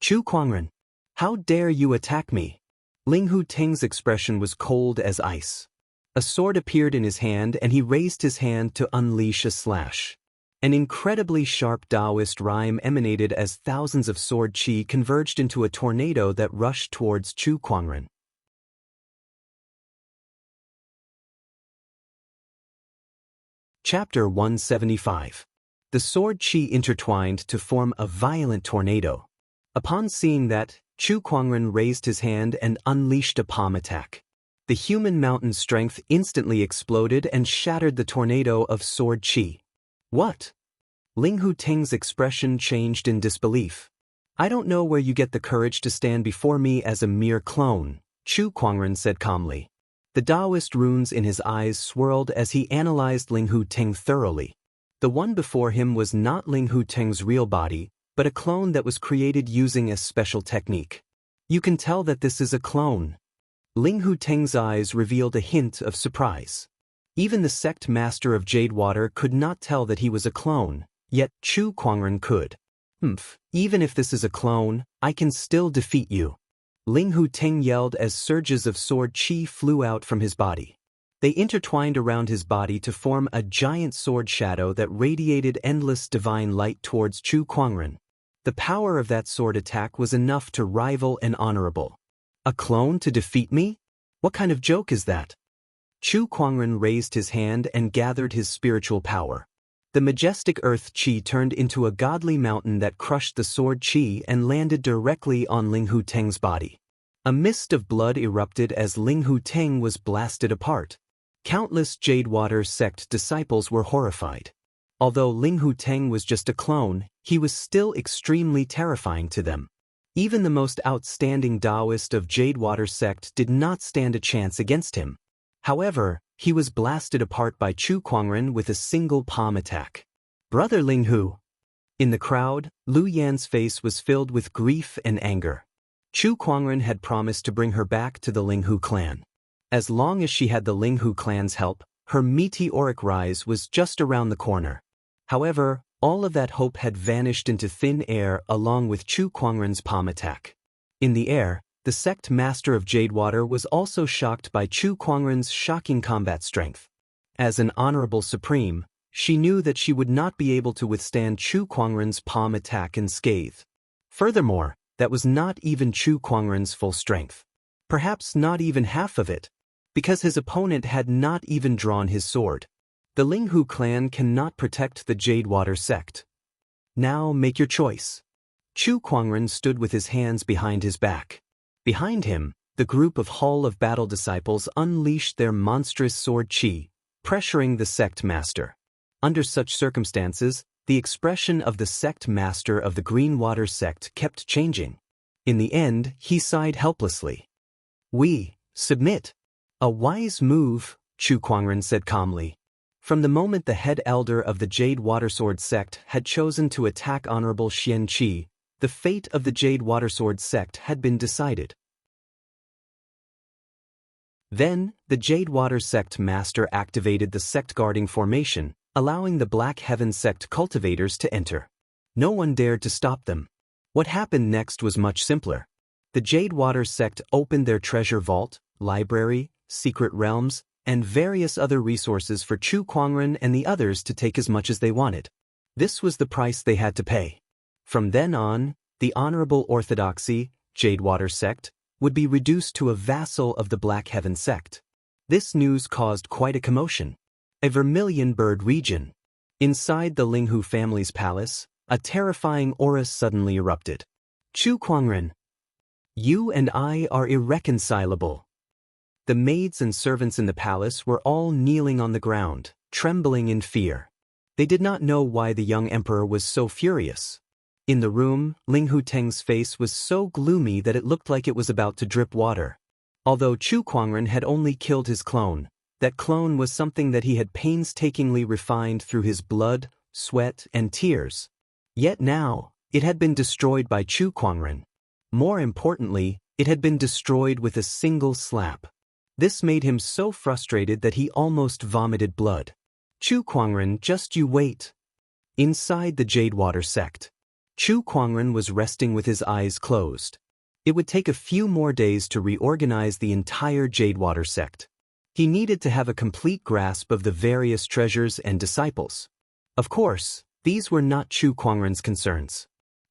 Chu Kuangren, how dare you attack me? Ling Hu Teng's expression was cold as ice. A sword appeared in his hand and he raised his hand to unleash a slash. An incredibly sharp Taoist rhyme emanated as thousands of sword chi converged into a tornado that rushed towards Chu Kuangren. Chapter 175. The sword chi intertwined to form a violent tornado. Upon seeing that, Chu Kuangren raised his hand and unleashed a palm attack. The human mountain strength instantly exploded and shattered the tornado of sword chi. What? Ling Hu Teng's expression changed in disbelief. I don't know where you get the courage to stand before me as a mere clone, Chu Kuangren said calmly. The Taoist runes in his eyes swirled as he analyzed Ling Hu Teng thoroughly. The one before him was not Ling Hu Teng's real body, but a clone that was created using a special technique. You can tell that this is a clone. Ling Hu Teng's eyes revealed a hint of surprise. Even the sect master of Jadewater could not tell that he was a clone, yet Chu Kuangren could. Even if this is a clone, I can still defeat you. Ling Hu Teng yelled as surges of sword chi flew out from his body. They intertwined around his body to form a giant sword shadow that radiated endless divine light towards Chu Kuangren. The power of that sword attack was enough to rival an honorable. A clone to defeat me? What kind of joke is that? Chu Kuangren raised his hand and gathered his spiritual power. The majestic earth chi turned into a godly mountain that crushed the sword chi and landed directly on Ling Hu Teng's body. A mist of blood erupted as Ling Hu Teng was blasted apart. Countless Jadewater sect disciples were horrified. Although Ling Hu Teng was just a clone, he was still extremely terrifying to them. Even the most outstanding Taoist of Jadewater sect did not stand a chance against him. However, he was blasted apart by Chu Kuangren with a single palm attack. Brother Ling Hu. In the crowd, Lu Yan's face was filled with grief and anger. Chu Kuangren had promised to bring her back to the Ling Hu clan. As long as she had the Ling Hu clan's help, her meteoric rise was just around the corner. However, all of that hope had vanished into thin air along with Chu Kuangren's palm attack. In the air, the sect master of Jadewater was also shocked by Chu Kuangren's shocking combat strength. As an honorable supreme, she knew that she would not be able to withstand Chu Kuangren's palm attack unscathed. Furthermore, that was not even Chu Kuangren's full strength. Perhaps not even half of it, because his opponent had not even drawn his sword. The Ling Hu clan cannot protect the Jadewater sect. Now make your choice. Chu Kuangren stood with his hands behind his back. Behind him, the group of Hall of Battle disciples unleashed their monstrous sword qi, pressuring the sect master. Under such circumstances, the expression of the sect master of the Greenwater sect kept changing. In the end, he sighed helplessly. "We submit." "A wise move," Chu Kuangren said calmly. From the moment the head elder of the Jade Watersword sect had chosen to attack Honorable Xianxia, the fate of the Jade Watersword sect had been decided. Then, the Jade Water sect master activated the sect guarding formation, allowing the Black Heaven sect cultivators to enter. No one dared to stop them. What happened next was much simpler. The Jade Water sect opened their treasure vault, library, secret realms, and various other resources for Chu Kuangren and the others to take as much as they wanted. This was the price they had to pay. From then on, the Honorable Orthodoxy, Jadewater sect, would be reduced to a vassal of the Black Heaven sect. This news caused quite a commotion. A vermilion bird region. Inside the Ling Hu family's palace, a terrifying aura suddenly erupted. "Chu Kuangren, you and I are irreconcilable." The maids and servants in the palace were all kneeling on the ground, trembling in fear. They did not know why the young emperor was so furious. In the room, Ling Hu Teng's face was so gloomy that it looked like it was about to drip water. Although Chu Kuangren had only killed his clone, that clone was something that he had painstakingly refined through his blood, sweat, and tears. Yet now, it had been destroyed by Chu Kuangren. More importantly, it had been destroyed with a single slap. This made him so frustrated that he almost vomited blood. "Chu Kuangren, just you wait." Inside the Jadewater sect, Chu Kuangren was resting with his eyes closed. It would take a few more days to reorganize the entire Jadewater sect. He needed to have a complete grasp of the various treasures and disciples. Of course, these were not Chu Kuangren's concerns.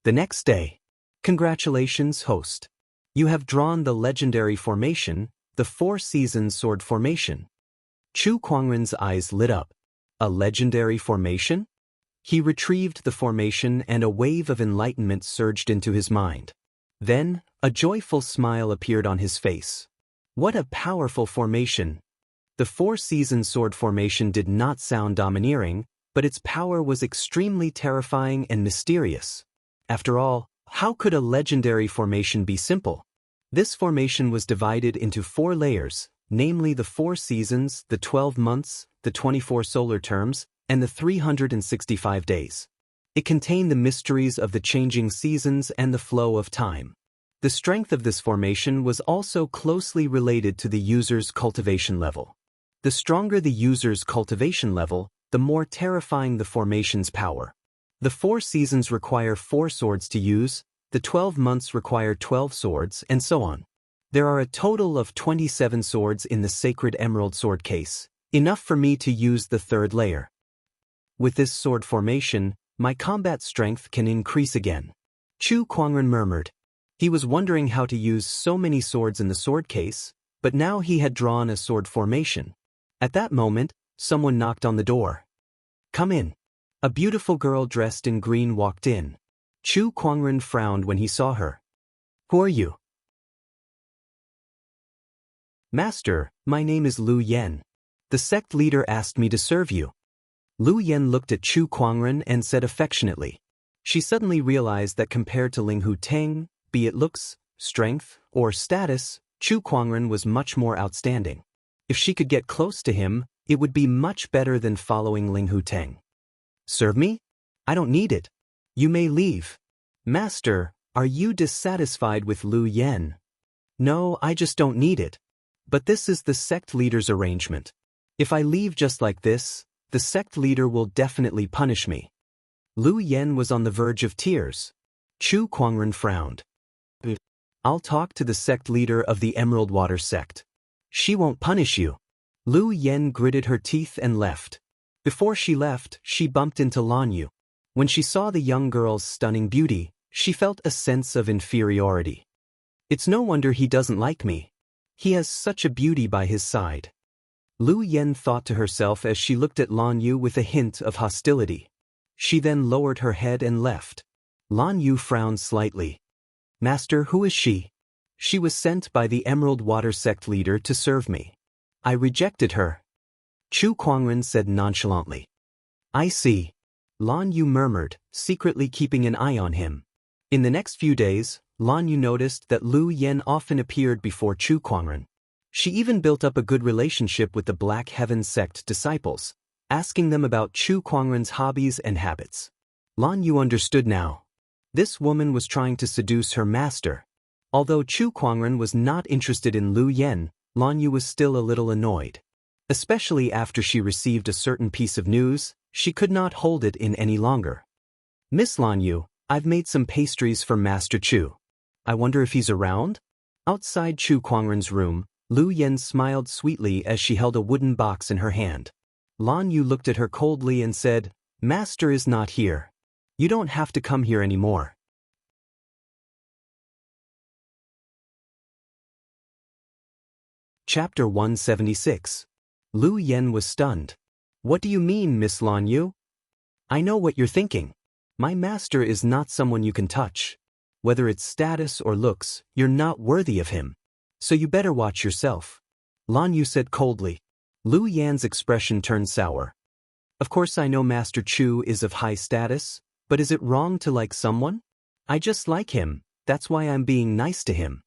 The next day. "Congratulations, host. You have drawn the legendary formation, the Four Seasons Sword Formation." Chu Kuangren's eyes lit up. A legendary formation? He retrieved the formation and a wave of enlightenment surged into his mind. Then, a joyful smile appeared on his face. What a powerful formation! The Four Seasons Sword Formation did not sound domineering, but its power was extremely terrifying and mysterious. After all, how could a legendary formation be simple? This formation was divided into 4 layers, namely the 4 seasons, the 12 months, the 24 solar terms, and the 365 days. It contained the mysteries of the changing seasons and the flow of time. The strength of this formation was also closely related to the user's cultivation level. The stronger the user's cultivation level, the more terrifying the formation's power. The 4 seasons require 4 swords to use, the 12 months require 12 swords, and so on. There are a total of 27 swords in the Sacred Emerald Sword case, enough for me to use the 3rd layer. With this sword formation, my combat strength can increase again. Chu Kuangren murmured. He was wondering how to use so many swords in the sword case, but now he had drawn a sword formation. At that moment, someone knocked on the door. "Come in." A beautiful girl dressed in green walked in. Chu Kuangren frowned when he saw her. "Who are you?" "Master, my name is Lu Yen." The The sect leader asked me to serve you. Lu Yen looked at Chu Kuangren and said affectionately. She suddenly realized that compared to Ling Hu Teng, be it looks, strength, or status, Chu Kuangren was much more outstanding. If she could get close to him, it would be much better than following Ling Hu Teng. Serve me? I don't need it. You may leave. Master, are you dissatisfied with Lu Yen? No, I just don't need it. But this is the sect leader's arrangement. If I leave just like this, the sect leader will definitely punish me. Lu Yen was on the verge of tears. Chu Kuangren frowned. I'll talk to the sect leader of the Emerald Water sect. She won't punish you. Lu Yen gritted her teeth and left. Before she left, she bumped into Lan Yu. When she saw the young girl's stunning beauty, she felt a sense of inferiority. It's no wonder he doesn't like me. He has such a beauty by his side. Lu Yen thought to herself as she looked at Lan Yu with a hint of hostility. She then lowered her head and left. Lan Yu frowned slightly. Master, who is she? She was sent by the Emerald Water sect leader to serve me. I rejected her. Chu Kuangren said nonchalantly. I see. Lan Yu murmured, secretly keeping an eye on him. In the next few days, Lan Yu noticed that Lu Yen often appeared before Chu Kuangren. She even built up a good relationship with the Black Heaven sect disciples, asking them about Chu Kuangren's hobbies and habits. Lan Yu understood now. This woman was trying to seduce her master. Although Chu Kuangren was not interested in Lu Yen, Lan Yu was still a little annoyed. Especially after she received a certain piece of news, she could not hold it in any longer. Miss Lan Yu, I've made some pastries for Master Chu. I wonder if he's around? Outside Chu Kuangren's room, Lu Yen smiled sweetly as she held a wooden box in her hand. Lan Yu looked at her coldly and said, Master is not here. You don't have to come here anymore. Chapter 176. Lu Yen was stunned. What do you mean, Miss Lan Yu? I know what you're thinking. My master is not someone you can touch. Whether it's status or looks, you're not worthy of him. So you better watch yourself. Lan Yu said coldly. Lu Yan's expression turned sour. Of course I know Master Chu is of high status, but is it wrong to like someone? I just like him, that's why I'm being nice to him.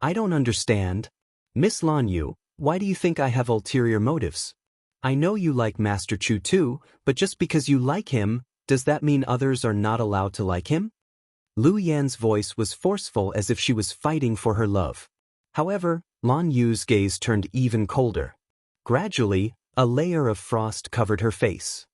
I don't understand. Miss Lan Yu, why do you think I have ulterior motives? I know you like Master Chu too, but just because you like him, does that mean others are not allowed to like him? Lu Yan's voice was forceful as if she was fighting for her love. However, Lan Yu's gaze turned even colder. Gradually, a layer of frost covered her face.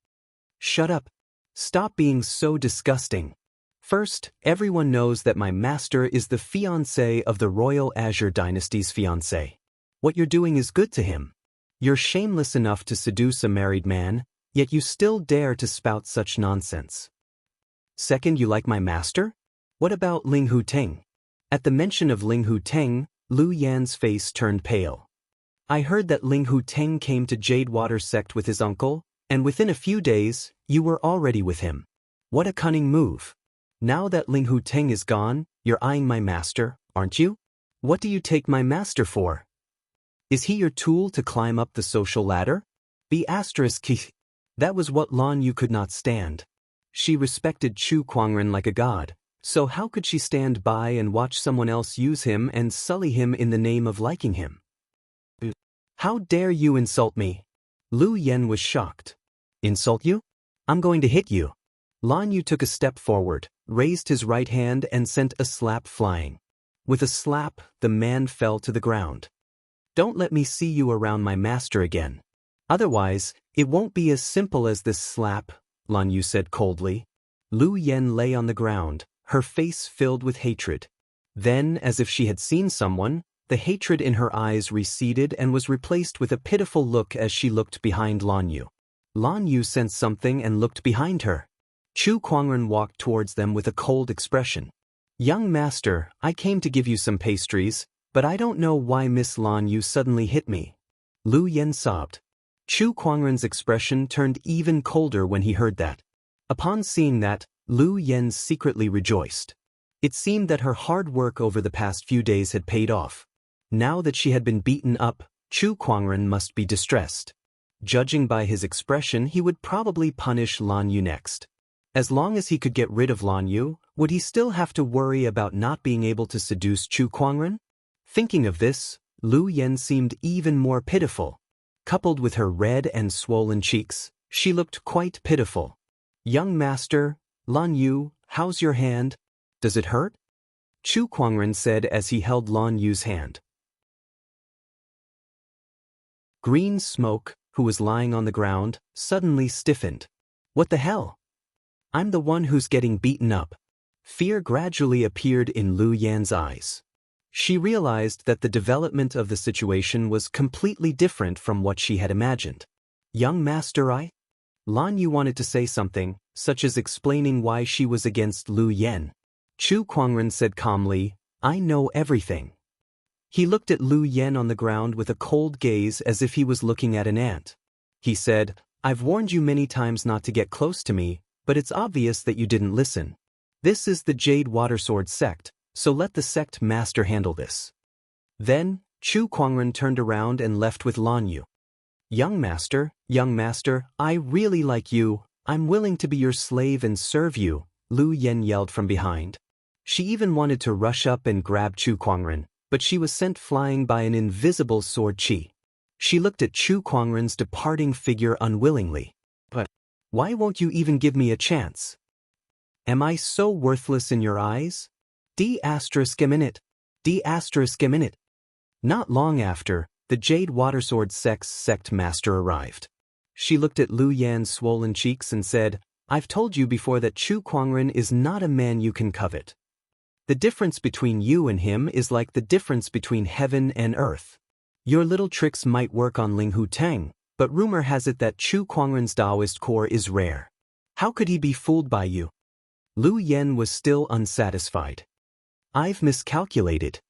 Shut up. Stop being so disgusting. First, everyone knows that my master is the fiancé of the Royal Azure Dynasty's fiancé. What you're doing is good to him. You're shameless enough to seduce a married man, yet you still dare to spout such nonsense. Second, you like my master? What about Ling Hu Teng? At the mention of Ling Hu Teng, Lu Yan's face turned pale. I heard that Ling Hu Teng came to Jade Water sect with his uncle, and within a few days, you were already with him. What a cunning move. Now that Ling Hu Teng is gone, you're eyeing my master, aren't you? What do you take my master for? Is he your tool to climb up the social ladder? That was what Lan Yu could not stand. She respected Chu Kuangren like a god, so how could she stand by and watch someone else use him and sully him in the name of liking him? How dare you insult me? Lu Yen was shocked. Insult you? I'm going to hit you. Lan Yu took a step forward, raised his right hand and sent a slap flying. With a slap, the man fell to the ground. Don't let me see you around my master again. Otherwise, it won't be as simple as this slap, Lan Yu said coldly. Lu Yen lay on the ground, her face filled with hatred. Then, as if she had seen someone, the hatred in her eyes receded and was replaced with a pitiful look as she looked behind Lan Yu. Lan Yu sensed something and looked behind her. Chu Kuangren walked towards them with a cold expression. Young master, I came to give you some pastries, but I don't know why Miss Lan Yu suddenly hit me. Lu Yen sobbed. Chu Kuangren's expression turned even colder when he heard that. Upon seeing that, Lu Yen secretly rejoiced. It seemed that her hard work over the past few days had paid off. Now that she had been beaten up, Chu Kuangren must be distressed. Judging by his expression, he would probably punish Lan Yu next. As long as he could get rid of Lan Yu, would he still have to worry about not being able to seduce Chu Kuangren? Thinking of this, Lu Yen seemed even more pitiful. Coupled with her red and swollen cheeks, she looked quite pitiful. "Young master, Lan Yu, how's your hand? Does it hurt?" Chu Kuangren said as he held Lan Yu's hand. Green Smoke, who was lying on the ground, suddenly stiffened. "What the hell? I'm the one who's getting beaten up." Fear gradually appeared in Lu Yan's eyes. She realized that the development of the situation was completely different from what she had imagined. "Young master, Lan Yu wanted to say something, such as explaining why she was against Lu Yan. Chu Kuangren said calmly, "I know everything." He looked at Lu Yan on the ground with a cold gaze as if he was looking at an ant. He said, "I've warned you many times not to get close to me, but it's obvious that you didn't listen. This is the Jade Watersword sect, so let the sect master handle this." Then, Chu Kuangren turned around and left with Lan Yu. Young master, I really like you. I'm willing to be your slave and serve you," Lu Yan yelled from behind. She even wanted to rush up and grab Chu Kuangren, but she was sent flying by an invisible sword chi. She looked at Chu Kuangren's departing figure unwillingly. "But why won't you even give me a chance? Am I so worthless in your eyes? D****. Not long after, the Jade Watersword sect's sect master arrived. She looked at Lu Yan's swollen cheeks and said, "I've told you before that Chu Kuangren is not a man you can covet. The difference between you and him is like the difference between heaven and earth. Your little tricks might work on Ling Hu Tang, but rumor has it that Chu Kuangren's Taoist core is rare. How could he be fooled by you?" Lu Yan was still unsatisfied. "I've miscalculated.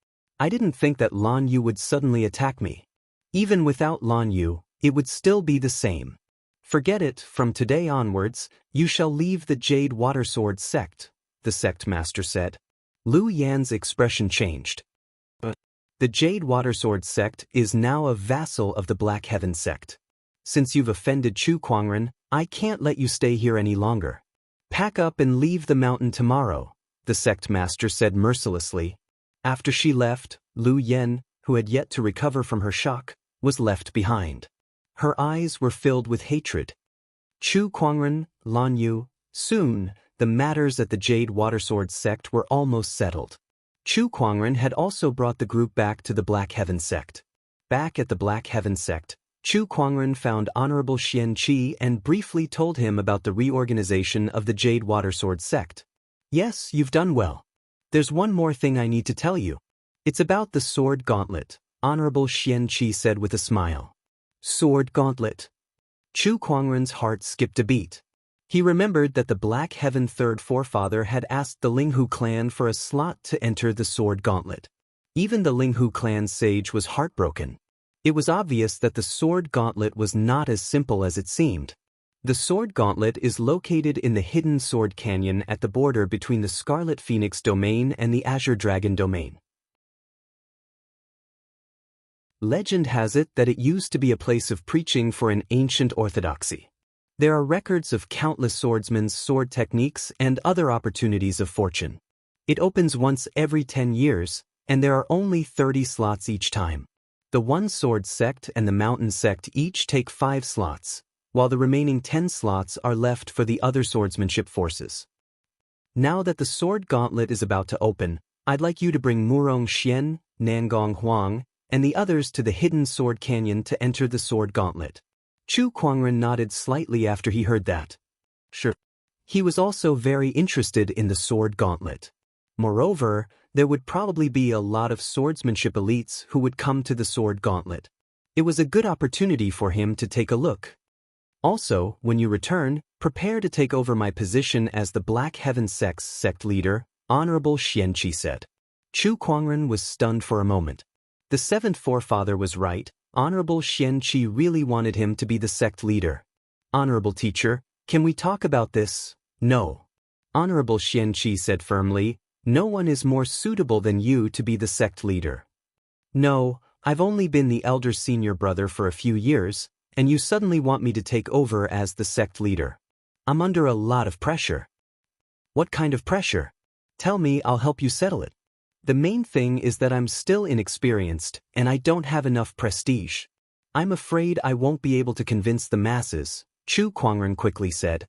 I didn't think that Lan Yu would suddenly attack me. Even without Lan Yu, it would still be the same. Forget it, from today onwards, you shall leave the Jade Watersword sect," the sect master said. Lu Yan's expression changed. "But the Jade Watersword sect is now a vassal of the Black Heaven sect. Since you've offended Chu Kuangren, I can't let you stay here any longer. Pack up and leave the mountain tomorrow," the sect master said mercilessly. After she left, Lu Yan, who had yet to recover from her shock, was left behind. Her eyes were filled with hatred. Chu Kuangren, Lan Yu, soon, the matters at the Jade Watersword sect were almost settled. Chu Kuangren had also brought the group back to the Black Heaven sect. Back at the Black Heaven sect, Chu Kuangren found Honorable Xianxia and briefly told him about the reorganization of the Jade Watersword sect. "Yes, you've done well. There's one more thing I need to tell you. It's about the sword gauntlet," Honorable Xianxia said with a smile. "Sword gauntlet?" Chu Kuangren's heart skipped a beat. He remembered that the Black Heaven third forefather had asked the Linghu clan for a slot to enter the sword gauntlet. Even the Linghu clan sage was heartbroken. It was obvious that the sword gauntlet was not as simple as it seemed. The sword gauntlet is located in the hidden sword canyon at the border between the Scarlet Phoenix domain and the Azure Dragon domain. Legend has it that it used to be a place of preaching for an ancient orthodoxy. There are records of countless swordsmen's sword techniques and other opportunities of fortune. It opens once every 10 years, and there are only 30 slots each time. The One Sword sect and the Mountain sect each take 5 slots, while the remaining 10 slots are left for the other swordsmanship forces. Now that the sword gauntlet is about to open, I'd like you to bring Murong Xian, Nangong Huang, and the others to the hidden sword canyon to enter the sword gauntlet. Chu Kuangren nodded slightly after he heard that. Sure. He was also very interested in the sword gauntlet. Moreover, there would probably be a lot of swordsmanship elites who would come to the sword gauntlet. It was a good opportunity for him to take a look. Also, when you return, prepare to take over my position as the Black Heaven sect's sect leader, Honorable Xianxia said. Chu Kuangren was stunned for a moment. The seventh forefather was right. Honorable Xianxia really wanted him to be the sect leader. Honorable teacher, can we talk about this? No. Honorable Xianxia said firmly, no one is more suitable than you to be the sect leader. No, I've only been the elder senior brother for a few years, and you suddenly want me to take over as the sect leader. I'm under a lot of pressure. What kind of pressure? Tell me, I'll help you settle it. The main thing is that I'm still inexperienced, and I don't have enough prestige. I'm afraid I won't be able to convince the masses, Chu Kuangren quickly said.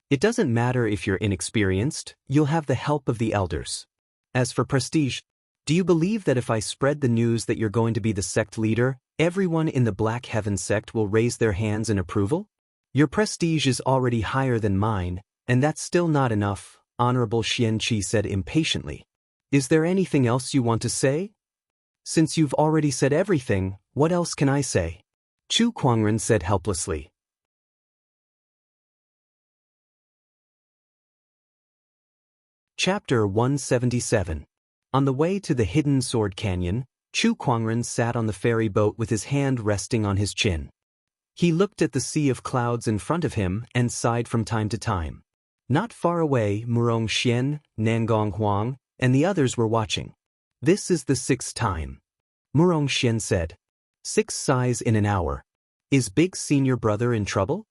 It doesn't matter if you're inexperienced, you'll have the help of the elders. As for prestige, do you believe that if I spread the news that you're going to be the sect leader, everyone in the Black Heaven sect will raise their hands in approval? Your prestige is already higher than mine, and that's still not enough, Honorable Xianxia said impatiently. Is there anything else you want to say? Since you've already said everything, what else can I say? Chu Kuangren said helplessly. Chapter 177. On the way to the Hidden Sword Canyon, Chu Kuangren sat on the ferry boat with his hand resting on his chin. He looked at the sea of clouds in front of him and sighed from time to time. Not far away, Murong Xian, Nangong Huang, and the others were watching. This is the 6th time. Murong Xian said. 6 sighs in an hour. Is Big Senior Brother in trouble?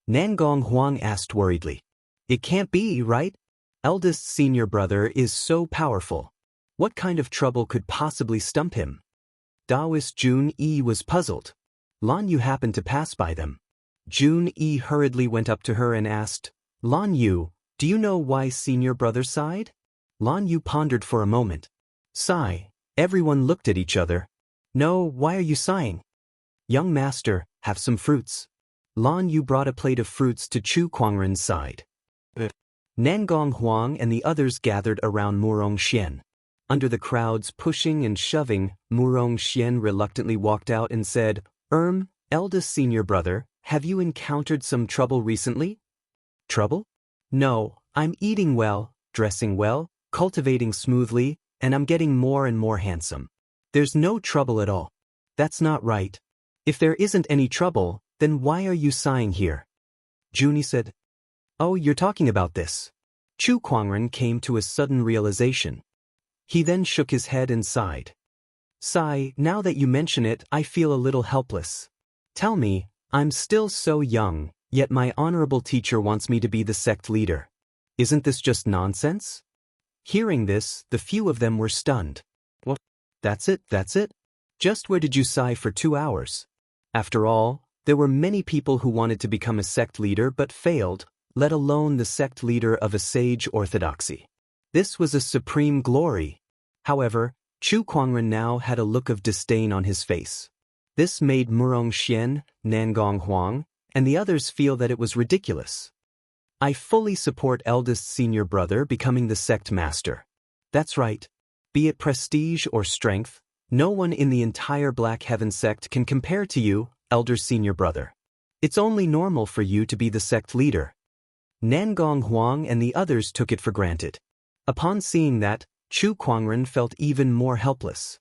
Nangong Huang asked worriedly. It can't be, right? Eldest Senior Brother is so powerful. What kind of trouble could possibly stump him? Taoist Jun Yi was puzzled. Lan Yu happened to pass by them. Jun Yi hurriedly went up to her and asked, Lan Yu, do you know why Senior Brother sighed? Lan Yu pondered for a moment. Sigh. Everyone looked at each other. No, why are you sighing? Young master, have some fruits. Lan Yu brought a plate of fruits to Chu Kuangren's side. Nangong Huang and the others gathered around Murong Xian. Under the crowds pushing and shoving, Murong Xian reluctantly walked out and said, Eldest Senior Brother, have you encountered some trouble recently? Trouble? No, I'm eating well, dressing well, cultivating smoothly, and I'm getting more and more handsome. There's no trouble at all. That's not right. If there isn't any trouble, then why are you sighing here? Junie said. Oh, you're talking about this. Chu Kuangren came to a sudden realization. He then shook his head and sighed. Sigh, now that you mention it, I feel a little helpless. Tell me, I'm still so young, yet my honorable teacher wants me to be the sect leader. Isn't this just nonsense? Hearing this, the few of them were stunned. What? That's it? Just where did you sigh for 2 hours? After all, there were many people who wanted to become a sect leader but failed, let alone the sect leader of a sage orthodoxy. This was a supreme glory. However, Chu Kuangren now had a look of disdain on his face. This made Murong Xian, Nangong Huang, and the others feel that it was ridiculous. I fully support eldest senior brother becoming the sect master. That's right. Be it prestige or strength, no one in the entire Black Heaven sect can compare to you, elder senior brother. It's only normal for you to be the sect leader. Nangong Huang and the others took it for granted. Upon seeing that, Chu Kuangren felt even more helpless.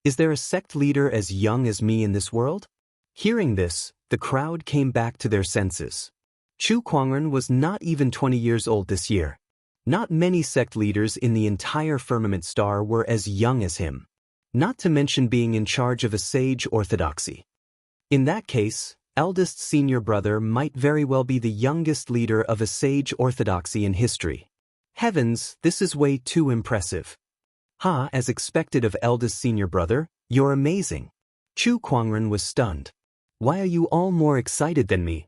Is there a sect leader as young as me in this world? Hearing this, the crowd came back to their senses. Chu Kuangren was not even 20 years old this year. Not many sect leaders in the entire Firmament Star were as young as him. Not to mention being in charge of a sage orthodoxy. In that case, eldest senior brother might very well be the youngest leader of a sage orthodoxy in history. Heavens, this is way too impressive. As expected of eldest senior brother, you're amazing. Chu Kuangren was stunned. Why are you all more excited than me?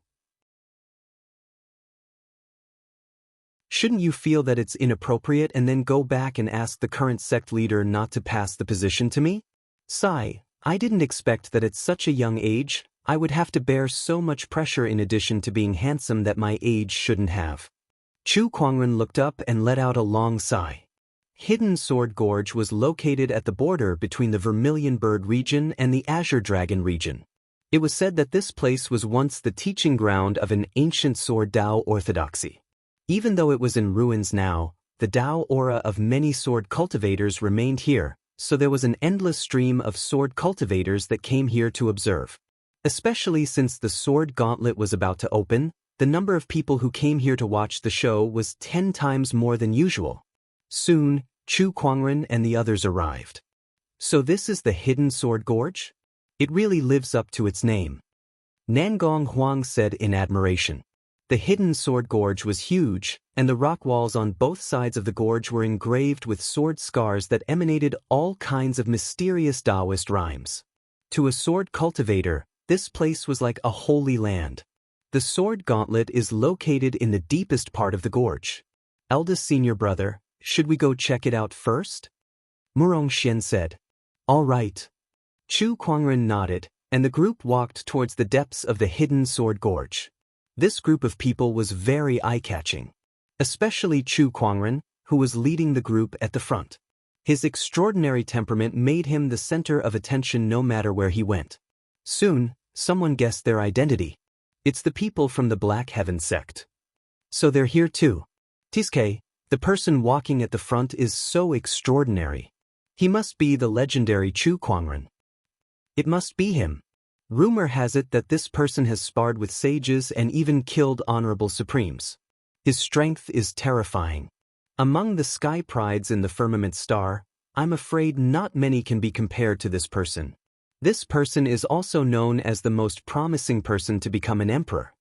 Shouldn't you feel that it's inappropriate and then go back and ask the current sect leader not to pass the position to me? Sigh, I didn't expect that at such a young age, I would have to bear so much pressure in addition to being handsome that my age shouldn't have. Chu Kuangren looked up and let out a long sigh. Hidden Sword Gorge was located at the border between the Vermilion Bird region and the Azure Dragon region. It was said that this place was once the teaching ground of an ancient sword Dao orthodoxy. Even though it was in ruins now, the Dao aura of many sword cultivators remained here, so there was an endless stream of sword cultivators that came here to observe. Especially since the sword gauntlet was about to open, the number of people who came here to watch the show was 10 times more than usual. Soon, Chu Kuangren and the others arrived. So this is the Hidden Sword Gorge? It really lives up to its name. Nangong Huang said in admiration. The hidden sword gorge was huge, and the rock walls on both sides of the gorge were engraved with sword scars that emanated all kinds of mysterious Taoist rhymes. To a sword cultivator, this place was like a holy land. The sword gauntlet is located in the deepest part of the gorge. Eldest senior brother, should we go check it out first? Murong Xian said. All right. Chu Kuangren nodded, and the group walked towards the depths of the hidden sword gorge. This group of people was very eye-catching, especially Chu Kuangren, who was leading the group at the front. His extraordinary temperament made him the center of attention no matter where he went. Soon, someone guessed their identity. It's the people from the Black Heaven sect. So they're here too. Tiske, the person walking at the front is so extraordinary. He must be the legendary Chu Kuangren. It must be him. Rumor has it that this person has sparred with sages and even killed honorable supremes. His strength is terrifying. Among the sky prides in the firmament star, I'm afraid not many can be compared to this person. This person is also known as the most promising person to become an emperor.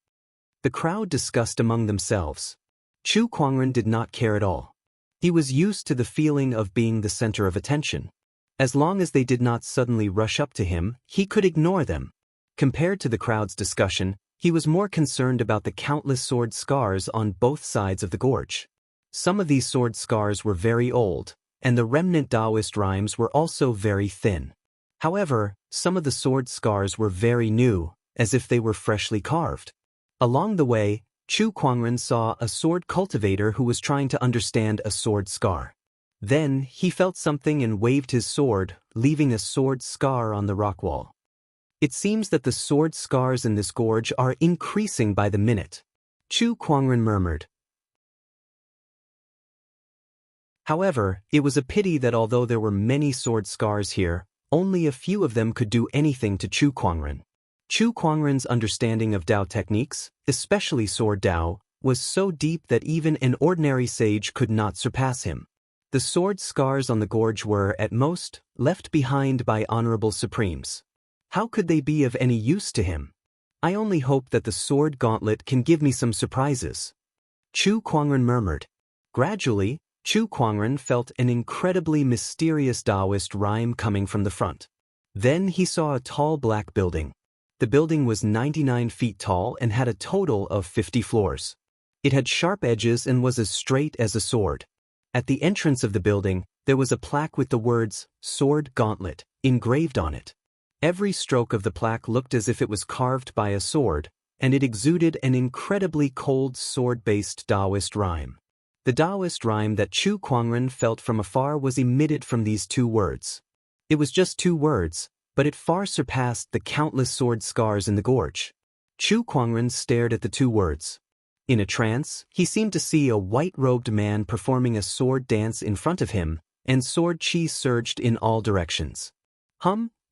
The crowd discussed among themselves. Chu Kuangren did not care at all. He was used to the feeling of being the center of attention. As long as they did not suddenly rush up to him, he could ignore them. Compared to the crowd's discussion, he was more concerned about the countless sword scars on both sides of the gorge. Some of these sword scars were very old, and the remnant Taoist rhymes were also very thin. However, some of the sword scars were very new, as if they were freshly carved. Along the way, Chu Kuangren saw a sword cultivator who was trying to understand a sword scar. Then, he felt something and waved his sword, leaving a sword scar on the rock wall. It seems that the sword scars in this gorge are increasing by the minute. Chu Kuangren murmured. However, it was a pity that although there were many sword scars here, only a few of them could do anything to Chu Kuangren. Chu Kuangren's understanding of Dao techniques, especially sword Dao, was so deep that even an ordinary sage could not surpass him. The sword scars on the gorge were, at most, left behind by honorable supremes. How could they be of any use to him? I only hope that the sword gauntlet can give me some surprises. Chu Kuangren murmured. Gradually, Chu Kuangren felt an incredibly mysterious Taoist rhyme coming from the front. Then he saw a tall black building. The building was 99 feet tall and had a total of 50 floors. It had sharp edges and was as straight as a sword. At the entrance of the building, there was a plaque with the words, Sword Gauntlet, engraved on it. Every stroke of the plaque looked as if it was carved by a sword, and it exuded an incredibly cold sword-based Taoist rhyme. The Taoist rhyme that Chu Kuangren felt from afar was emitted from these two words. It was just two words, but it far surpassed the countless sword scars in the gorge. Chu Kuangren stared at the two words. In a trance, he seemed to see a white-robed man performing a sword dance in front of him, and sword chi surged in all directions.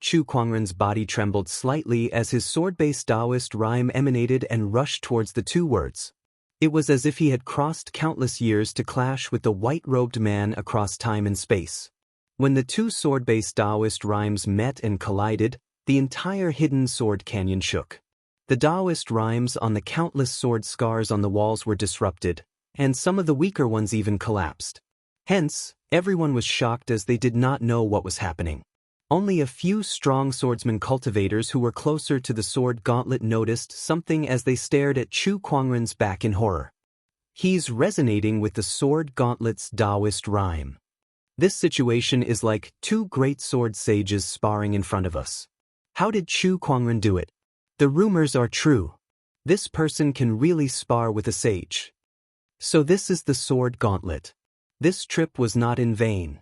Chu Kuangren's body trembled slightly as his sword-based Taoist rhyme emanated and rushed towards the two words. It was as if he had crossed countless years to clash with the white-robed man across time and space. When the two sword-based Taoist rhymes met and collided, the entire hidden sword canyon shook. The Taoist rhymes on the countless sword scars on the walls were disrupted, and some of the weaker ones even collapsed. Hence, everyone was shocked as they did not know what was happening. Only a few strong swordsman cultivators who were closer to the sword gauntlet noticed something as they stared at Chu Kuangren's back in horror. He's resonating with the sword gauntlet's Taoist rhyme. This situation is like two great sword sages sparring in front of us. How did Chu Kuangren do it? The rumors are true. This person can really spar with a sage. So this is the sword gauntlet. This trip was not in vain.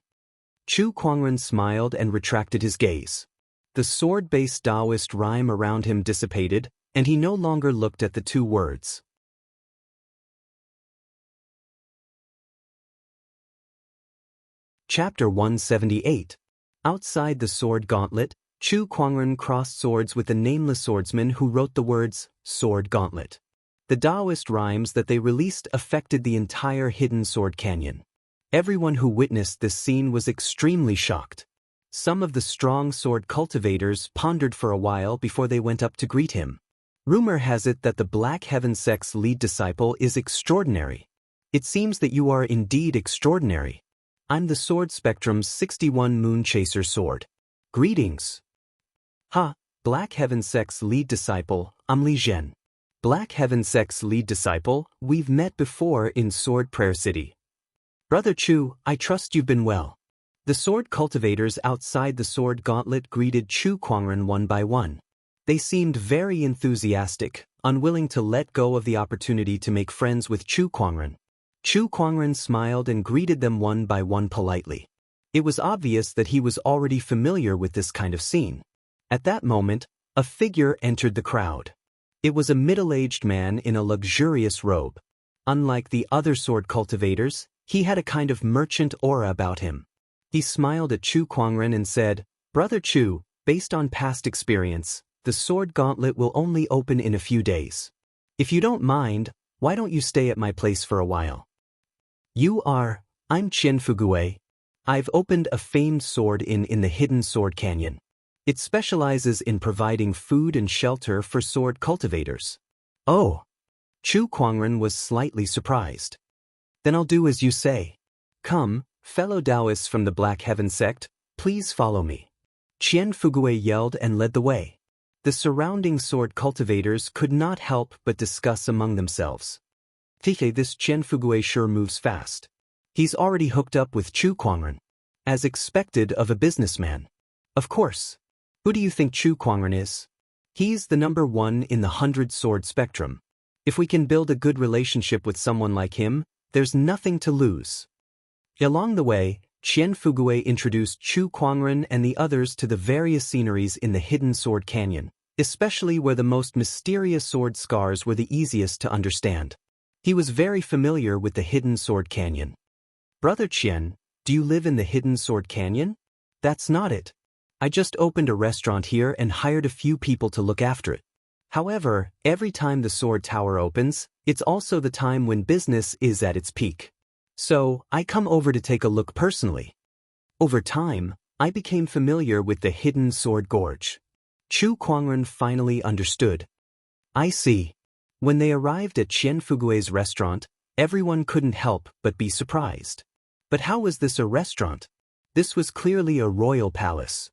Chu Kuangren smiled and retracted his gaze. The sword-based Taoist rhyme around him dissipated, and he no longer looked at the two words. Chapter 178. Outside the sword gauntlet, Chu Kuangren crossed swords with the nameless swordsman who wrote the words, Sword Gauntlet. The Taoist rhymes that they released affected the entire hidden sword canyon. Everyone who witnessed this scene was extremely shocked. Some of the strong sword cultivators pondered for a while before they went up to greet him. Rumor has it that the Black Heaven sect's lead disciple is extraordinary. It seems that you are indeed extraordinary. I'm the Sword Spectrum's 61 Moon Chaser Sword. Greetings. Ha, Black Heaven sect's lead disciple, I'm Li Zhen. Black Heaven sect's lead disciple, we've met before in Sword Prayer City. Brother Chu, I trust you've been well. The sword cultivators outside the sword gauntlet greeted Chu Kuangren one by one. They seemed very enthusiastic, unwilling to let go of the opportunity to make friends with Chu Kuangren. Chu Kuangren smiled and greeted them one by one politely. It was obvious that he was already familiar with this kind of scene. At that moment, a figure entered the crowd. It was a middle-aged man in a luxurious robe. Unlike the other sword cultivators, he had a kind of merchant aura about him. He smiled at Chu Kuangren and said, Brother Chu, based on past experience, the sword gauntlet will only open in a few days. If you don't mind, why don't you stay at my place for a while? I'm Qian Fugui. I've opened a famed sword inn in the hidden sword canyon. It specializes in providing food and shelter for sword cultivators. Oh. Chu Kuangren was slightly surprised. Then I'll do as you say. Come, fellow Taoists from the Black Heaven sect, please follow me. Qian Fugui yelled and led the way. The surrounding sword cultivators could not help but discuss among themselves. This Qian Fugui sure moves fast. He's already hooked up with Chu Kuangren. As expected of a businessman. Of course. Who do you think Chu Kuangren is? He's the #1 in the 100 sword spectrum. If we can build a good relationship with someone like him, there's nothing to lose. Along the way, Qian Fugui introduced Chu Kuangren and the others to the various sceneries in the hidden sword canyon, especially where the most mysterious sword scars were the easiest to understand. He was very familiar with the hidden sword canyon. Brother Qian, do you live in the hidden sword canyon? That's not it. I just opened a restaurant here and hired a few people to look after it. However, every time the sword tower opens, it's also the time when business is at its peak. So, I come over to take a look personally. Over time, I became familiar with the hidden sword gorge. Chu Kuangren finally understood. I see. When they arrived at Qian Fugui's restaurant, everyone couldn't help but be surprised. But how was this a restaurant? This was clearly a royal palace.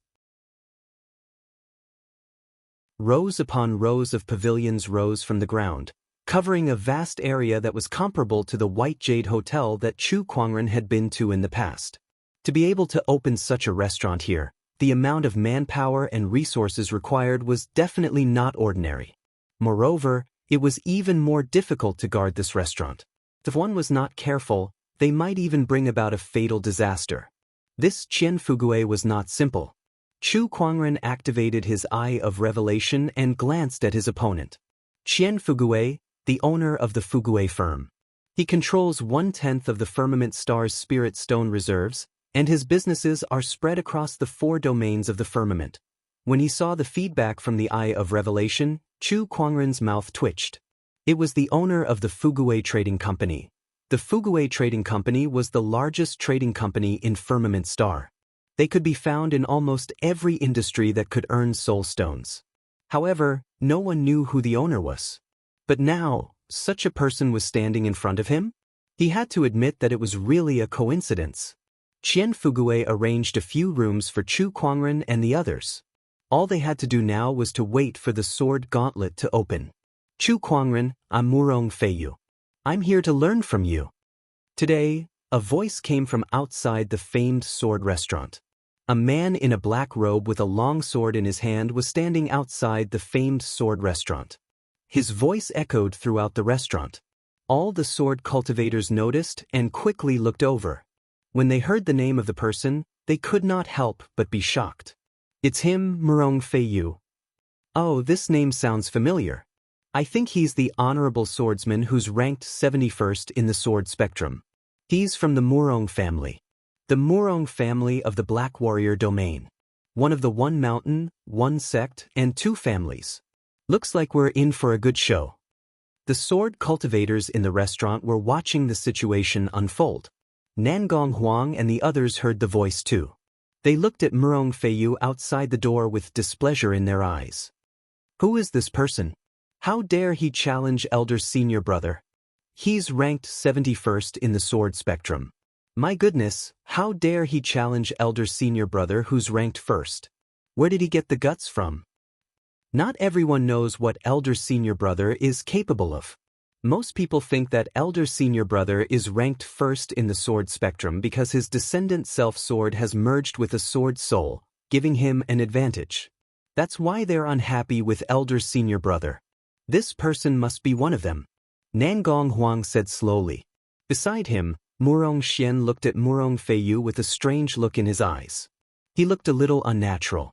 Rows upon rows of pavilions rose from the ground, covering a vast area that was comparable to the White Jade Hotel that Chu Kuangren had been to in the past. To be able to open such a restaurant here, the amount of manpower and resources required was definitely not ordinary. Moreover, it was even more difficult to guard this restaurant. If one was not careful, they might even bring about a fatal disaster. This Qian Fugui was not simple. Chu Kuangren activated his Eye of Revelation and glanced at his opponent. Qian Fugui, the owner of the Fugui firm. He controls 1/10 of the Firmament Star's Spirit Stone reserves, and his businesses are spread across the 4 domains of the firmament. When he saw the feedback from the Eye of Revelation, Chu Kuangren's mouth twitched. It was the owner of the Fugui Trading Company. The Fugui Trading Company was the largest trading company in Firmament Star. They could be found in almost every industry that could earn soul stones. However, no one knew who the owner was. But now, such a person was standing in front of him? He had to admit that it was really a coincidence. Qian Fugui arranged a few rooms for Chu Kuangren and the others. All they had to do now was to wait for the sword gauntlet to open. Chu Kuangren, I'm Murong Feiyu. I'm here to learn from you. Today, a voice came from outside the famed sword restaurant. A man in a black robe with a long sword in his hand was standing outside the famed sword restaurant. His voice echoed throughout the restaurant. All the sword cultivators noticed and quickly looked over. When they heard the name of the person, they could not help but be shocked. It's him, Murong Feiyu. Oh, this name sounds familiar. I think he's the honorable swordsman who's ranked 71st in the sword spectrum. He's from the Murong family. The Murong family of the Black Warrior domain. One of the 1 mountain, 1 sect, and 2 families. Looks like we're in for a good show. The sword cultivators in the restaurant were watching the situation unfold. Nangong Huang and the others heard the voice too. They looked at Murong Feiyu outside the door with displeasure in their eyes. Who is this person? How dare he challenge Elder's senior brother? He's ranked 71st in the sword spectrum. My goodness, how dare he challenge Elder's senior brother who's ranked first? Where did he get the guts from? Not everyone knows what Elder's senior brother is capable of. Most people think that Elder's senior brother is ranked first in the sword spectrum because his descendant self-sword has merged with a sword soul, giving him an advantage. That's why they're unhappy with Elder's senior brother. This person must be one of them. Nangong Huang said slowly. Beside him, Murong Xian looked at Murong Feiyu with a strange look in his eyes. He looked a little unnatural.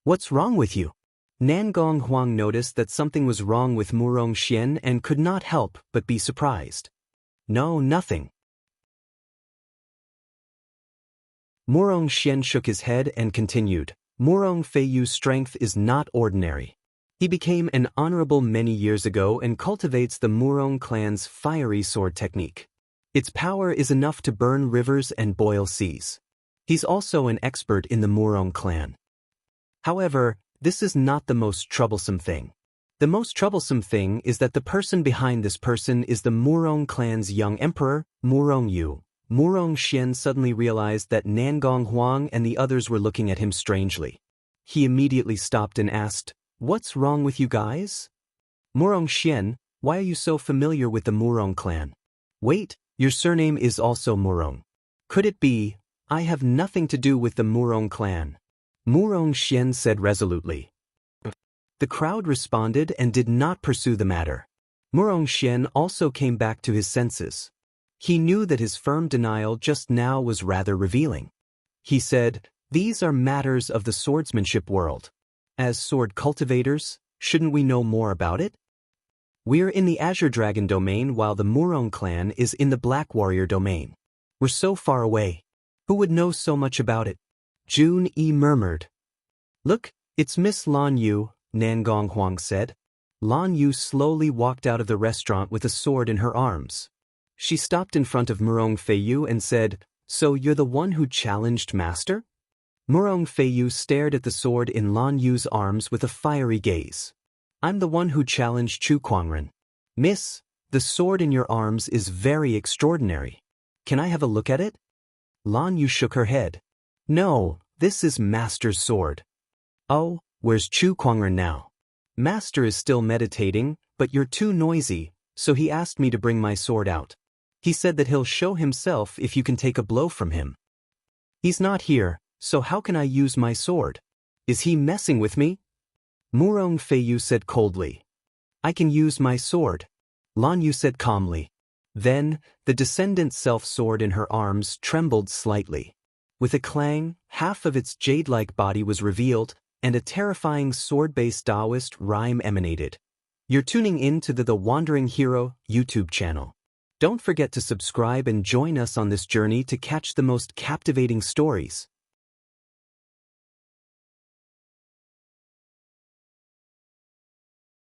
What's wrong with you? Nangong Huang noticed that something was wrong with Murong Xian and could not help but be surprised. No, nothing. Murong Xian shook his head and continued. Murong Feiyu's strength is not ordinary. He became an honorable many years ago and cultivates the Murong clan's fiery sword technique. Its power is enough to burn rivers and boil seas. He's also an expert in the Murong clan. However, this is not the most troublesome thing. The most troublesome thing is that the person behind this person is the Murong clan's young emperor, Murong Yu. Murong Xian suddenly realized that Nangong Huang and the others were looking at him strangely. He immediately stopped and asked, "What's wrong with you guys?" Murong Xian, why are you so familiar with the Murong clan? Wait, your surname is also Murong. Could it be? I have nothing to do with the Murong clan. Murong Xian said resolutely. The crowd responded and did not pursue the matter. Murong Xian also came back to his senses. He knew that his firm denial just now was rather revealing. He said, "These are matters of the swordsmanship world. As sword cultivators, shouldn't we know more about it? We're in the Azure Dragon domain while the Murong clan is in the Black Warrior domain. We're so far away. Who would know so much about it?" Jun Yi murmured. "Look, it's Miss Lan Yu," Nangong Huang said. Lan Yu slowly walked out of the restaurant with a sword in her arms. She stopped in front of Murong Feiyu and said, "So you're the one who challenged Master?" Murong Feiyu stared at the sword in Lan Yu's arms with a fiery gaze. "I'm the one who challenged Chu Kuangren. Miss, the sword in your arms is very extraordinary. Can I have a look at it?" Lan Yu shook her head. "No, this is Master's sword." "Oh, where's Chu Kuangren now?" "Master is still meditating, but you're too noisy, so he asked me to bring my sword out. He said that he'll show himself if you can take a blow from him." "He's not here, so how can I use my sword? Is he messing with me?" Murong Feiyu said coldly. "I can use my sword," Lan Yu said calmly. Then, the descendant self-sword in her arms trembled slightly. With a clang, half of its jade-like body was revealed, and a terrifying sword-based Taoist rhyme emanated. You're tuning in to the Wandering Hero YouTube channel. Don't forget to subscribe and join us on this journey to catch the most captivating stories.